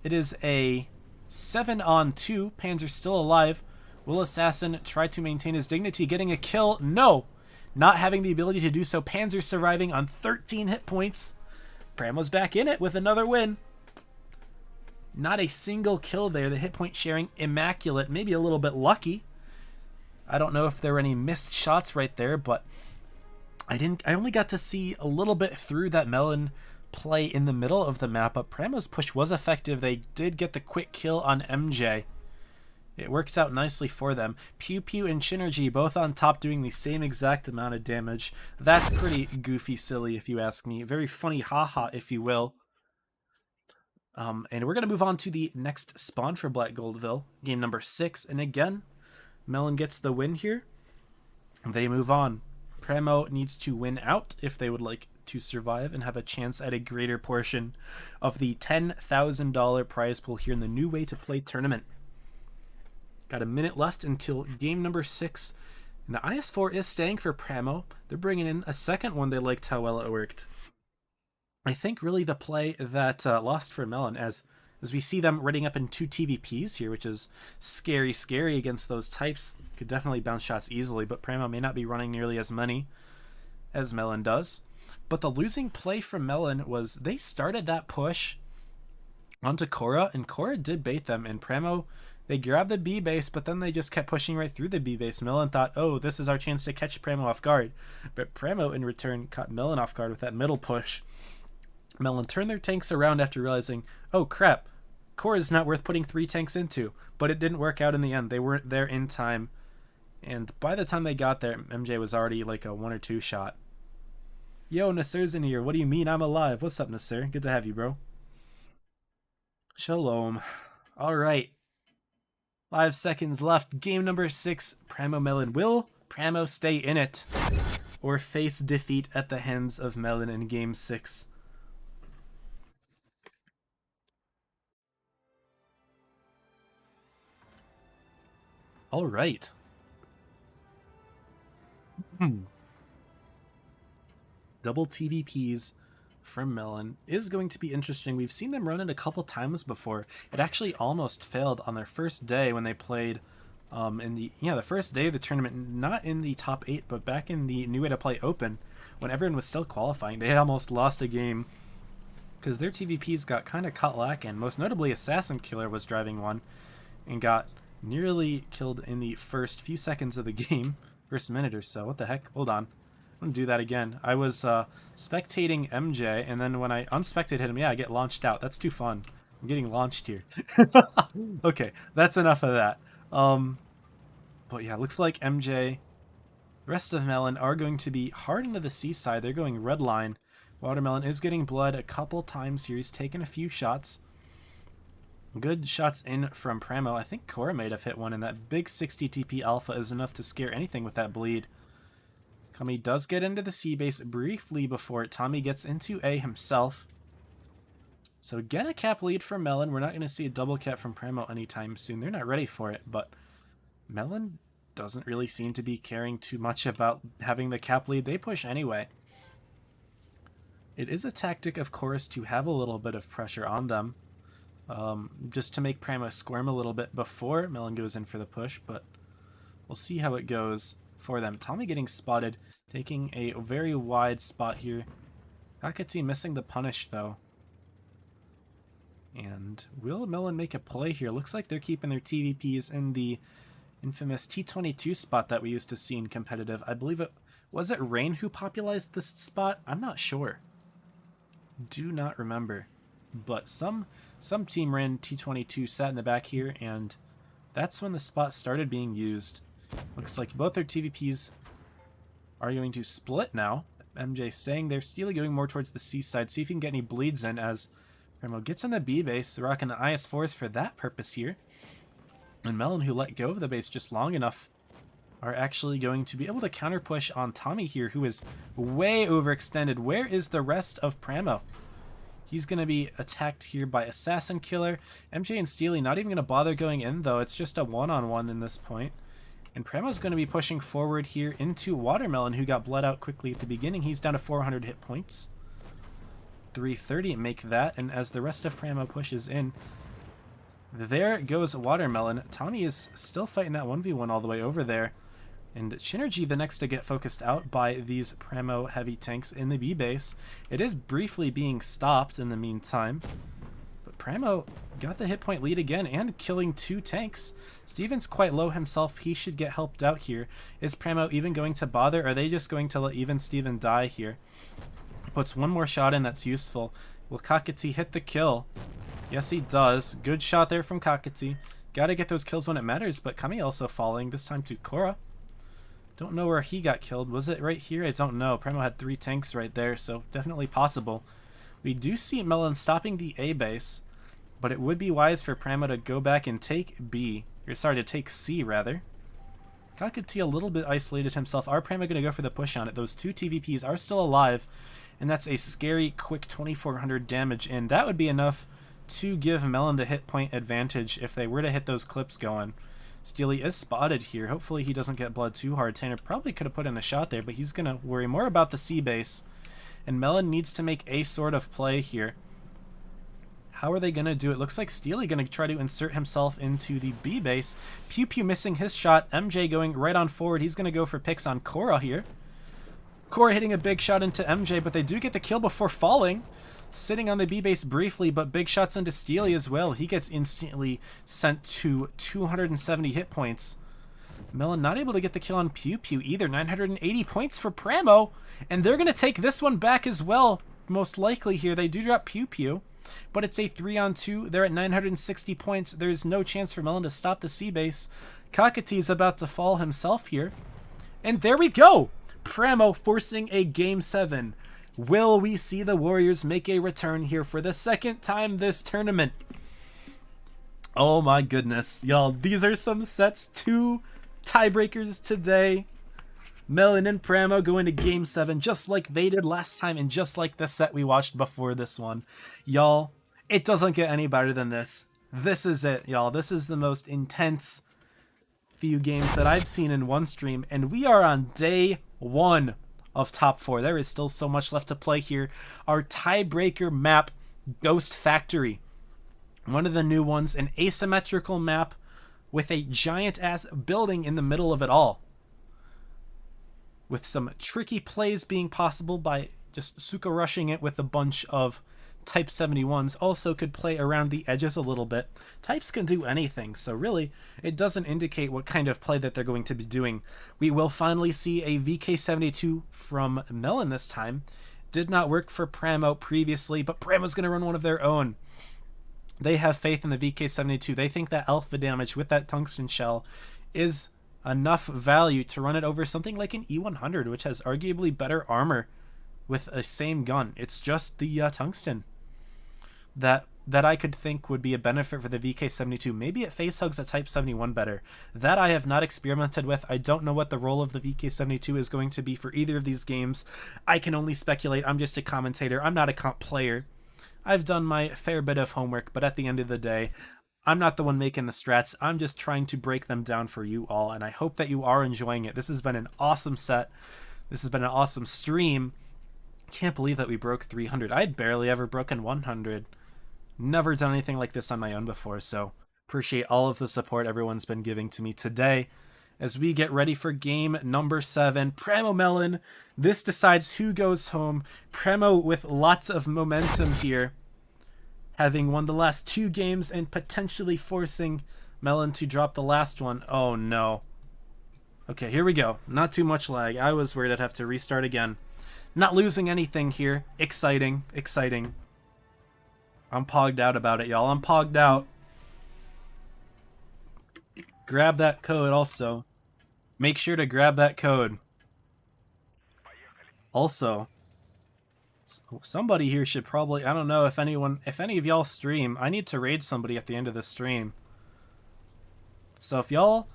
Speaker 1: It is a 7-on-2. Panzer still alive. Will Assassin try to maintain his dignity, getting a kill? No! Not having the ability to do so. Panzer surviving on 13 hit points. Pramo's back in it with another win. Not a single kill there. The hit point sharing immaculate. Maybe a little bit lucky. I don't know if there were any missed shots right there, but I only got to see a little bit through that Melon play in the middle of the map, but Pramo's push was effective. They did get the quick kill on MJ. It works out nicely for them. Pew Pew and Chinergy both on top doing the same exact amount of damage. That's pretty goofy silly if you ask me. Very funny haha if you will. And we're going to move on to the next spawn for Black Goldville. Game number 6. And again, Melon gets the win here. They move on. Pramo needs to win out if they would like to survive and have a chance at a greater portion of the $10,000 prize pool here in the New Way to Play tournament. Got a minute left until game number 6, and the IS-4 is staying for Pramo. They're bringing in a second one. They liked how well it worked. I think really the play that lost for Melon, as we see them running up in 2 TVPs here, which is scary against those types. Could definitely bounce shots easily, but Pramo may not be running nearly as many as Melon does. But the losing play from Melon was they started that push onto Cora, and Cora did bait them, and Pramo, they grabbed the B base, but then they just kept pushing right through the B base. Melon thought, oh, this is our chance to catch Pramo off guard. But Pramo, in return, caught Melon off guard with that middle push. Melon turned their tanks around after realizing, oh crap, Cora's not worth putting 3 tanks into. But it didn't work out in the end. They weren't there in time. And by the time they got there, MJ was already like a 1 or 2 shot. Yo, Nasir's in here. What do you mean I'm alive? What's up, Nasir? Good to have you, bro. Shalom. All right. 5 seconds left. Game number 6. Pramo Melon. Will Pramo stay in it or face defeat at the hands of Melon in game 6? All right. Double TVPs from Melon is going to be interesting. We've seen them run it a couple times before. It actually almost failed on their first day when they played in the first day of the tournament, not in the top 8, but back in the New Way to Play Open when everyone was still qualifying. They almost lost a game because their TVPs got kind of caught lacking. Most notably, Assassin Killer was driving one and got nearly killed in the first few seconds of the game, first minute or so. What the heck? Hold on. I'm going to do that again. I was spectating MJ, and then when I unspectated him, yeah, I get launched out. That's too fun. I'm getting launched here. Okay, that's enough of that. But yeah, looks like MJ, the rest of Melon are going to be hard into the seaside. They're going red line. Watermelon is getting blood a couple times here. He's taken a few shots. Good shots in from Pramo. I think Cora might have hit one, and that big 60 TP alpha is enough to scare anything with that bleed. Kami does get into the C base briefly before Tommy gets into A himself. So again, a cap lead for Melon. We're not going to see a double cap from Pramo anytime soon. They're not ready for it, but Melon doesn't really seem to be caring too much about having the cap lead. They push anyway. It is a tactic, of course, to have a little bit of pressure on them. Just to make Pramo squirm a little bit before Melon goes in for the push, but we'll see how it goes for them. Tommy getting spotted, taking a very wide spot here. Kakati missing the punish, though. And will Melon make a play here? Looks like they're keeping their TVPs in the infamous T22 spot that we used to see in competitive. I believe was it Rain who popularized this spot? I'm not sure. Do not remember. But some team ran T22, sat in the back here, and that's when the spot started being used. Looks like both their TVPs are going to split now. MJ staying there, Steely going more towards the C side. See if he can get any bleeds in as Pramo gets in the B base, rocking the IS4s for that purpose here. And Melon, who let go of the base just long enough, are actually going to be able to counter push on Tommy here, who is way overextended. Where is the rest of Pramo? He's going to be attacked here by Assassin Killer. MJ and Steely not even going to bother going in, though. It's just a one-on-one in this point. And Pramo's going to be pushing forward here into Watermelon, who got bled out quickly at the beginning. He's down to 400 hit points. 330 make that, and as the rest of Pramo pushes in, there goes Watermelon. Tommy is still fighting that 1v1 all the way over there. And Shinergy the next to get focused out by these Pramo heavy tanks in the B base. It is briefly being stopped in the meantime. But Pramo got the hit point lead again and killing 2 tanks. Steven's quite low himself. He should get helped out here. Is Pramo even going to bother? Or are they just going to let even Steven die here? He puts one more shot in that's useful. Will Kakati hit the kill? Yes, he does. Good shot there from Kakati. Gotta get those kills when it matters, but Kami also falling, this time to Cora. Don't know where he got killed. Was it right here? I don't know. Pramo had 3 tanks right there, so definitely possible. We do see Melon stopping the A base, but it would be wise for Pramo to go back and take B. Or sorry, to take C, rather. Kakati a little bit isolated himself. Are Pramo going to go for the push on it? Those 2 TVPs are still alive, and that's a scary, quick 2400 damage in. That would be enough to give Melon the hit point advantage if they were to hit those clips going. Steely is spotted here. Hopefully he doesn't get blood too hard. Tanner probably could have put in a shot there, but he's going to worry more about the C base. And Melon needs to make a sort of play here. How are they going to do it? Looks like Steely going to try to insert himself into the B base. Pew Pew missing his shot. MJ going right on forward. He's going to go for picks on Cora here. Cora hitting a big shot into MJ, but they do get the kill before falling. Sitting on the B base briefly, but big shots into Steely as well. He gets instantly sent to 270 hit points. Melon not able to get the kill on Pew Pew either. 980 points for Pramo, and they're going to take this one back as well, most likely here. They do drop Pew Pew, but it's a 3-on-2. They're at 960 points. There's no chance for Melon to stop the C base. Kakati is about to fall himself here. And there we go! Pramo forcing a Game 7. Will we see the Warriors make a return here for the 2nd time this tournament? Oh my goodness. Y'all, these are some sets. 2 tiebreakers today. Melon and Pramo go into Game 7 just like they did last time and just like the set we watched before this one. Y'all, it doesn't get any better than this. This is it, y'all. This is the most intense few games that I've seen in one stream, and we are on day 1 of top 4. There is still so much left to play here. Our tiebreaker map, Ghost Factory. One of the new ones, an asymmetrical map with a giant-ass building in the middle of it all. With some tricky plays being possible by just Suka rushing it with a bunch of Type 71s. Also could play around the edges a little bit. Types can do anything, so really, it doesn't indicate what kind of play that they're going to be doing. We will finally see a VK72 from Melon this time. Did not work for Pramo previously, but Pramo's going to run one of their own. They have faith in the VK72. They think that alpha damage with that tungsten shell is enough value to run it over something like an E100, which has arguably better armor with a same gun. It's just the tungsten that that I could think would be a benefit for the VK72. Maybe it face hugs a Type 71 better. That I have not experimented with. I don't know what the role of the VK72 is going to be for either of these games. I can only speculate. I'm just a commentator. I'm not a comp player. I've done my fair bit of homework, but at the end of the day, I'm not the one making the strats. I'm just trying to break them down for you all, and I hope that you are enjoying it. This has been an awesome set. This has been an awesome stream. Can't believe that we broke 300. I had barely ever broken 100. Never done anything like this on my own before, so appreciate all of the support everyone's been giving to me today. As we get ready for game number 7, Pramo Melon. This decides who goes home. Pramo with lots of momentum here, having won the last 2 games and potentially forcing Melon to drop the last one. Oh no. Okay, here we go. Not too much lag. I was worried I'd have to restart again. Not losing anything here. Exciting, exciting. I'm pogged out about it, y'all. I'm pogged out. Grab that code also. Make sure to grab that code. Also, somebody here should probably, I don't know if any of y'all stream. I need to raid somebody at the end of the stream. So if y'all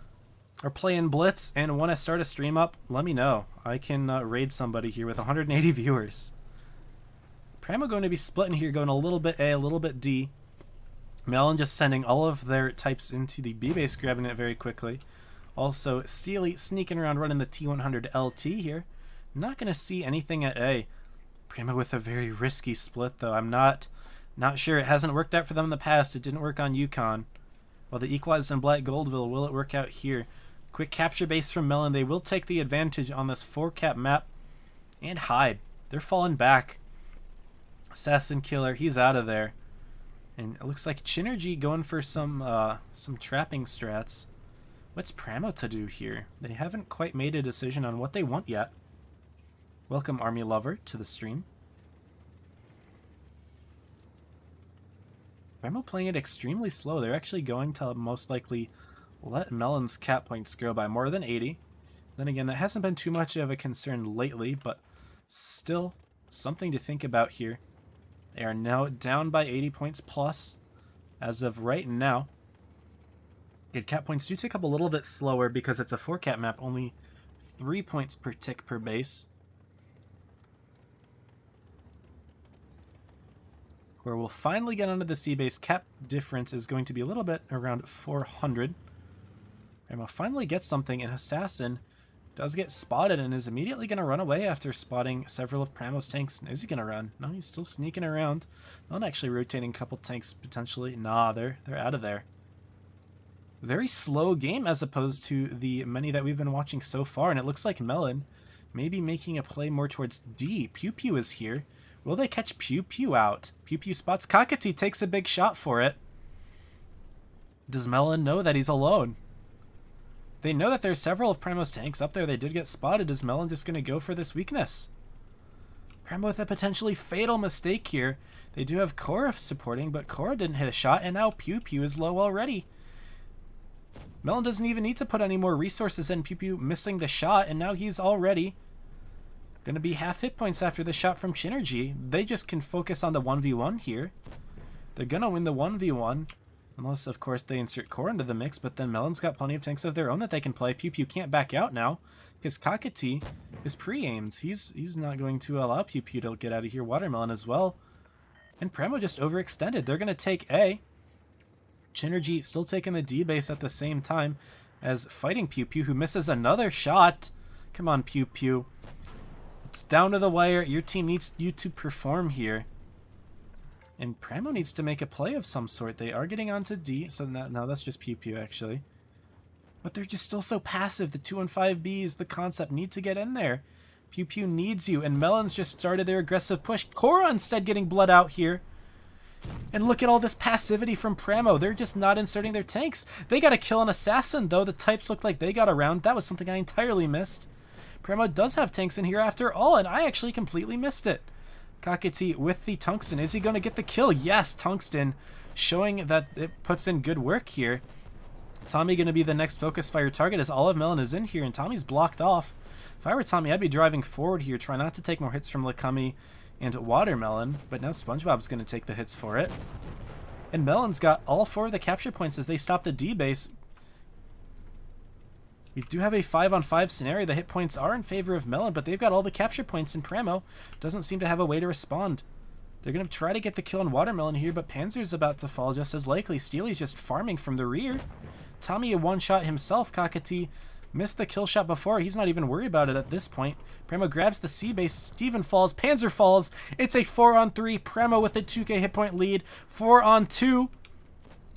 Speaker 1: are playing Blitz and want to start a stream up, let me know. I can raid somebody here with 180 viewers. Pramo going to be splitting here, going a little bit A, a little bit D. Melon just sending all of their types into the B base, grabbing it very quickly. Also, Steely sneaking around running the T100 LT here. Not going to see anything at A. Pramo with a very risky split, though. I'm not sure. It hasn't worked out for them in the past. It didn't work on Yukon. Well, the equalized in Black Goldville, will it work out here? Quick capture base from Melon. They will take the advantage on this 4-cap map and hide. They're falling back. Assassin Killer, he's out of there. And it looks like Chinergy going for some trapping strats. What's Pramo to do here? They haven't quite made a decision on what they want yet. Welcome, Army Lover, to the stream. Pramo playing it extremely slow. They're actually going to most likely let Melon's cap points grow by more than 80. Then again, that hasn't been too much of a concern lately, but still something to think about here. They are now down by 80 points plus as of right now. Good, cap points do tick up a little bit slower because it's a 4-cap map, only 3 points per tick per base. Where we'll finally get onto the C base, cap difference is going to be a little bit around 400. And we'll finally get something, and Assassin does get spotted and is immediately going to run away after spotting several of Pramo's tanks. Is he going to run? No, he's still sneaking around. Not actually rotating a couple tanks potentially. Nah, they're out of there. Very slow game as opposed to the many that we've been watching so far, and it looks like Melon maybe making a play more towards D. Pew Pew is here. Will they catch Pew Pew out? Pew Pew spots Kakati, takes a big shot for it. Does Melon know that he's alone? They know that there's several of Pramo's tanks up there. They did get spotted. Is Melon just going to go for this weakness? Pramo with a potentially fatal mistake here. They do have Korra supporting, but Korra didn't hit a shot, and now Pew Pew is low already. Melon doesn't even need to put any more resources in. Pew Pew missing the shot, and now he's already going to be half hit points after the shot from Chinergy. They just can focus on the 1v1 here. They're going to win the 1v1. Unless, of course, they insert Korra into the mix, but then Melon's got plenty of tanks of their own that they can play. Pew Pew can't back out now because Kakati is pre-aimed. He's not going to allow Pew Pew to get out of here. Watermelon as well. And Pramo just overextended. They're going to take A. Chinergy still taking the D base at the same time as fighting Pew Pew, who misses another shot. Come on, Pew Pew. It's down to the wire. Your team needs you to perform here. And Pramo needs to make a play of some sort. They are getting onto D, so now that's just Pew Pew, actually. But they're just still so passive. The 2 and 5B is the concept. Need to get in there. Pew Pew needs you, and Melon's just started their aggressive push. Korra instead getting blood out here. And look at all this passivity from Pramo. They're just not inserting their tanks. They got to kill an assassin, though. The types look like they got around. That was something I entirely missed. Pramo does have tanks in here after all, and I actually completely missed it. Kakati with the Tungsten. Is he going to get the kill? Yes, Tungsten showing that it puts in good work here. Tommy going to be the next focus fire target as Olive Melon is in here, and Tommy's blocked off. If I were Tommy, I'd be driving forward here, try not to take more hits from Lakami and Watermelon, but now SpongeBob's going to take the hits for it. And Melon's got all 4 of the capture points as they stop the D base. We do have a 5-on-5 scenario. The hit points are in favor of Melon, but they've got all the capture points, and Pramo doesn't seem to have a way to respond. They're going to try to get the kill on Watermelon here, but Panzer's about to fall just as likely. Steely's just farming from the rear. Tommy a one-shot himself. Kakati missed the kill shot before. He's not even worried about it at this point. Pramo grabs the C base. Steven falls. Panzer falls. It's a 4-on-3. Pramo with a 2k hit point lead. 4-on-2.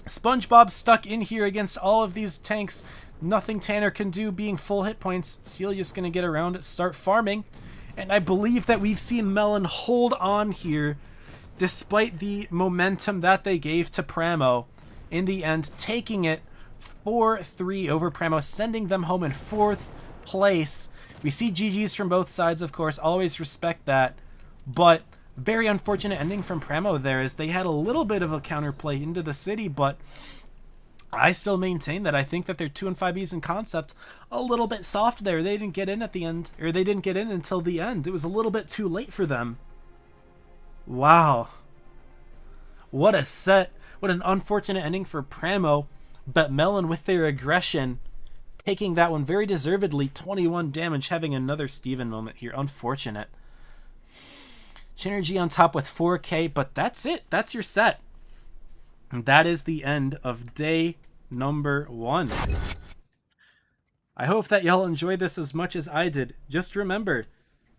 Speaker 1: SpongeBob stuck in here against all of these tanks. Nothing Tanner can do being full hit points. Celia's going to get around it, start farming. And I believe that we've seen Melon hold on here despite the momentum that they gave to Pramo. In the end, taking it 4-3 over Pramo, sending them home in 4th place. We see GG's from both sides, of course. Always respect that. But very unfortunate ending from Pramo there, as they had a little bit of a counterplay into the city, but I still maintain that I think that their 2 and 5Bs in concept a little bit soft there. They didn't get in at the end, or they didn't get in until the end. It was a little bit too late for them. Wow. What a set. What an unfortunate ending for Pramo. But Melon with their aggression, taking that one very deservedly. 21 damage, having another Steven moment here. Unfortunate. Chinergy on top with 4k, but that's it. That's your set. And that is the end of day number 1. I hope that y'all enjoyed this as much as I did. Just remember,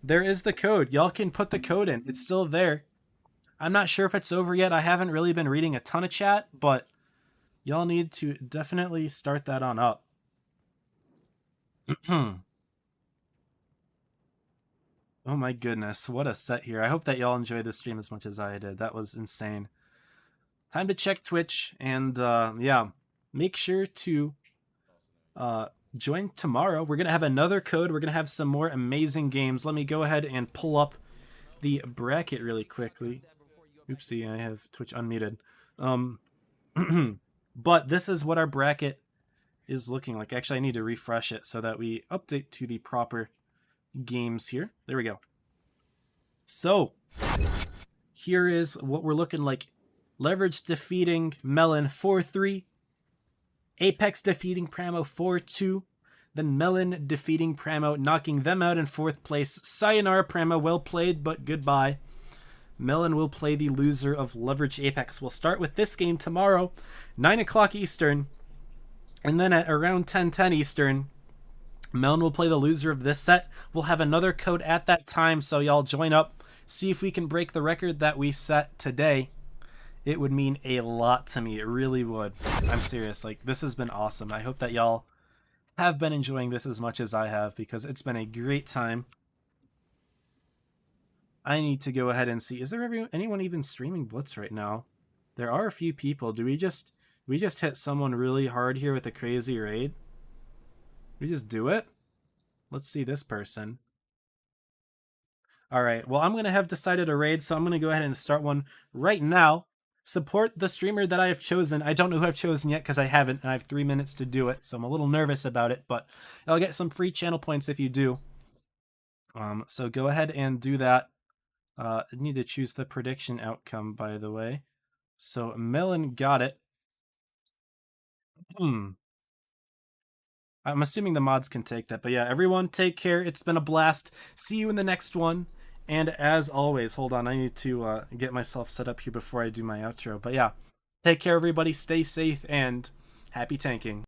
Speaker 1: there is the code. Y'all can put the code in. It's still there. I'm not sure if it's over yet. I haven't really been reading a ton of chat, but y'all need to definitely start that on up. Oh my goodness, what a set here. I hope that y'all enjoyed this stream as much as I did. That was insane. Time to check Twitch, and yeah, make sure to join tomorrow. We're going to have another code. We're going to have some more amazing games. Let me go ahead and pull up the bracket really quickly. Oopsie, I have Twitch unmuted. But this is what our bracket is looking like. Actually, I need to refresh it so that we update to the proper games here. There we go. So, here is what we're looking like. Leverage defeating Melon 4-3. Apex defeating Pramo 4-2. Then Melon defeating Pramo, knocking them out in 4th place. Sayonara Pramo, well played, but goodbye. Melon will play the loser of Leverage Apex. We'll start with this game tomorrow, 9 o'clock Eastern. And then at around 10:10 Eastern, Melon will play the loser of this set. We'll have another code at that time, so y'all join up. See if we can break the record that we set today. It would mean a lot to me. It really would. I'm serious. Like, this has been awesome. I hope that y'all have been enjoying this as much as I have, because it's been a great time. I need to go ahead and see. Is there anyone even streaming Blitz right now? There are a few people. Do we just hit someone really hard here with a crazy raid? We just do it? Let's see this person. Alright, well, I'm going to have decided a raid, so I'm going to go ahead and start one right now. Support the streamer that I have chosen. I don't know who I've chosen yet because I haven't, and I have 3 minutes to do it, so I'm a little nervous about it, but I'll get some free channel points if you do. So go ahead and do that. I need to choose the prediction outcome, by the way. So Melon got it. I'm assuming the mods can take that, but yeah, everyone take care. It's been a blast. See you in the next one. And as always, hold on, I need to get myself set up here before I do my outro. But yeah, take care, everybody. Stay safe, and happy tanking.